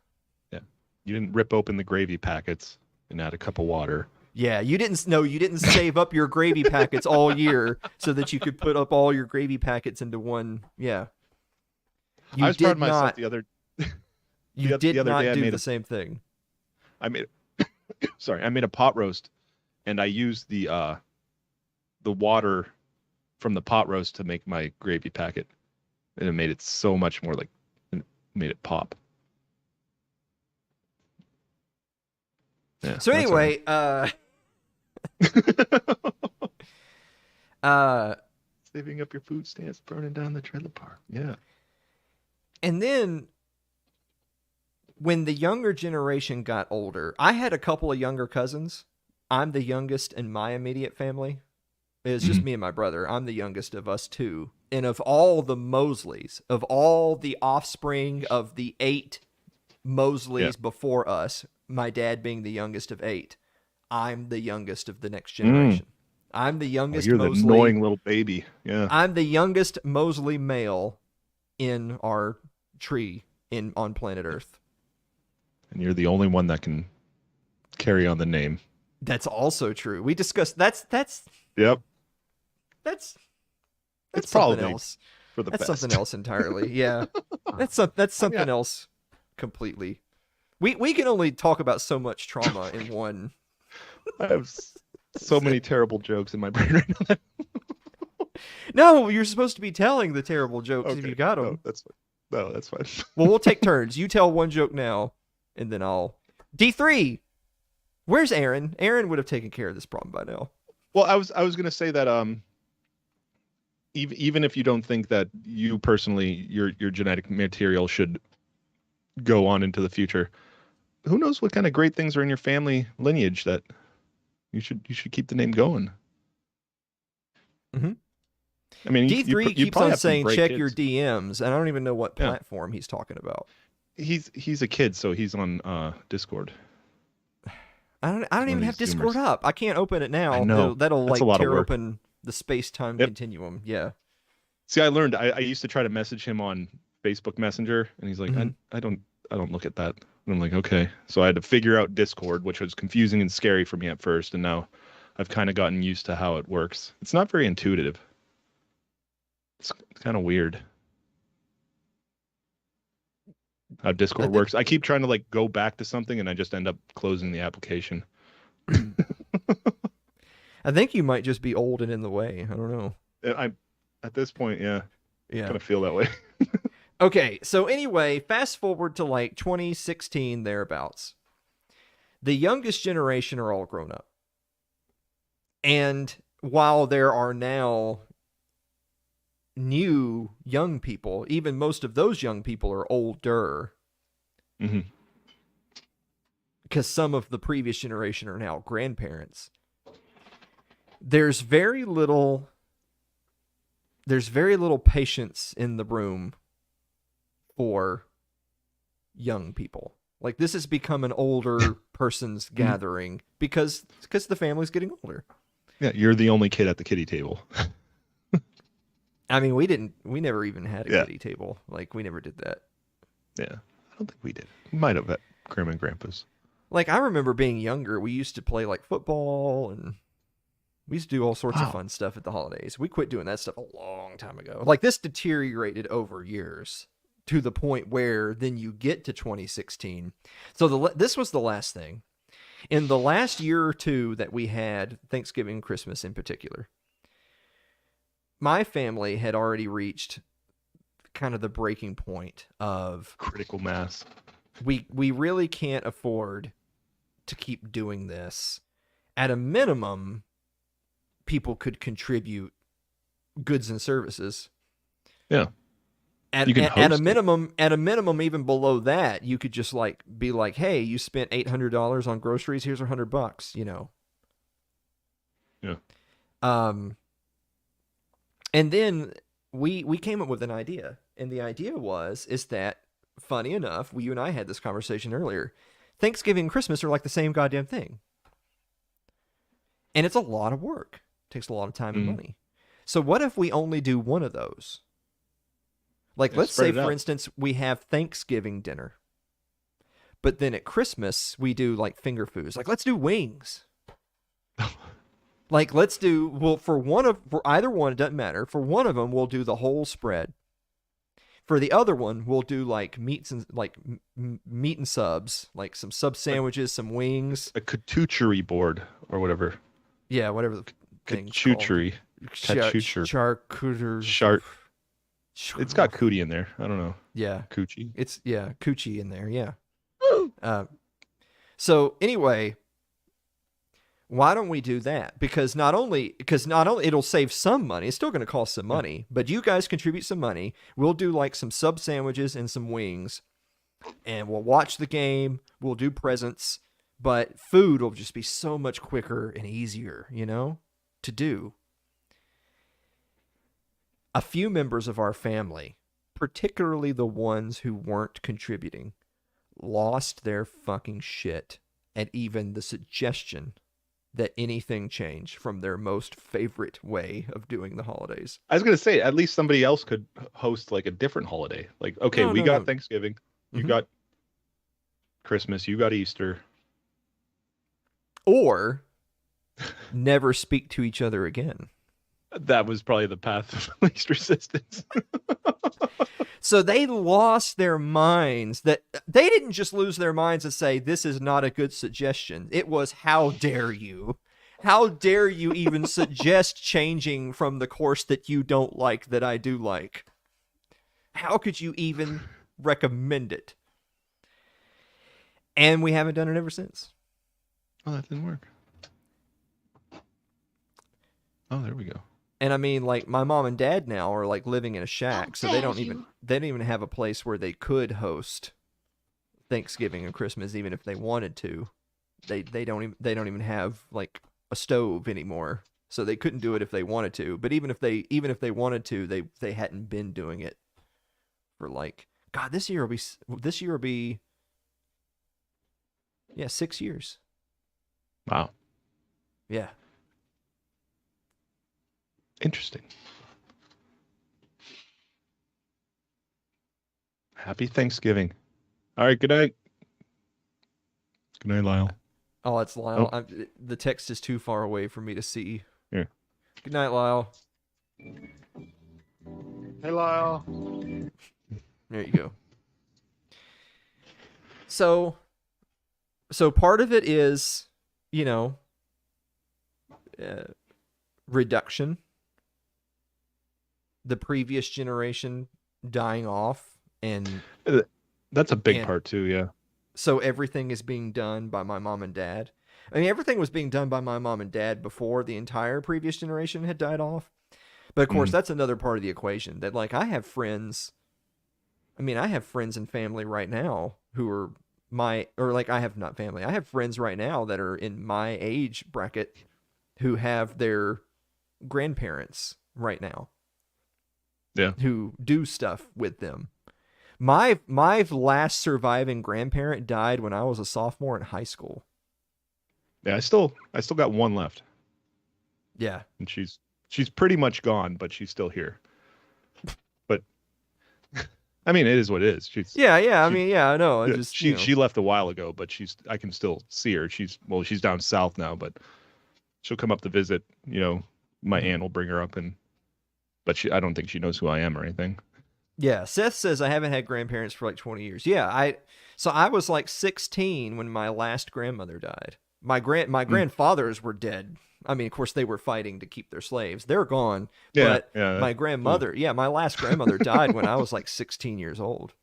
Yeah. You didn't rip open the gravy packets and add a cup of water. Yeah, you didn't save up your gravy packets all year so that you could put up all your gravy packets into one. Yeah. I was proud of myself the other You did other not day. do the same thing. I made I made a pot roast, and I used the water from the pot roast to make my gravy packet, and it made it so much more like, it made it pop. Yeah. So anyway, saving up your food stamps, burning down the trailer park. Yeah. And then when the younger generation got older, I had a couple of younger cousins. I'm the youngest in my immediate family. It's just me and my brother. I'm the youngest of us two. And of all the Mosleys, of all the offspring of the 8 Mosleys before us, my dad being the youngest of 8, I'm the youngest of the next generation. I'm the youngest you're Mosley. The annoying little baby. Yeah. I'm the youngest Mosley male in our tree on planet Earth. And you're the only one that can carry on the name. That's also true. We discussed that's Yep. That's it's something probably else. For the that's best. something else entirely. Yeah. That's something else completely. We can only talk about so much trauma in one. I have so many terrible jokes in my brain right now. No, you're supposed to be telling the terrible jokes if you got them. No, that's fine. No, that's fine. Well, we'll take turns. You tell one joke now, and then I'll... D3! Where's Aaron? Aaron would have taken care of this problem by now. Well, I was going to say that even if you don't think that you personally, your genetic material should go on into the future, who knows what kind of great things are in your family lineage that you should keep the name going. Mm-hmm. I mean, D3 you keeps probably on have some saying great check kids. your DMs, and I don't even know what platform he's talking about. He's a kid, so he's on Discord. I don't even have Discord up. I can't open it now. I know. That'll That's a lot of tear work. open the space-time continuum. Yeah. See, I learned. I used to try to message him on Facebook Messenger, and he's like, I don't look at that. And I'm like, okay. So I had to figure out Discord, which was confusing and scary for me at first, and now I've kind of gotten used to how it works. It's not very intuitive. It's kind of weird how Discord works. I keep trying to like go back to something, and I just end up closing the application. I think you might just be old and in the way. I don't know. I'm at this point, yeah, Yeah. kind of feel that way. Okay, so anyway, fast forward to like 2016 thereabouts. The youngest generation are all grown up. And while there are now new young people, even most of those young people are older. Mm-hmm. Because some of the previous generation are now grandparents. There's very little patience in the room for young people. Like, this has become an older person's gathering because the family's getting older. Yeah, you're the only kid at the kiddie table. I mean, we never even had a kiddie table. Like, we never did that. Yeah, I don't think we did. We might have at Grandma and Grandpa's. Like, I remember being younger, we used to play like football, and we used to do all sorts of fun stuff at the holidays. We quit doing that stuff a long time ago. Like, this deteriorated over years to the point where then you get to 2016. So this was the last thing. In the last year or two that we had, Thanksgiving and Christmas in particular, my family had already reached kind of the breaking point of Critical mass. we really can't afford to keep doing this. At a minimum, people could contribute goods and services. Yeah. At a minimum, even below that, you could just like be like, "Hey, you spent $800 on groceries. Here's $100." You know. Yeah. And then we came up with an idea, and the idea is that, funny enough, you and I had this conversation earlier. Thanksgiving and Christmas are like the same goddamn thing, and it's a lot of work. It takes a lot of time and money. So what if we only do one of those? Like, let's say, for instance, we have Thanksgiving dinner, but then at Christmas, we do, like, finger foods. Like, let's do wings. Like, let's do, well, for either one, it doesn't matter. For one of them, we'll do the whole spread. For the other one, we'll do like meat and subs, like some sub A, sandwiches, some wings. a charcuterie board or whatever. Yeah, whatever the thing's called. Charcuterie. Charcuterie. Charcuterie. Chart. It's got cootie in there. I don't know. Yeah. Coochie. It's, yeah, coochie in there. Yeah. So anyway, why don't we do that? Because not only it'll save some money, it's still going to cost some money, but you guys contribute some money. We'll do like some sub sandwiches and some wings, and we'll watch the game. We'll do presents, but food will just be so much quicker and easier, to do. A few members of our family, particularly the ones who weren't contributing, lost their fucking shit at even the suggestion that anything change from their most favorite way of doing the holidays. I was gonna say, at least somebody else could host like a different holiday. Like, okay, we got Thanksgiving, you got Christmas, you got Easter. Or never speak to each other again. That was probably the path of least resistance. So they lost their minds. That they didn't just lose their minds and say, this is not a good suggestion. It was, how dare you? How dare you even suggest changing from the course that you don't like that I do like? How could you even recommend it? And we haven't done it ever since. Oh, that didn't work. Oh, there we go. And I mean, like, my mom and dad now are like living in a shack, so they don't even have a place where they could host Thanksgiving and Christmas, even if they wanted to. They don't even have like a stove anymore, so they couldn't do it if they wanted to. But even if they wanted to, they hadn't been doing it for like, God, this year will be 6 years. Wow. Yeah. Interesting. Happy Thanksgiving. All right, good night. Good night, Lyle. Oh, it's Lyle. Oh. The text is too far away for me to see. Here. Good night, Lyle. Hey, Lyle. There you go. So part of it is, reduction. The previous generation dying off, and that's a big part too, yeah. So everything is being done by my mom and dad. I mean, everything was being done by my mom and dad before the entire previous generation had died off. But of course, that's another part of the equation that, like, I have friends and family right now who are I have not family. I have friends right now that are in my age bracket who have their grandparents right now. Yeah. Who do stuff with them. My last surviving grandparent died when I was a sophomore in high school. Yeah, I still got one left. Yeah. And she's pretty much gone, but she's still here. But I mean, it is what it is. I know. Yeah, she left a while ago, but I can still see her. She's down south now, but she'll come up to visit. My aunt will bring her up, but I don't think she knows who I am or anything. Yeah, Seth says I haven't had grandparents for like 20 years. Yeah, I was like 16 when my last grandmother died. My grandfathers were dead. I mean, of course, they were fighting to keep their slaves. They're gone. Yeah, but my grandmother, my last grandmother died when I was like 16 years old.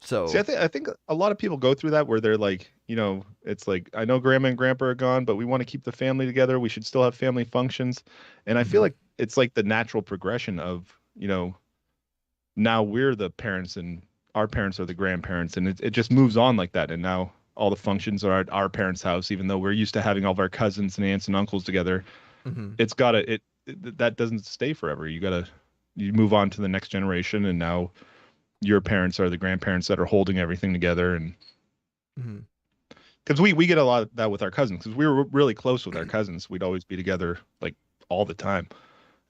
So see, I think a lot of people go through that where they're like, it's like, I know grandma and grandpa are gone, but we want to keep the family together. We should still have family functions. And I feel like it's like the natural progression of, now we're the parents and our parents are the grandparents, and it just moves on like that. And now all the functions are at our parents' house, even though we're used to having all of our cousins and aunts and uncles together. It's that doesn't stay forever. You move on to the next generation, and now your parents are the grandparents that are holding everything together. And because we get a lot of that with our cousins, because we were really close with our cousins. We'd always be together like all the time,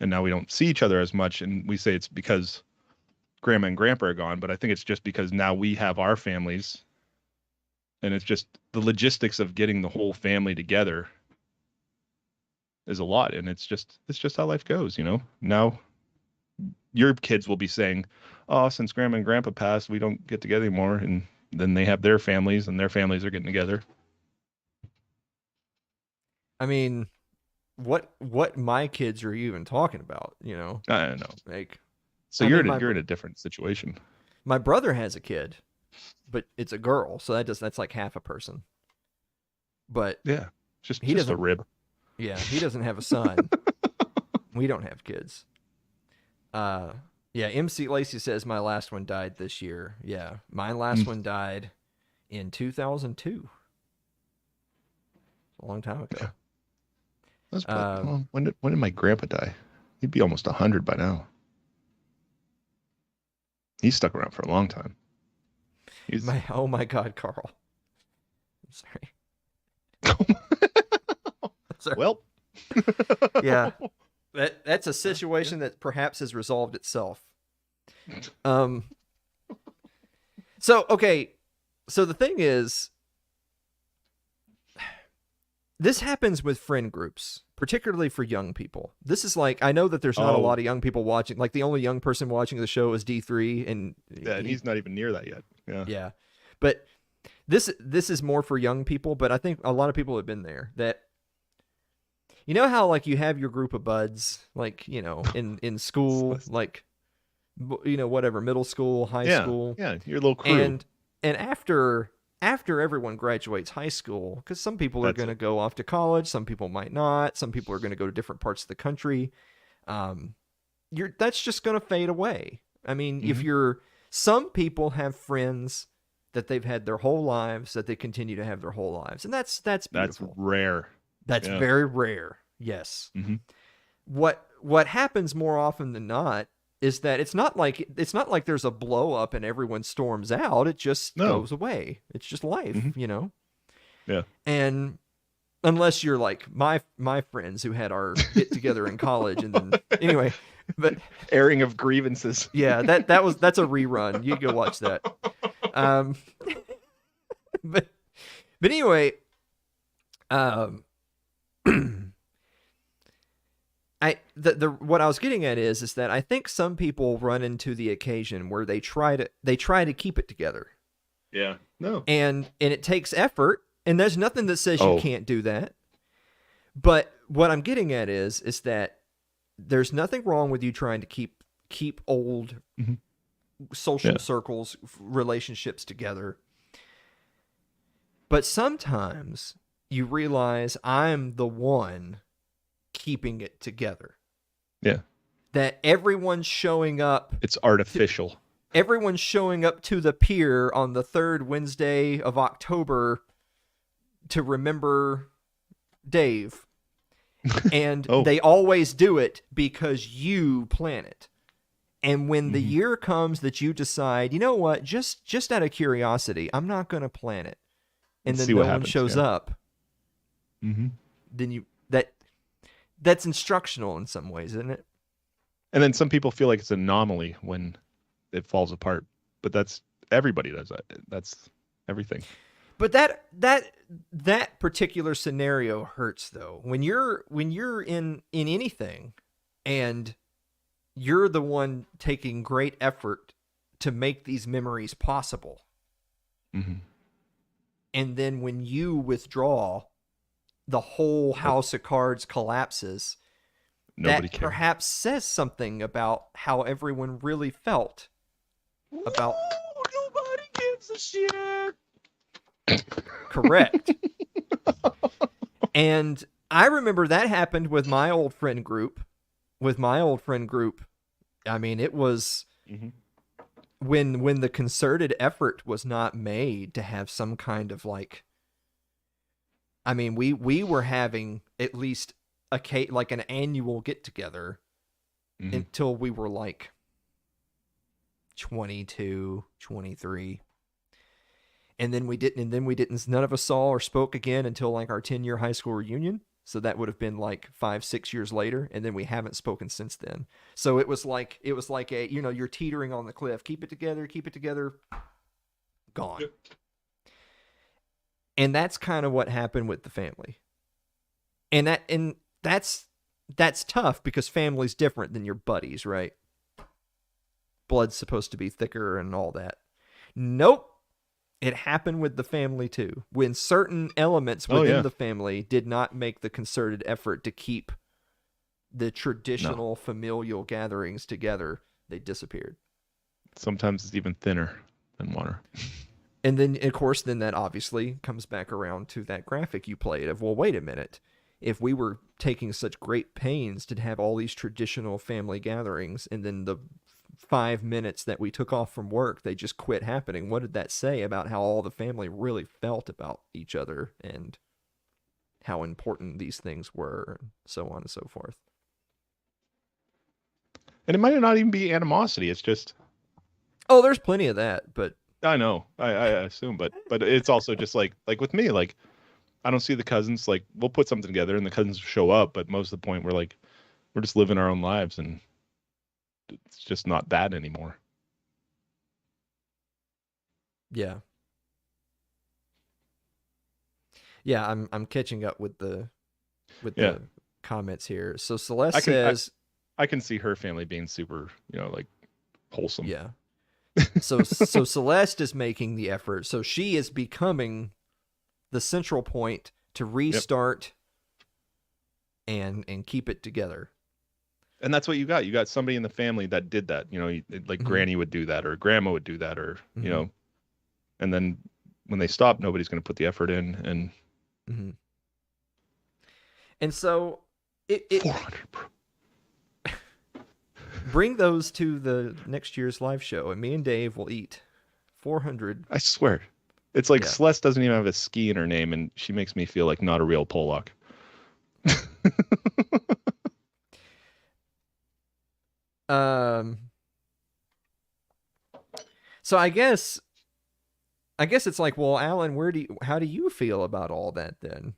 and now we don't see each other as much. And we say it's because grandma and grandpa are gone, but I think it's just because now we have our families, and it's just the logistics of getting the whole family together is a lot, and it's just how life goes, you know. Now your kids will be saying, "Oh, since Grandma and Grandpa passed, we don't get together anymore," and then they have their families, and their families are getting together. I mean, what my kids are even talking about, you know? I don't know. Like, So you're in a different situation. My brother has a kid, but it's a girl, so that's like half a person. But Yeah, just a doesn't. rib. Yeah, he doesn't have a son. We don't have kids. Yeah, MC Lacey says my last one died this year. Yeah, my last one died in 2002. A long time ago. That's well, when did my grandpa die? He'd be almost 100 by now. He's stuck around for a long time. Oh my God, Carl. I'm sorry. Sorry. Well, yeah, that's a situation that perhaps has resolved itself. So the thing is, this happens with friend groups, particularly for young people. This is like, I know that there's not a lot of young people watching. Like, the only young person watching the show is D3, and he's not even near that yet. Yeah, but this is more for young people. But I think a lot of people have been there. That, you know how, like, you have your group of buds, like, you know, in school, like, you know, whatever, middle school, high school. Yeah, your little crew. And after everyone graduates high school, because some people are going to go off to college, some people might not, some people are going to go to different parts of the country. That's just going to fade away. I mean, some people have friends that they've had their whole lives, that they continue to have their whole lives, and that's beautiful. That's rare. That's very rare. Yes. Mm-hmm. What happens more often than not is that it's not like there's a blow up and everyone storms out. It just goes away. It's just life, you know? Yeah. And unless you're like my friends who had our get together in college, and then anyway, but airing of grievances. Yeah, that's a rerun. You go watch that. But anyway, what I was getting at is that I think some people run into the occasion where they try to keep it together. Yeah. No. And it takes effort, and there's nothing that says you can't do that. But what I'm getting at is that there's nothing wrong with you trying to keep old social circles, relationships together. But sometimes you realize I'm the one keeping it together. Yeah. That everyone's showing up. It's artificial. Everyone's showing up to the pier on the third Wednesday of October to remember Dave. And they always do it because you plan it. And when the year comes that you decide, you know what, just out of curiosity, I'm not going to plan it. And then no one shows up. Mm-hmm. Then that's instructional in some ways, isn't it? And then some people feel like it's an anomaly when it falls apart, but that's everybody does that. That's everything. But that particular scenario hurts though. When you're in anything, and you're the one taking great effort to make these memories possible, and then when you withdraw, the whole house of cards collapses. Nobody that perhaps says something about how everyone really felt about. Nobody gives a shit. Correct. And I remember that happened with my old friend group. I mean, it was when the concerted effort was not made to have some kind of like. I mean, we were having at least an annual get together until we were like 22, 23. And then we didn't, none of us saw or spoke again until like our 10-year high school reunion. So that would have been like 5-6 years later. And then we haven't spoken since then. So it was like a, you're teetering on the cliff. Keep it together. Gone. Yep. And that's kind of what happened with the family. And that's tough because family's different than your buddies, right? Blood's supposed to be thicker and all that. Nope. It happened with the family too. When certain elements within the family did not make the concerted effort to keep the traditional familial gatherings together, they disappeared. Sometimes it's even thinner than water. And then, of course, then that obviously comes back around to that graphic you played of, well, wait a minute. If we were taking such great pains to have all these traditional family gatherings, and then the 5 minutes that we took off from work, they just quit happening, what did that say about how all the family really felt about each other and how important these things were, and so on and so forth? And it might not even be animosity. It's just... Oh, there's plenty of that, but... I know. I assume, but it's also just like with me, like, I don't see the cousins. Like, we'll put something together and the cousins show up, but most of the point we're just living our own lives, and it's just not that anymore. Yeah. I'm catching up with the comments here. So Celeste says, I can see her family being super, like, wholesome. Yeah. So Celeste is making the effort. So she is becoming the central point to restart and keep it together. And that's what you got. You got somebody in the family that did that. Like Granny would do that, or Grandma would do that, or and then when they stop, nobody's going to put the effort in. And so it 400, bro. Bring those to the next year's live show, and me and Dave will eat 400. I swear. It's like Celeste doesn't even have a ski in her name, and she makes me feel like not a real Pollock. So I guess it's like, well, Alan, how do you feel about all that then?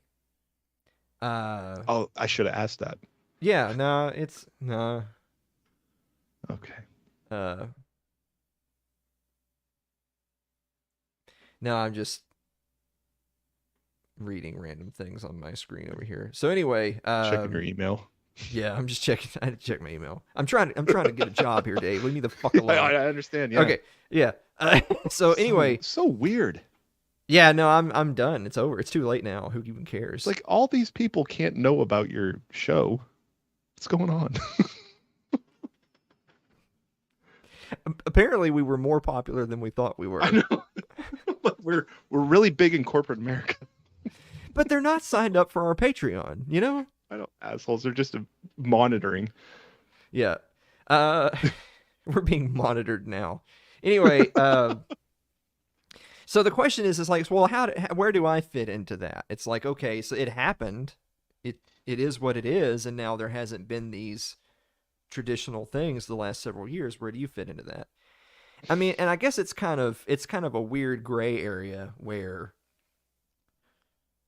I should have asked that. Yeah, no. Okay. No, I'm just reading random things on my screen over here. So anyway, checking your email. Yeah, I'm just checking. I had to check my email. I'm trying to get a job here, Dave. Leave me the fuck alone. I understand. Yeah. Okay. Yeah. So anyway, so weird. Yeah. No, I'm done. It's over. It's too late now. Who even cares? Like, all these people can't know about your show. What's going on? Apparently, we were more popular than we thought we were. I know. we're really big in corporate America. But they're not signed up for our Patreon, I know, assholes. They're just monitoring. Yeah. We're being monitored now. Anyway, so the question is like, well, where do I fit into that? It's like, okay, so it happened. It is what it is, and now there hasn't been these traditional things the last several years. Where do you fit into that? I mean, and I guess it's kind of a weird gray area where,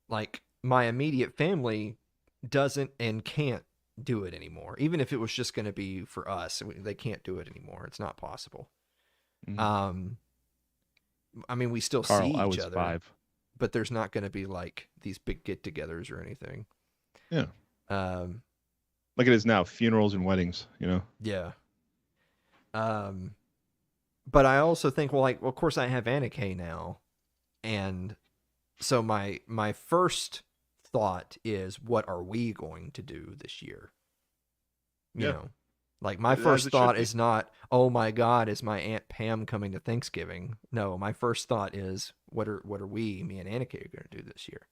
like, my immediate family doesn't and can't do it anymore. Even if it was just going to be for us, they can't do it anymore. It's not possible. Mm-hmm. I mean, we still see each other, 5. but there's not going to be like these big get-togethers or anything. Yeah. Like it is now, funerals and weddings, Yeah. But I also think, well, of course I have Anna Kay now, and so my first thought is, what are we going to do this year? You know, like my first thought is not, oh my God, is my Aunt Pam coming to Thanksgiving? No, my first thought is, what are me and Anna Kay are going to do this year?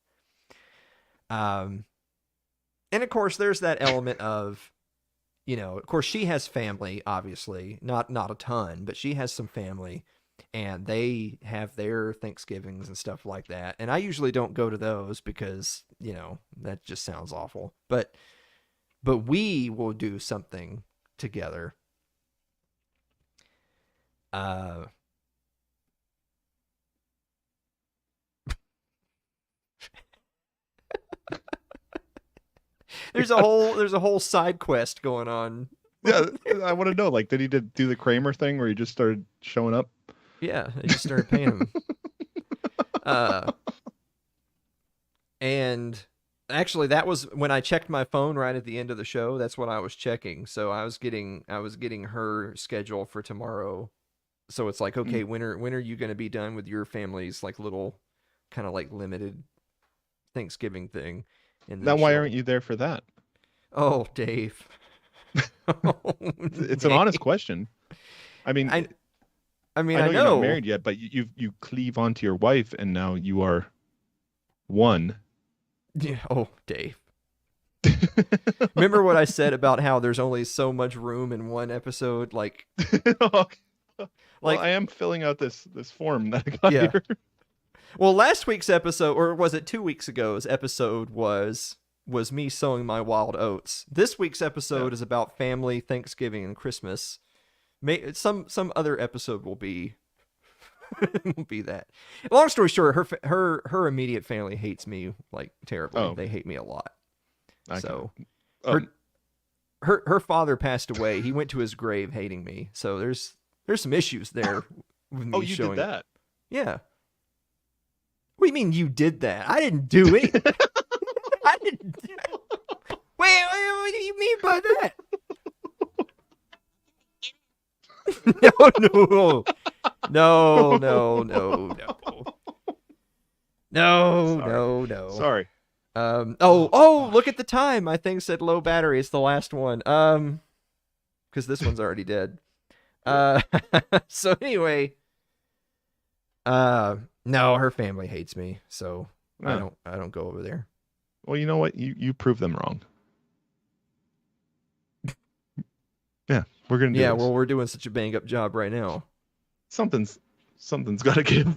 And of course, there's that element of, of course, she has family, obviously, not a ton, but she has some family, and they have their Thanksgivings and stuff like that. And I usually don't go to those because, that just sounds awful. But we will do something together. There's a whole side quest going on. Yeah, I want to know, like, did he do the Kramer thing where he just started showing up? Yeah, they just started paying him. And Actually, that was when I checked my phone right at the end of the show. That's what I was checking. So I was getting her schedule for tomorrow. So it's like, okay, Mm. when are you going to be done with your family's like little kind of like limited Thanksgiving thing? And Now, then why she'll aren't you there for that? Oh, Dave. Oh, It's an Dave. honest question. I mean, I I mean, I I know you're not know. married yet, but you cleave onto your wife, and now you are one. Yeah, oh, Dave. Remember what I said about how there's only so much room in one episode? Well, Like, I am filling out this form that I got yeah. here. Well, last week's episode, or was it 2 weeks ago's episode, was me sowing my wild oats. This week's episode Yeah. is about family, Thanksgiving, and Christmas. Some other episode will be will be that. Long story short, her immediate family hates me like terribly. Oh, They hate me a lot. I So can- her father passed away. He went to his grave hating me. So there's some issues there with me oh, you showing. did that. Yeah. What do you mean you did that? I didn't do it. I didn't. Wait, what do you mean by that? No. Sorry. Look at the time. My thing said low battery. It's the last one. Because this one's already dead. So anyway, no, her family hates me, so Oh. I don't go over there. Well, you know what? You prove them wrong. Yeah, we're gonna do Yeah, this. well, we're doing such a bang up job right now. Something's got to give.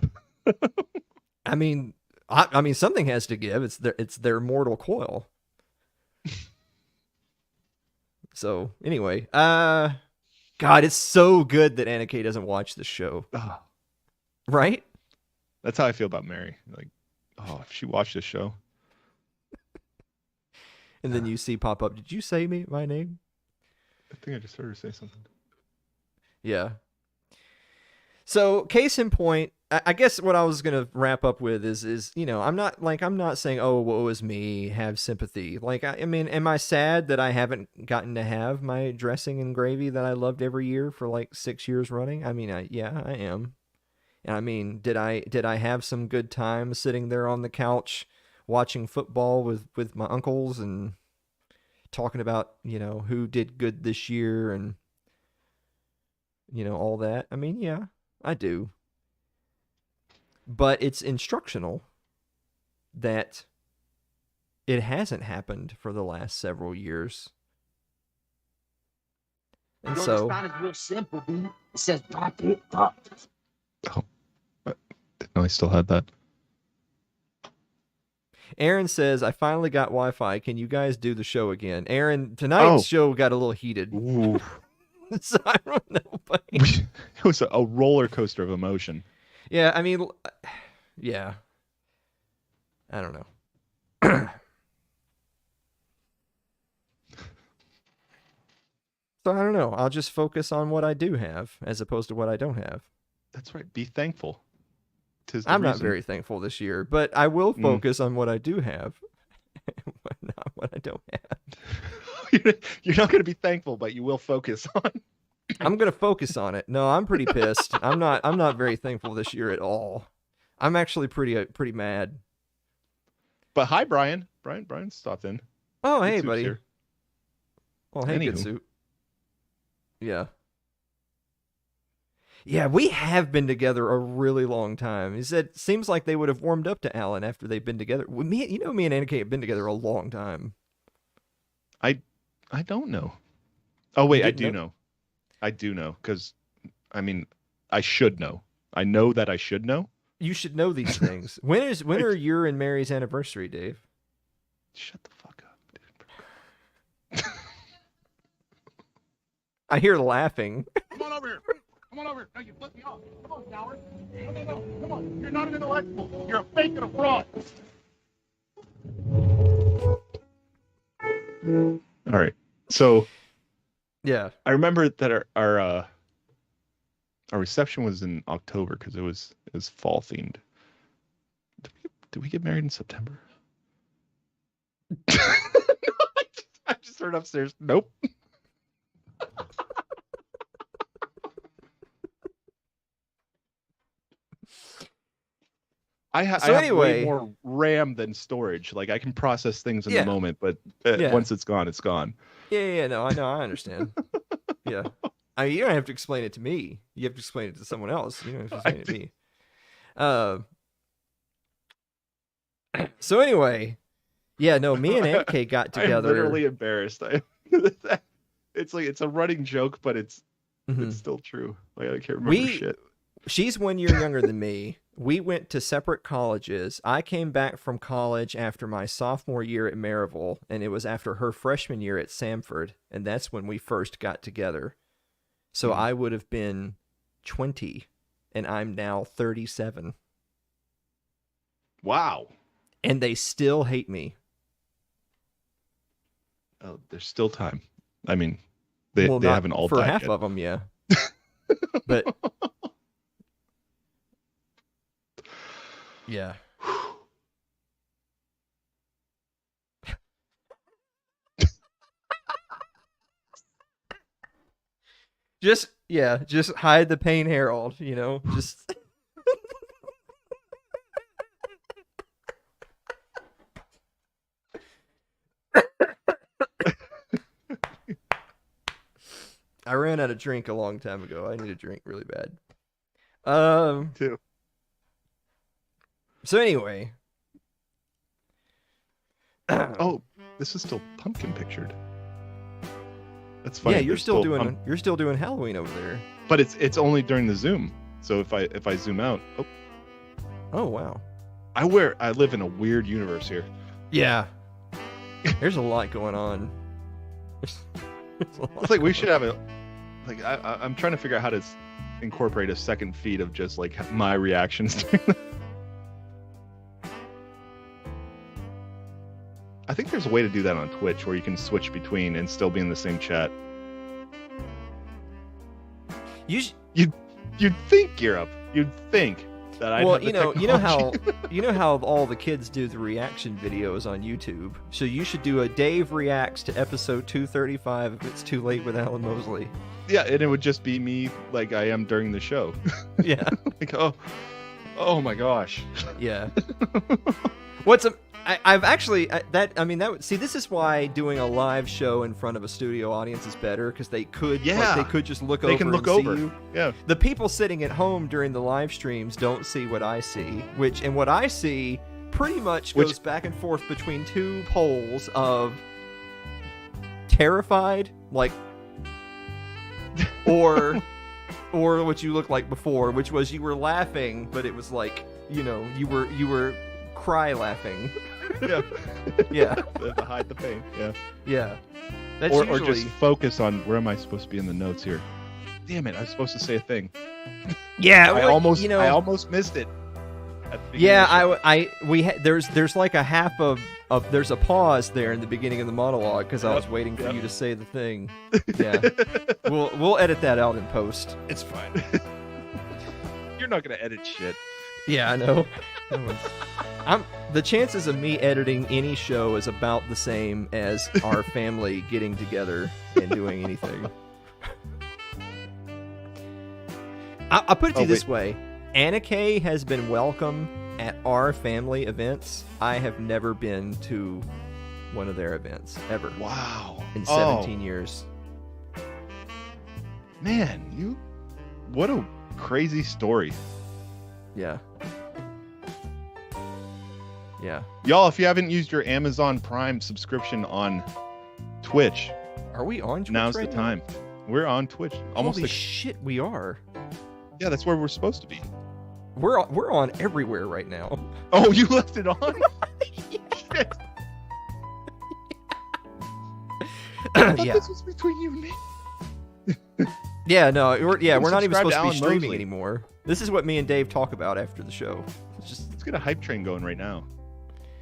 I mean, something has to give. It's their mortal coil. So anyway, God, it's so good that Anna Kay doesn't watch this show, Ah, right? that's how I feel about Mary. Like, oh, if she watched this show, And then you see pop up. Did you say my name? I think I just heard her say something. Yeah. So case in point, I guess what I was gonna wrap up with is I'm not saying, oh, woe is me, have sympathy. Like I mean, am I sad that I haven't gotten to have my dressing and gravy that I loved every year for like 6 years running? I mean, yeah, I am. And I mean, did I have some good times sitting there on the couch watching football with my uncles and talking about who did good this year and all that? I mean, yeah, I do. But it's instructional that it hasn't happened for the last several years. And Your so response is real simple, dude. It says pop it up. Oh, didn't know I still had that. Aaron says, I finally got Wi-Fi. Can you guys do the show again? Aaron, tonight's show got a little heated. Ooh. So I don't know, but It was a roller coaster of emotion. yeah, I mean, yeah. I don't know. So I don't know. I'll just focus on what I do have as opposed to what I don't have. That's right. Be thankful. 'Tis the I'm not reason. very thankful this year, but I will focus on what I do have, not what I don't have. You're not going to be thankful, but you will focus on. I'm gonna focus on it. No, I'm pretty pissed. I'm not very thankful this year at all. I'm actually pretty mad. But hi, Brian. Brian stopped in. Oh, Good hey, Soup's buddy. here. Well, hey, good Anywho. suit. Yeah. Yeah, we have been together a really long time. He said, seems like they would have warmed up to Alan after they've been together. Me and Anna Kay have been together a long time. I don't know. Oh wait, I didn't do know? know. I do know because, I mean, I should know. I know that I should know. You should know these things. When are your and Mary's anniversary, Dave? Shut the fuck up, dude. I hear laughing. Come on over here. Come on over here. No, you flip me off. Come on, coward. No. Come on. You're not an intellectual. You're a fake and a fraud. All right. So Yeah. I remember that our reception was in October because it was fall themed. Did we get married in September? I just heard upstairs. Nope. I have way more RAM than storage. Like I can process things in the moment, but once it's gone, it's gone. Yeah. No, I know. I understand. Yeah. I mean, you don't have to explain it to me. You have to explain it to someone else. You don't have to explain it to me. So anyway, yeah, no, me and NK got together. I'm literally embarrassed. It's like it's a running joke, but it's still true. Like I can't remember shit. She's 1 year younger than me. We went to separate colleges. I came back from college after my sophomore year at Maryville, and it was after her freshman year at Samford, and that's when we first got together. So I would have been 20, and I'm now 37. Wow. And they still hate me. Oh, there's still time. I mean, they haven't all died for half yet. of them, yeah. But yeah. Just hide the pain, Harold, just I ran out of drink a long time ago. I need a drink really bad. Too. So anyway. Oh, this is still pumpkin pictured. That's funny. Yeah, you're still doing Halloween over there. But it's only during the Zoom. So if I zoom out, oh wow. I live in a weird universe here. Yeah. There's a lot going on. It's like we should have I'm trying to figure out how to incorporate a second feed of just like my reactions during that. I think there's a way to do that on Twitch where you can switch between and still be in the same chat. You'd think, Europe. You'd think that I. Well, you know how all the kids do the reaction videos on YouTube. So you should do a Dave reacts to episode 235 if it's too late with Alan Mosley. Yeah, and it would just be me like I am during the show. Yeah. Like oh my gosh. Yeah. This is why doing a live show in front of a studio audience is better, because they could just look over and see you. Yeah. The people sitting at home during the live streams don't see what I see, and what I see pretty much goes back and forth between two poles of terrified, like, or what you looked like before, which was you were laughing, but it was like, you were cry laughing. Yeah. Yeah. To hide the pain. Yeah. Yeah. That's or just focus on where am I supposed to be in the notes here. Damn it! I was supposed to say a thing. Yeah, I almost missed it. There's like a half of there's a pause there in the beginning of the monologue because I was waiting for you to say the thing. Yeah. We'll edit that out in post. It's fine. You're not gonna edit shit. Yeah, I know. The chances of me editing any show is about the same as our family getting together and doing anything. I'll put it to you this way. Anna Kay has been welcome at our family events. I have never been to one of their events, ever. Wow. In 17 years. Man, what a crazy story. Yeah. Yeah. Y'all, if you haven't used your Amazon Prime subscription on Twitch, are we on Twitch? Now's the time. We're on Twitch. Holy shit, we are. Yeah, that's where we're supposed to be. We're on everywhere right now. Oh, you left it on? Shit. I thought this was between you and me. Yeah, no, we're not even supposed to be streaming anymore. This is what me and Dave talk about after the show. Let's get a hype train going right now.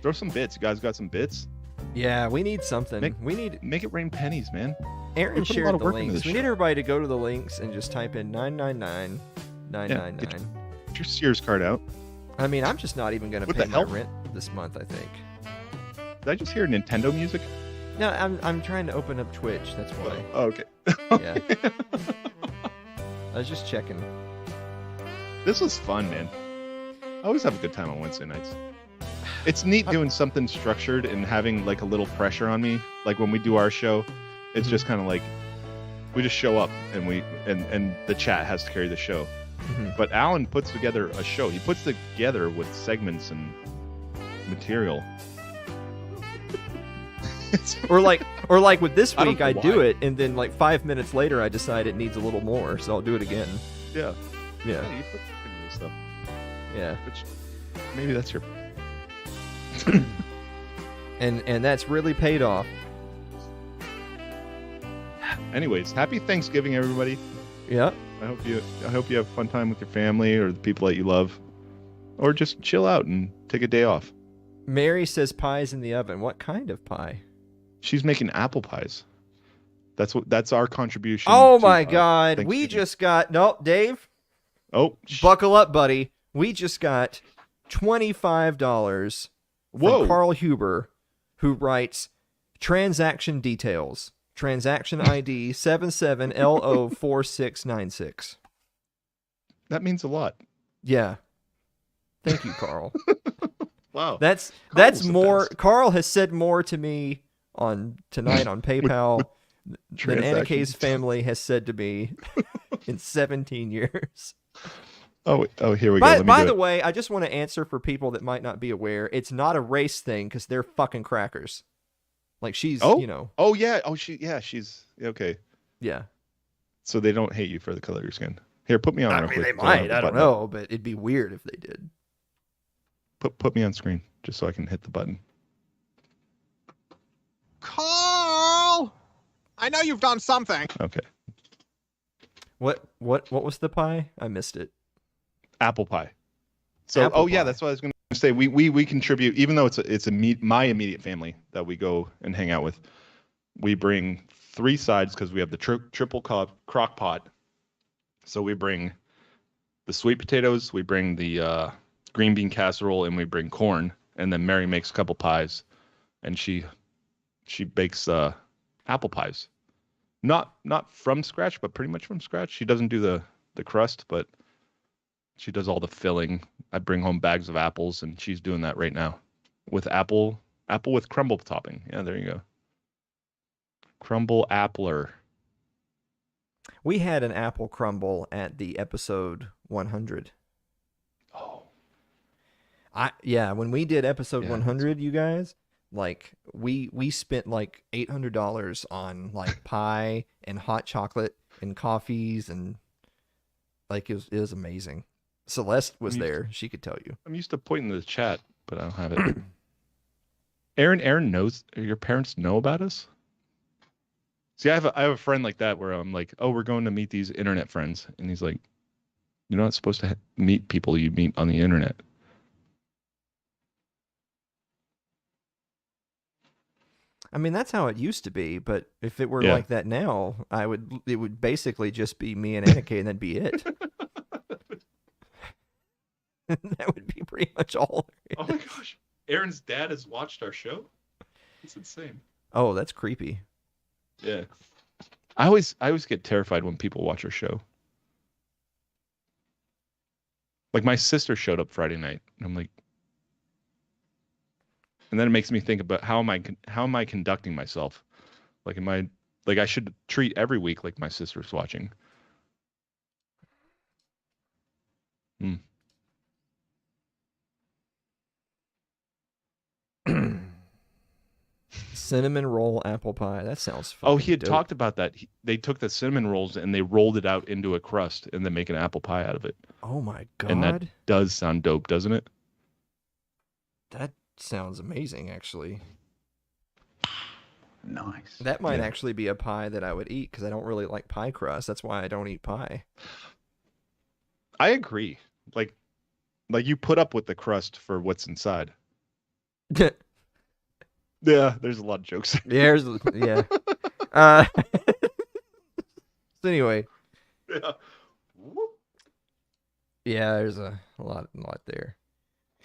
Throw some bits. You guys got some bits? Yeah, we need something. Make it rain pennies, man. Aaron shared the links. We need everybody to go to the links and just type in 999-999. Get your Sears card out. I mean, I'm just not even going to pay my rent this month, I think. Did I just hear Nintendo music? No, I'm trying to open up Twitch. That's why. Oh, okay. Yeah. I was just checking. This was fun, man. I always have a good time on Wednesday nights. It's neat doing something structured and having like a little pressure on me. Like when we do our show, it's just kind of like we just show up and and the chat has to carry the show. Mm-hmm. But Alan puts together a show. He puts together with segments and material. Or like with this I don't week, know I do why. it, and then like 5 minutes later, I decide it needs a little more, so I'll do it again. Yeah. Yeah, You put into this stuff. yeah. Which maybe that's your. And that's really paid off. Anyways, happy Thanksgiving, everybody. Yeah. I hope you have a fun time with your family or the people that you love, or just chill out and take a day off. Mary says pie's in the oven. What kind of pie? She's making apple pies. That's our contribution. Oh to, my God! We Thanksgiving. just got Dave. Oh, Buckle up, buddy. We just got $25 from whoa! Carl Huber, who writes transaction details. Transaction ID 77LO4696. That means a lot. Yeah. Thank you, Carl. Wow. That's Carl's the more. best. Carl has said more to me tonight on PayPal than Anna K's transactions. family has said to me in 17 years. Oh, here we go. Let me By do the it. way, I just want to answer for people that might not be aware. It's not a race thing because they're fucking crackers. Like she's, Oh? you know, Oh yeah. Oh she's okay. yeah. So they don't hate you for the color of your skin. Here, put me on. I real mean, they quick, so I have might. the I don't button up. know, but it'd be weird if they did. Put me on screen just so I can hit the button. Carl! I know you've done something. Okay. What was the pie? I missed it. Apple pie. So, Apple yeah, pie. that's what I was going to say. We contribute, even though my immediate family that we go and hang out with. We bring 3 sides because we have the triple crock pot. So we bring the sweet potatoes, we bring the green bean casserole, and we bring corn. And then Mary makes a couple pies, and she bakes apple pies. Not from scratch, but pretty much from scratch. She doesn't do the crust, but she does all the filling. I bring home bags of apples, and she's doing that right now with apple with crumble topping. Yeah, there you go. Crumble appler. We had an apple crumble at the episode 100. Oh, When we did episode Yeah, 100, you guys, like we spent like $800 on like pie and hot chocolate and coffees, and like it was amazing. Celeste was there; she could tell you. I'm used to pointing to the chat, but I don't have it. Aaron knows. Your parents know about us. See, I have a friend like that where I'm like, oh, we're going to meet these internet friends, and he's like, you're not supposed to meet people you meet on the internet. I mean, that's how it used to be, but if it were Yeah. like that now, it would basically just be me and Anna Kay, and that'd be it. That would be pretty much all. Oh my gosh, Aaron's dad has watched our show. It's insane. Oh, that's creepy. Yeah. I always get terrified when people watch our show. Like my sister showed up Friday night, and I'm like, and then it makes me think about how am I conducting myself? Like, I should treat every week like my sister's watching. Cinnamon roll apple pie. That sounds fun. Oh, he had talked about that. They took the cinnamon rolls and they rolled it out into a crust and then make an apple pie out of it. Oh my god. And that does sound dope, doesn't it? That sounds amazing, actually. Nice. That might actually be a pie that I would eat because I don't really like pie crust. That's why I don't eat pie. I agree. Like you put up with the crust for what's inside. Yeah, there's a lot of jokes. Yeah. So anyway, Yeah. yeah, there's a lot there.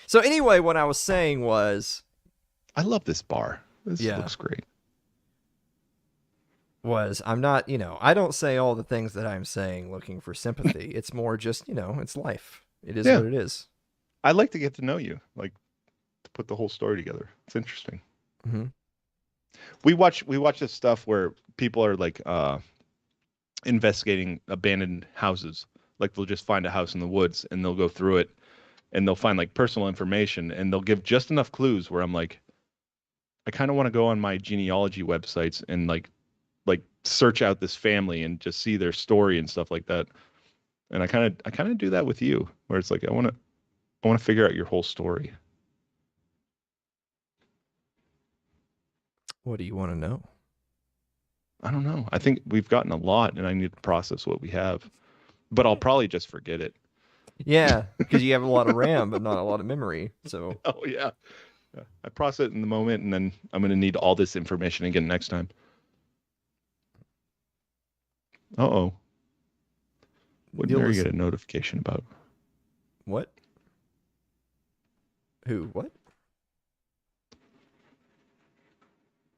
So anyway, what I was saying was, I love this bar. This Yeah. looks great. I'm not, I don't say all the things that I'm saying looking for sympathy. It's more just, it's life. It is Yeah. what it is. I'd like to get to know you, like to put the whole story together. It's interesting. Mm-hmm. We watch this stuff where people are like investigating abandoned houses. Like they'll just find a house in the woods and they'll go through it and they'll find like personal information and they'll give just enough clues where I'm like, I kind of want to go on my genealogy websites and like search out this family and just see their story and stuff like that. And I kind of do that with you, where it's like I want to figure out your whole story. What do you want to know? I don't know. I think we've gotten a lot, and I need to process what we have. But I'll probably just forget it. Yeah, because you have a lot of RAM, but not a lot of memory. So. Oh yeah. I process it in the moment, and then I'm going to need all this information again next time. Uh-oh. What did Mary get a notification about? What? Who? What?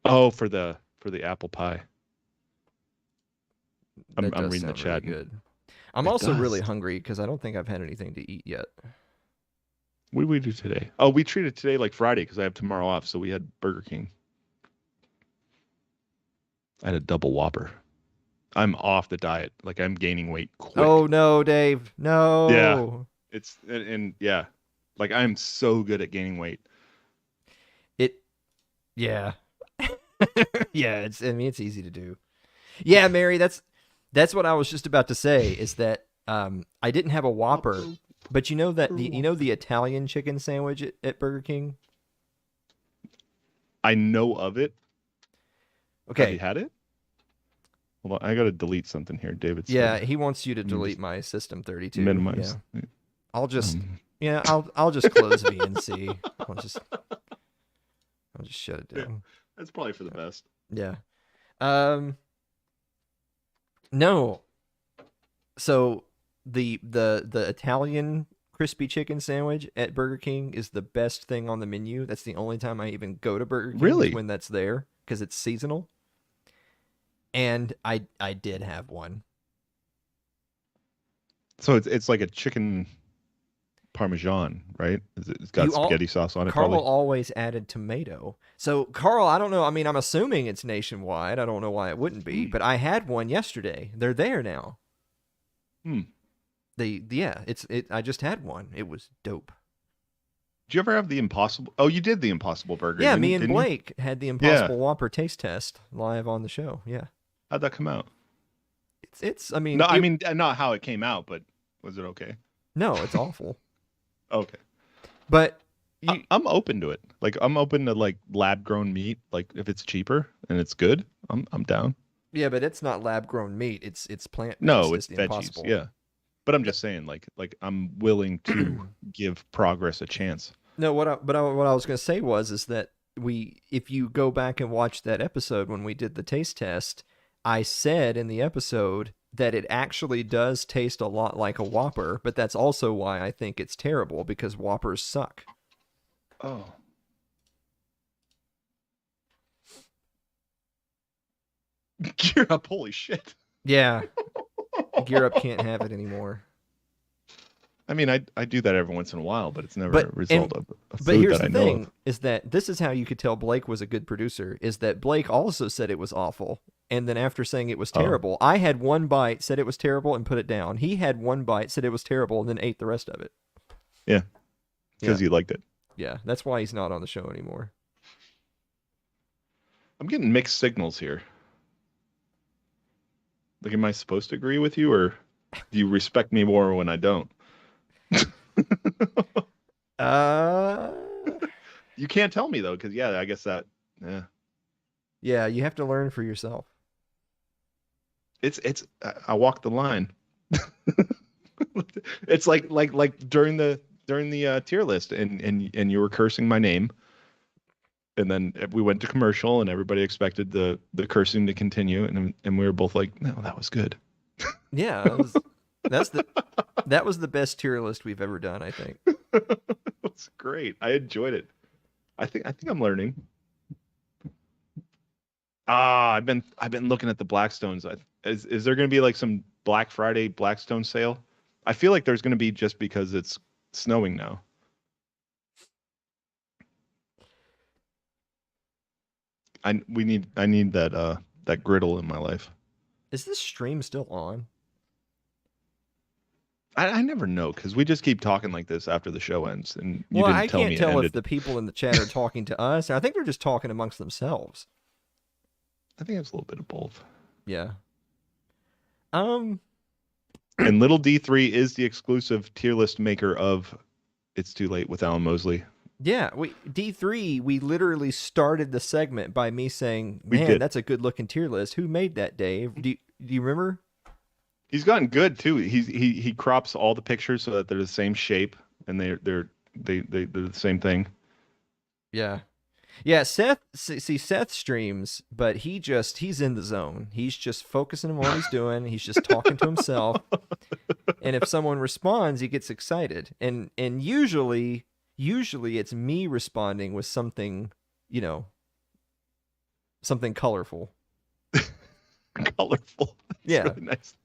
Oh, for the apple pie. I'm reading the chat. Really good. I'm also really hungry because I don't think I've had anything to eat yet. What did we do today? Oh, we treated today like Friday because I have tomorrow off, so we had Burger King. I had a double Whopper. I'm off the diet. Like I'm gaining weight quick. Oh no, Dave. No. Yeah. It's and yeah. Like I'm so good at gaining weight. Yeah. Yeah, it's easy to do. Yeah, Mary, that's what I was just about to say is that I didn't have a Whopper, but you know the Italian chicken sandwich at Burger King? I know of it. Okay. Have you had it? Hold on, I gotta delete something here, David. Yeah, he wants you to delete my System 32. Minimize. Yeah. I'll just I'll just close VNC. I'll just shut it down. That's probably for the best. Yeah. No. So the Italian crispy chicken sandwich at Burger King is the best thing on the menu. That's the only time I even go to Burger King. Really? When that's there because it's seasonal. And I did have one. So it's like a chicken parmesan, right? It's got spaghetti sauce on it. Carl probably. Always added tomato. So Carl, I don't know. I mean, I'm assuming it's nationwide. I don't know why it wouldn't be, but I had one yesterday. They're there now. I just had one. It was dope. Did you ever have the Impossible? Oh, you did the Impossible Burger. Yeah, me and Blake had the Impossible Whopper taste test live on the show. Yeah. How'd that come out? I mean, no, I mean not how it came out, but was it okay? No, it's awful. Okay. But I'm open to it. Like I'm open to like lab grown meat. Like if it's cheaper and it's good, I'm down. Yeah, but it's not lab grown meat. It's plant. No, it's veggies. Impossible. Yeah. But I'm just saying, like I'm willing to give progress a chance. No, what I was going to say is that if you go back and watch that episode when we did the taste test, I said in the episode that it actually does taste a lot like a Whopper, but that's also why I think it's terrible because Whoppers suck. Oh. Gear Up, holy shit. Yeah. Gear Up can't have it anymore. I mean, I do that every once in a while, but it's never a result of a food But here's that the I know thing, of. is that this is how you could tell Blake was a good producer, is that Blake also said it was awful, and then after saying it was terrible, I had one bite, said it was terrible, and put it down. He had one bite, said it was terrible, and then ate the rest of it. Yeah, because he liked it. Yeah, that's why he's not on the show anymore. I'm getting mixed signals here. Like, am I supposed to agree with you, or do you respect me more when I don't? You can't tell me though, because I guess that yeah, you have to learn for yourself. It's I walk the line. It's like during the tier list, and you were cursing my name, and then we went to commercial, and everybody expected the cursing to continue, and we were both like, no, that was good. Yeah, that was the best tier list we've ever done, I think. It's great. I enjoyed it. I think I'm learning. I've been looking at the Blackstones. Is there going to be like some Black Friday Blackstone sale? I feel like there's going to be, just because it's snowing now. I need that griddle in my life. Is this stream still on? I never know, because we just keep talking like this after the show ends, and you Well, didn't I tell me can't it tell if ended. the people in the chat are talking to us. I think they're just talking amongst themselves. I think it's a little bit of both. Yeah. And Little D3 is the exclusive tier list maker of It's Too Late with Alan Mosley. Yeah, D3, we literally started the segment by me saying, man, that's a good looking tier list. Who made that, Dave? Do you remember? He's gotten good too. He crops all the pictures so that they're the same shape, and they're the same thing. Yeah. Yeah, Seth streams, but he's in the zone. He's just focusing on what he's doing. He's just talking to himself. And if someone responds, he gets excited. And usually it's me responding with something, something colorful. Colorful. That's yeah. Really nice.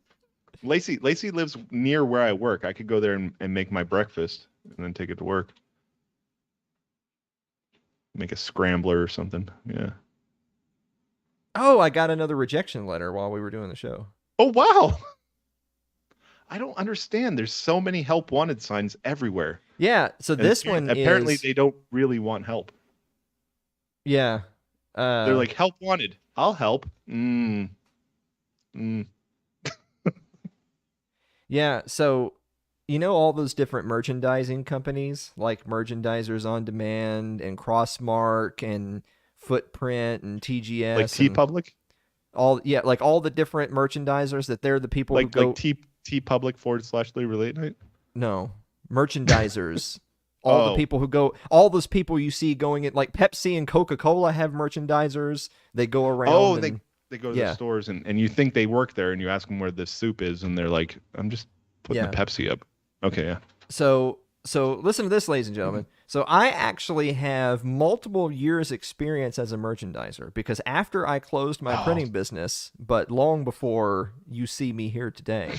Lacey lives near where I work. I could go there and make my breakfast and then take it to work. Make a scrambler or something. Yeah. Oh, I got another rejection letter while we were doing the show. Oh, wow. I don't understand. There's so many help wanted signs everywhere. Yeah. So this one apparently they don't really want help. Yeah. They're like, help wanted. I'll help. Yeah, so all those different merchandising companies like Merchandisers on Demand and Crossmark and Footprint and TGS, like TeePublic? Like all the different merchandisers that they're the people who go like TeePublic / Lee Relate Night? No, merchandisers. The people who go, all those people you see going in, like Pepsi and Coca-Cola have merchandisers. They go around. They go to the stores and you think they work there, and you ask them where the soup is, and they're like, I'm just putting the Pepsi up. Okay, yeah. So listen to this, ladies and gentlemen. So I actually have multiple years experience as a merchandiser, because after I closed my printing business, but long before you see me here today,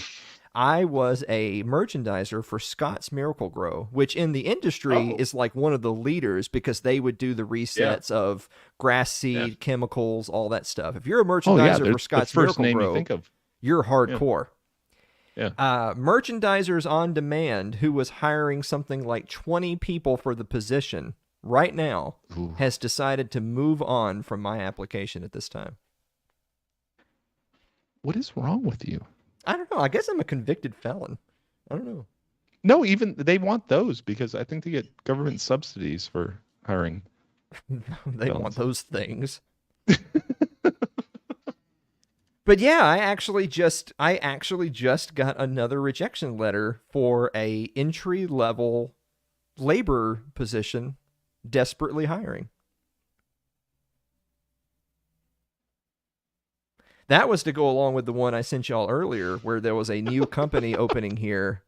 I was a merchandiser for Scott's Miracle-Gro, which in the industry is like one of the leaders, because they would do the resets of grass seed, chemicals, all that stuff. If you're a merchandiser for Scott's Miracle-Gro, you're hardcore. Yeah. Merchandisers on Demand, who was hiring something like 20 people for the position right now, has decided to move on from my application at this time. What is wrong with you? I don't know. I guess I'm a convicted felon. I don't know. No, even they want those, because I think they get government subsidies for hiring. They want those things. But yeah, I actually just got another rejection letter for a entry-level labor position, desperately hiring. That was to go along with the one I sent y'all earlier, where there was a new company opening here,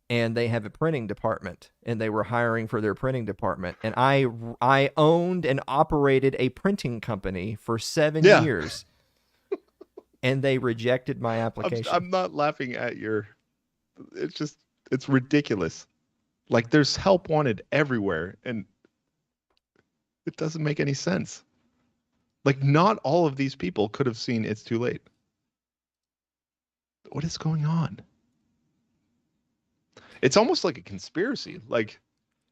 and they have a printing department, and they were hiring for their printing department. And I owned and operated a printing company for 7 years. And they rejected my application. I'm not laughing at your... It's ridiculous. Like, there's help wanted everywhere, and it doesn't make any sense. Like, not all of these people could have seen It's Too Late. What is going on? It's almost like a conspiracy. Like,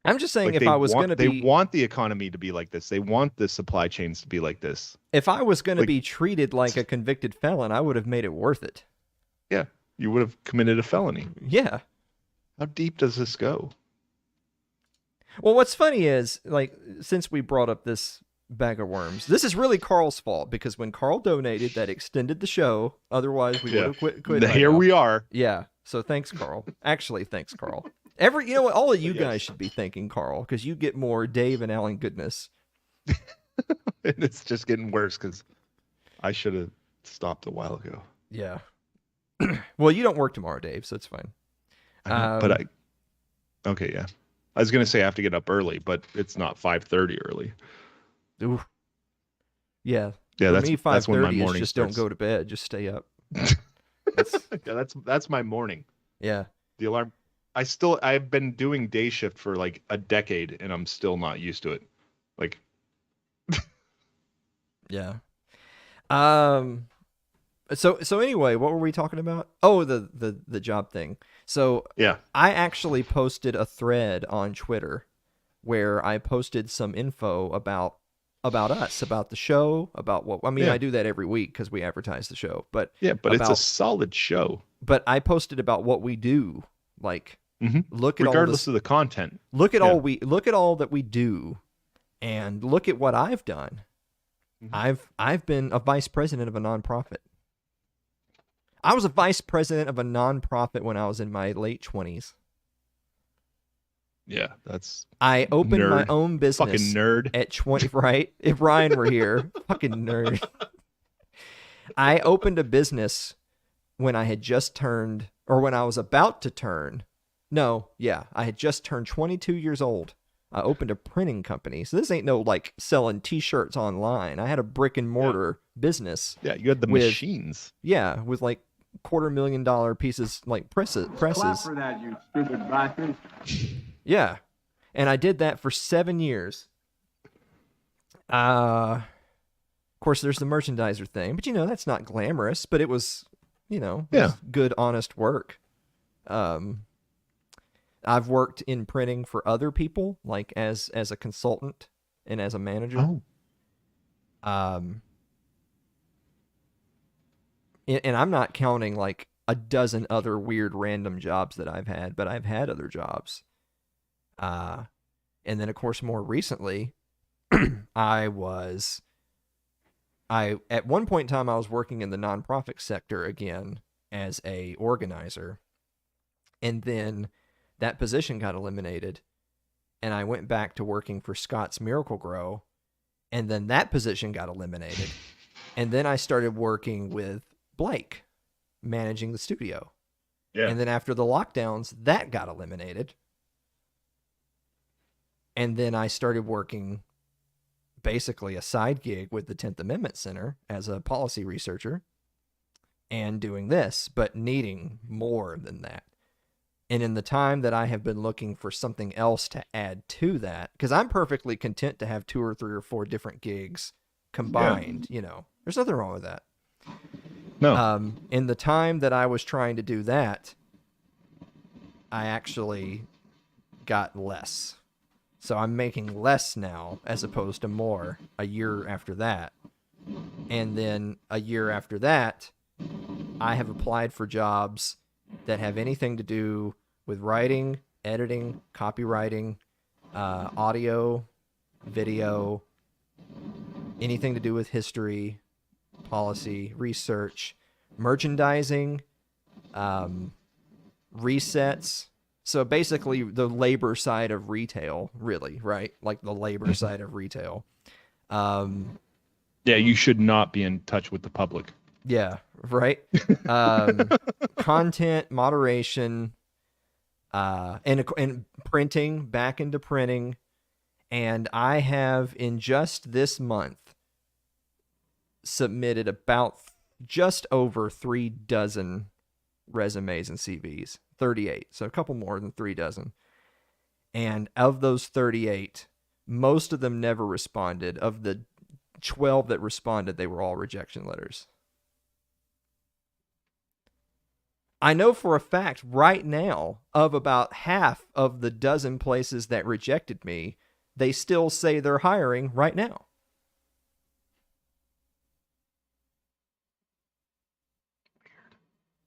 I'm just saying, like if I was going to be... They want the economy to be like this. They want the supply chains to be like this. If I was going to be treated like a convicted felon, I would have made it worth it. Yeah, you would have committed a felony. Yeah. How deep does this go? Well, what's funny is, like, since we brought up this bag of worms, this is really Carl's fault, because when Carl donated, that extended the show. Otherwise, we would have quit Here we are. Yeah. So thanks, Carl. Actually, thanks, Carl. You know what? All of you guys should be thanking Carl, because you get more Dave and Alan goodness. And it's just getting worse, because I should have stopped a while ago. Yeah. Well, you don't work tomorrow, Dave, so it's fine. Okay, yeah. I was gonna say I have to get up early, but it's not 5:30 early. Ooh. Yeah. Yeah, For me, that's when my 5:30 is morning just starts. don't go to bed. Just stay up. Yeah, that's my morning. Yeah. The alarm. I've been doing day shift for like a decade, and I'm still not used to it. Like, Yeah. Um. So anyway, what were we talking about? Oh, the job thing. So yeah, I actually posted a thread on Twitter where I posted some info about us, about the show, about what I mean. Yeah. I do that every week because we advertise the show, but yeah, but it's a solid show. But I posted about what we do. Like, look at regardless all of the content. look at all that we do, and look at what I've done. I've been a vice president of a nonprofit. I was a vice president of a nonprofit when I was in my late 20s. Yeah, that's. I opened my nerd. own business. Fucking nerd. At 20, right? If Ryan were here, fucking nerd. I opened a business when I had just turned, or when I was about to turn. No, yeah, I had just turned 22 years old. I opened a printing company. So this ain't no like selling T-shirts online. I had a brick and mortar business. Yeah, you had the machines. Yeah, with like $250,000 pieces, like presses. Clap for that, you stupid bastard. Yeah, and I did that for 7 years. Of course, there's the merchandiser thing, but that's not glamorous. But it was, it was good, honest work. I've worked in printing for other people, like as a consultant and as a manager. And I'm not counting like a dozen other weird random jobs that I've had, but I've had other jobs. And then of course more recently, at one point in time I was working in the nonprofit sector again as a organizer. And then that position got eliminated, and I went back to working for Scott's Miracle Grow, and then that position got eliminated. And then I started working with Blake, managing the studio. Yeah. And then after the lockdowns, that got eliminated. And then I started working basically a side gig with the 10th Amendment Center as a policy researcher and doing this, but needing more than that. And in the time that I have been looking for something else to add to that, because I'm perfectly content to have 2 or 3 or 4 different gigs combined, there's nothing wrong with that. No. In the time that I was trying to do that, I actually got less. So I'm making less now as opposed to more a year after that. And then a year after that, I have applied for jobs that have anything to do with writing, editing, copywriting, audio, video, anything to do with history, policy, research, merchandising, resets. So basically the labor side of retail, really, right? Like the labor side of retail. Yeah, you should not be in touch with the public. Yeah, right. Content moderation, and printing, back into printing. And I have, in just this month, submitted about just over 36 resumes and CVs. 38, so a couple more than 36. And of those 38, most of them never responded. Of the 12 that responded, they were all rejection letters. I know for a fact right now, of about half of the dozen places that rejected me, they still say they're hiring right now.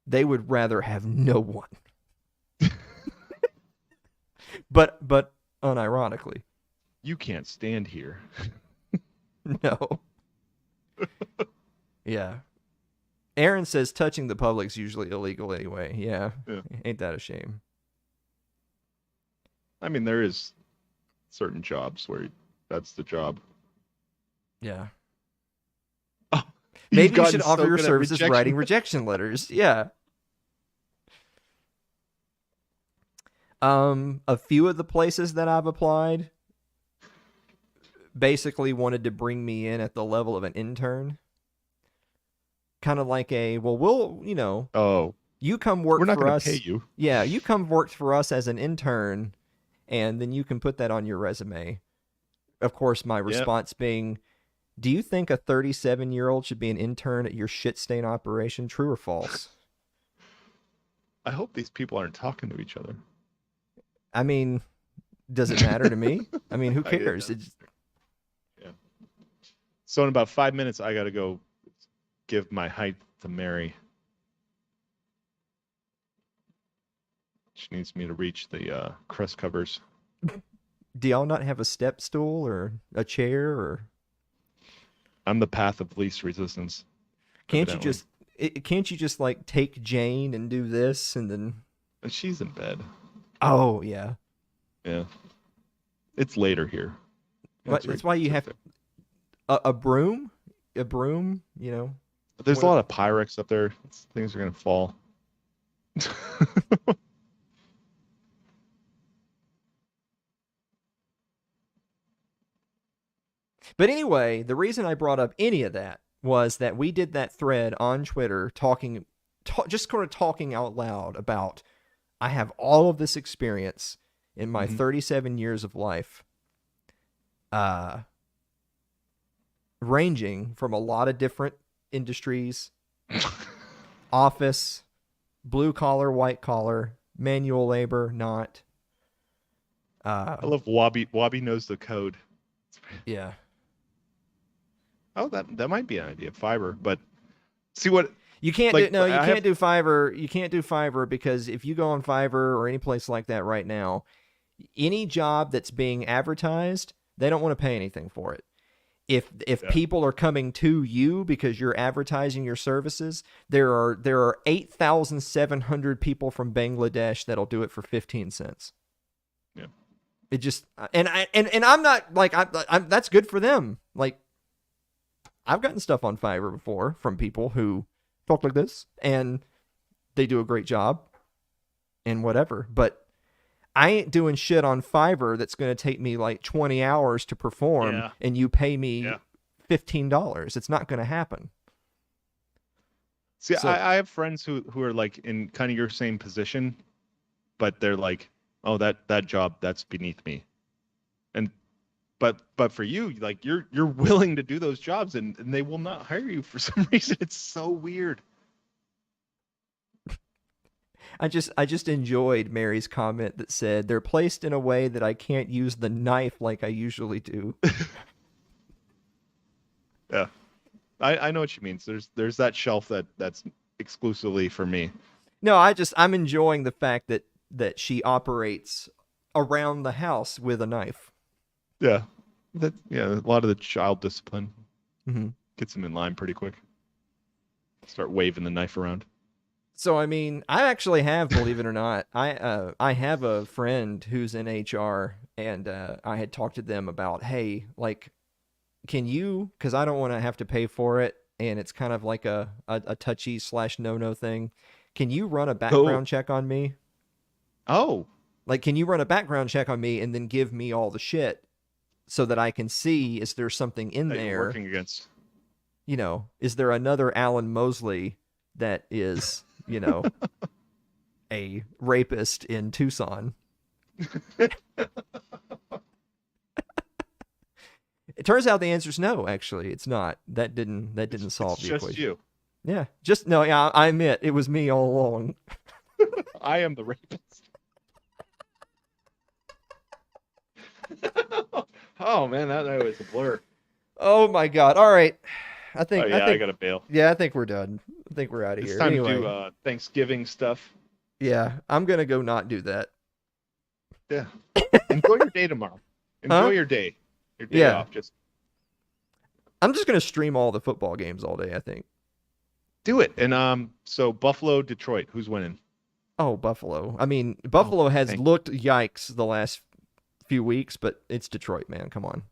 They would rather have no one. But unironically. You can't stand here. No. Yeah. Aaron says touching the public's usually illegal anyway. Yeah. Ain't that a shame? I mean, there is certain jobs where that's the job. Yeah. Oh, maybe you should offer your services writing rejection letters. Yeah. A few of the places that I've applied basically wanted to bring me in at the level of an intern. Kind of like Oh, you come work we're not for going to pay us. you. Yeah, you come work for us as an intern, and then you can put that on your resume. Of course, my Yeah. response being, do you think a 37-year-old should be an intern at your shit stain operation? True or false? I hope these people aren't talking to each other. I mean, does it matter to me? I mean, who I get cares? that. It's, Yeah. So in about 5 minutes, I got to go give my height to Mary. She needs me to reach the crust covers. do y'all not have a step stool or a chair, or I'm the path of least resistance. can't evidently. you just can't you just like take Jane and do this and then And she's in bed. oh yeah. Yeah. It's later here. That's why you have a broom, you know. There's what- a lot of Pyrex up there. Things are gonna fall. But anyway, the reason I brought up any of that was that we did that thread on Twitter just sort of talking out loud about I have all of this experience in my 37 years of life, ranging from a lot of different industries, office, blue collar, white collar, manual labor, not. I love Wabi. Wabi knows the code. Yeah. Oh, that might be an idea. Fiverr, but see what You can't Like, do no. You I can't have- do Fiverr. You can't do Fiverr because if you go on Fiverr or any place like that right now, any job that's being advertised, they don't want to pay anything for it. If Yeah. people are coming to you because you're advertising your services, there are 8,700 people from Bangladesh that'll do it for 15 cents. Yeah. It just and I'm not like I'm that's good for them. Like I've gotten stuff on Fiverr before from people who talk like this and they do a great job and whatever, but I ain't doing shit on Fiverr that's going to take me like 20 hours to perform Yeah. and you pay me Yeah. $15. It's not going to happen. See, So- I have friends who are like in kind of your same position, but they're like, oh, that job, that's beneath me. And but for you, like you're willing to do those jobs and they will not hire you for some reason. It's so weird. I just enjoyed Mary's comment that said they're placed in a way that I can't use the knife like I usually do. Yeah. I know what she means. There's that shelf that's exclusively for me. No, I'm enjoying the fact that she operates around the house with a knife. Yeah. A lot of the child discipline Mm-hmm. gets them in line pretty quick. Start waving the knife around. So I mean, I actually have, believe it or not, I have a friend who's in HR, and I had talked to them about, hey, like, can you? Because I don't want to have to pay for it, and it's kind of like a touchy / no thing. Can you run a background check on me? Oh, Like, can you run a background check on me and then give me all the shit so that I can see is there something in that you're there? working against. You know, is there another Alan Mosley that is, you know, a rapist in Tucson? It turns out the answer is no. Actually, it's not. That didn't solve It's the just equation. you. Yeah, just no. Yeah, I admit it was me all along. I am the rapist. Oh man, that was a blur. Oh my god! All right, I think. Oh yeah, I think. gotta bail. Yeah, I think we're done. I think we're out of It's here. time Anyway, to do Thanksgiving stuff. yeah, I'm gonna go not do that. Yeah. Enjoy your day tomorrow. Enjoy Huh? your day. Your day Yeah. off. Just I'm just gonna stream all the football games all day. I think. do it. And so Buffalo, Detroit, who's winning? Oh, Buffalo. I mean, Buffalo has thank- looked yikes the last few weeks, but it's Detroit, man. Come on.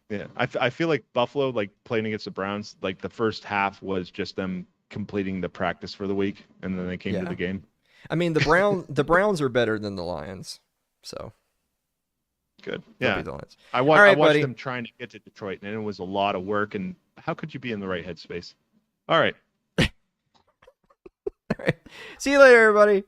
Yeah. I feel like Buffalo, like playing against the Browns, like the first half was just them completing the practice for the week, and then they came Yeah. to the game. I mean, the Browns are better than the Lions, so Good. they'll Yeah. be the Lions. I All right, watched buddy. them trying to get to Detroit, and it was a lot of work. And how could you be in the right headspace? All right. All right. See you later, everybody.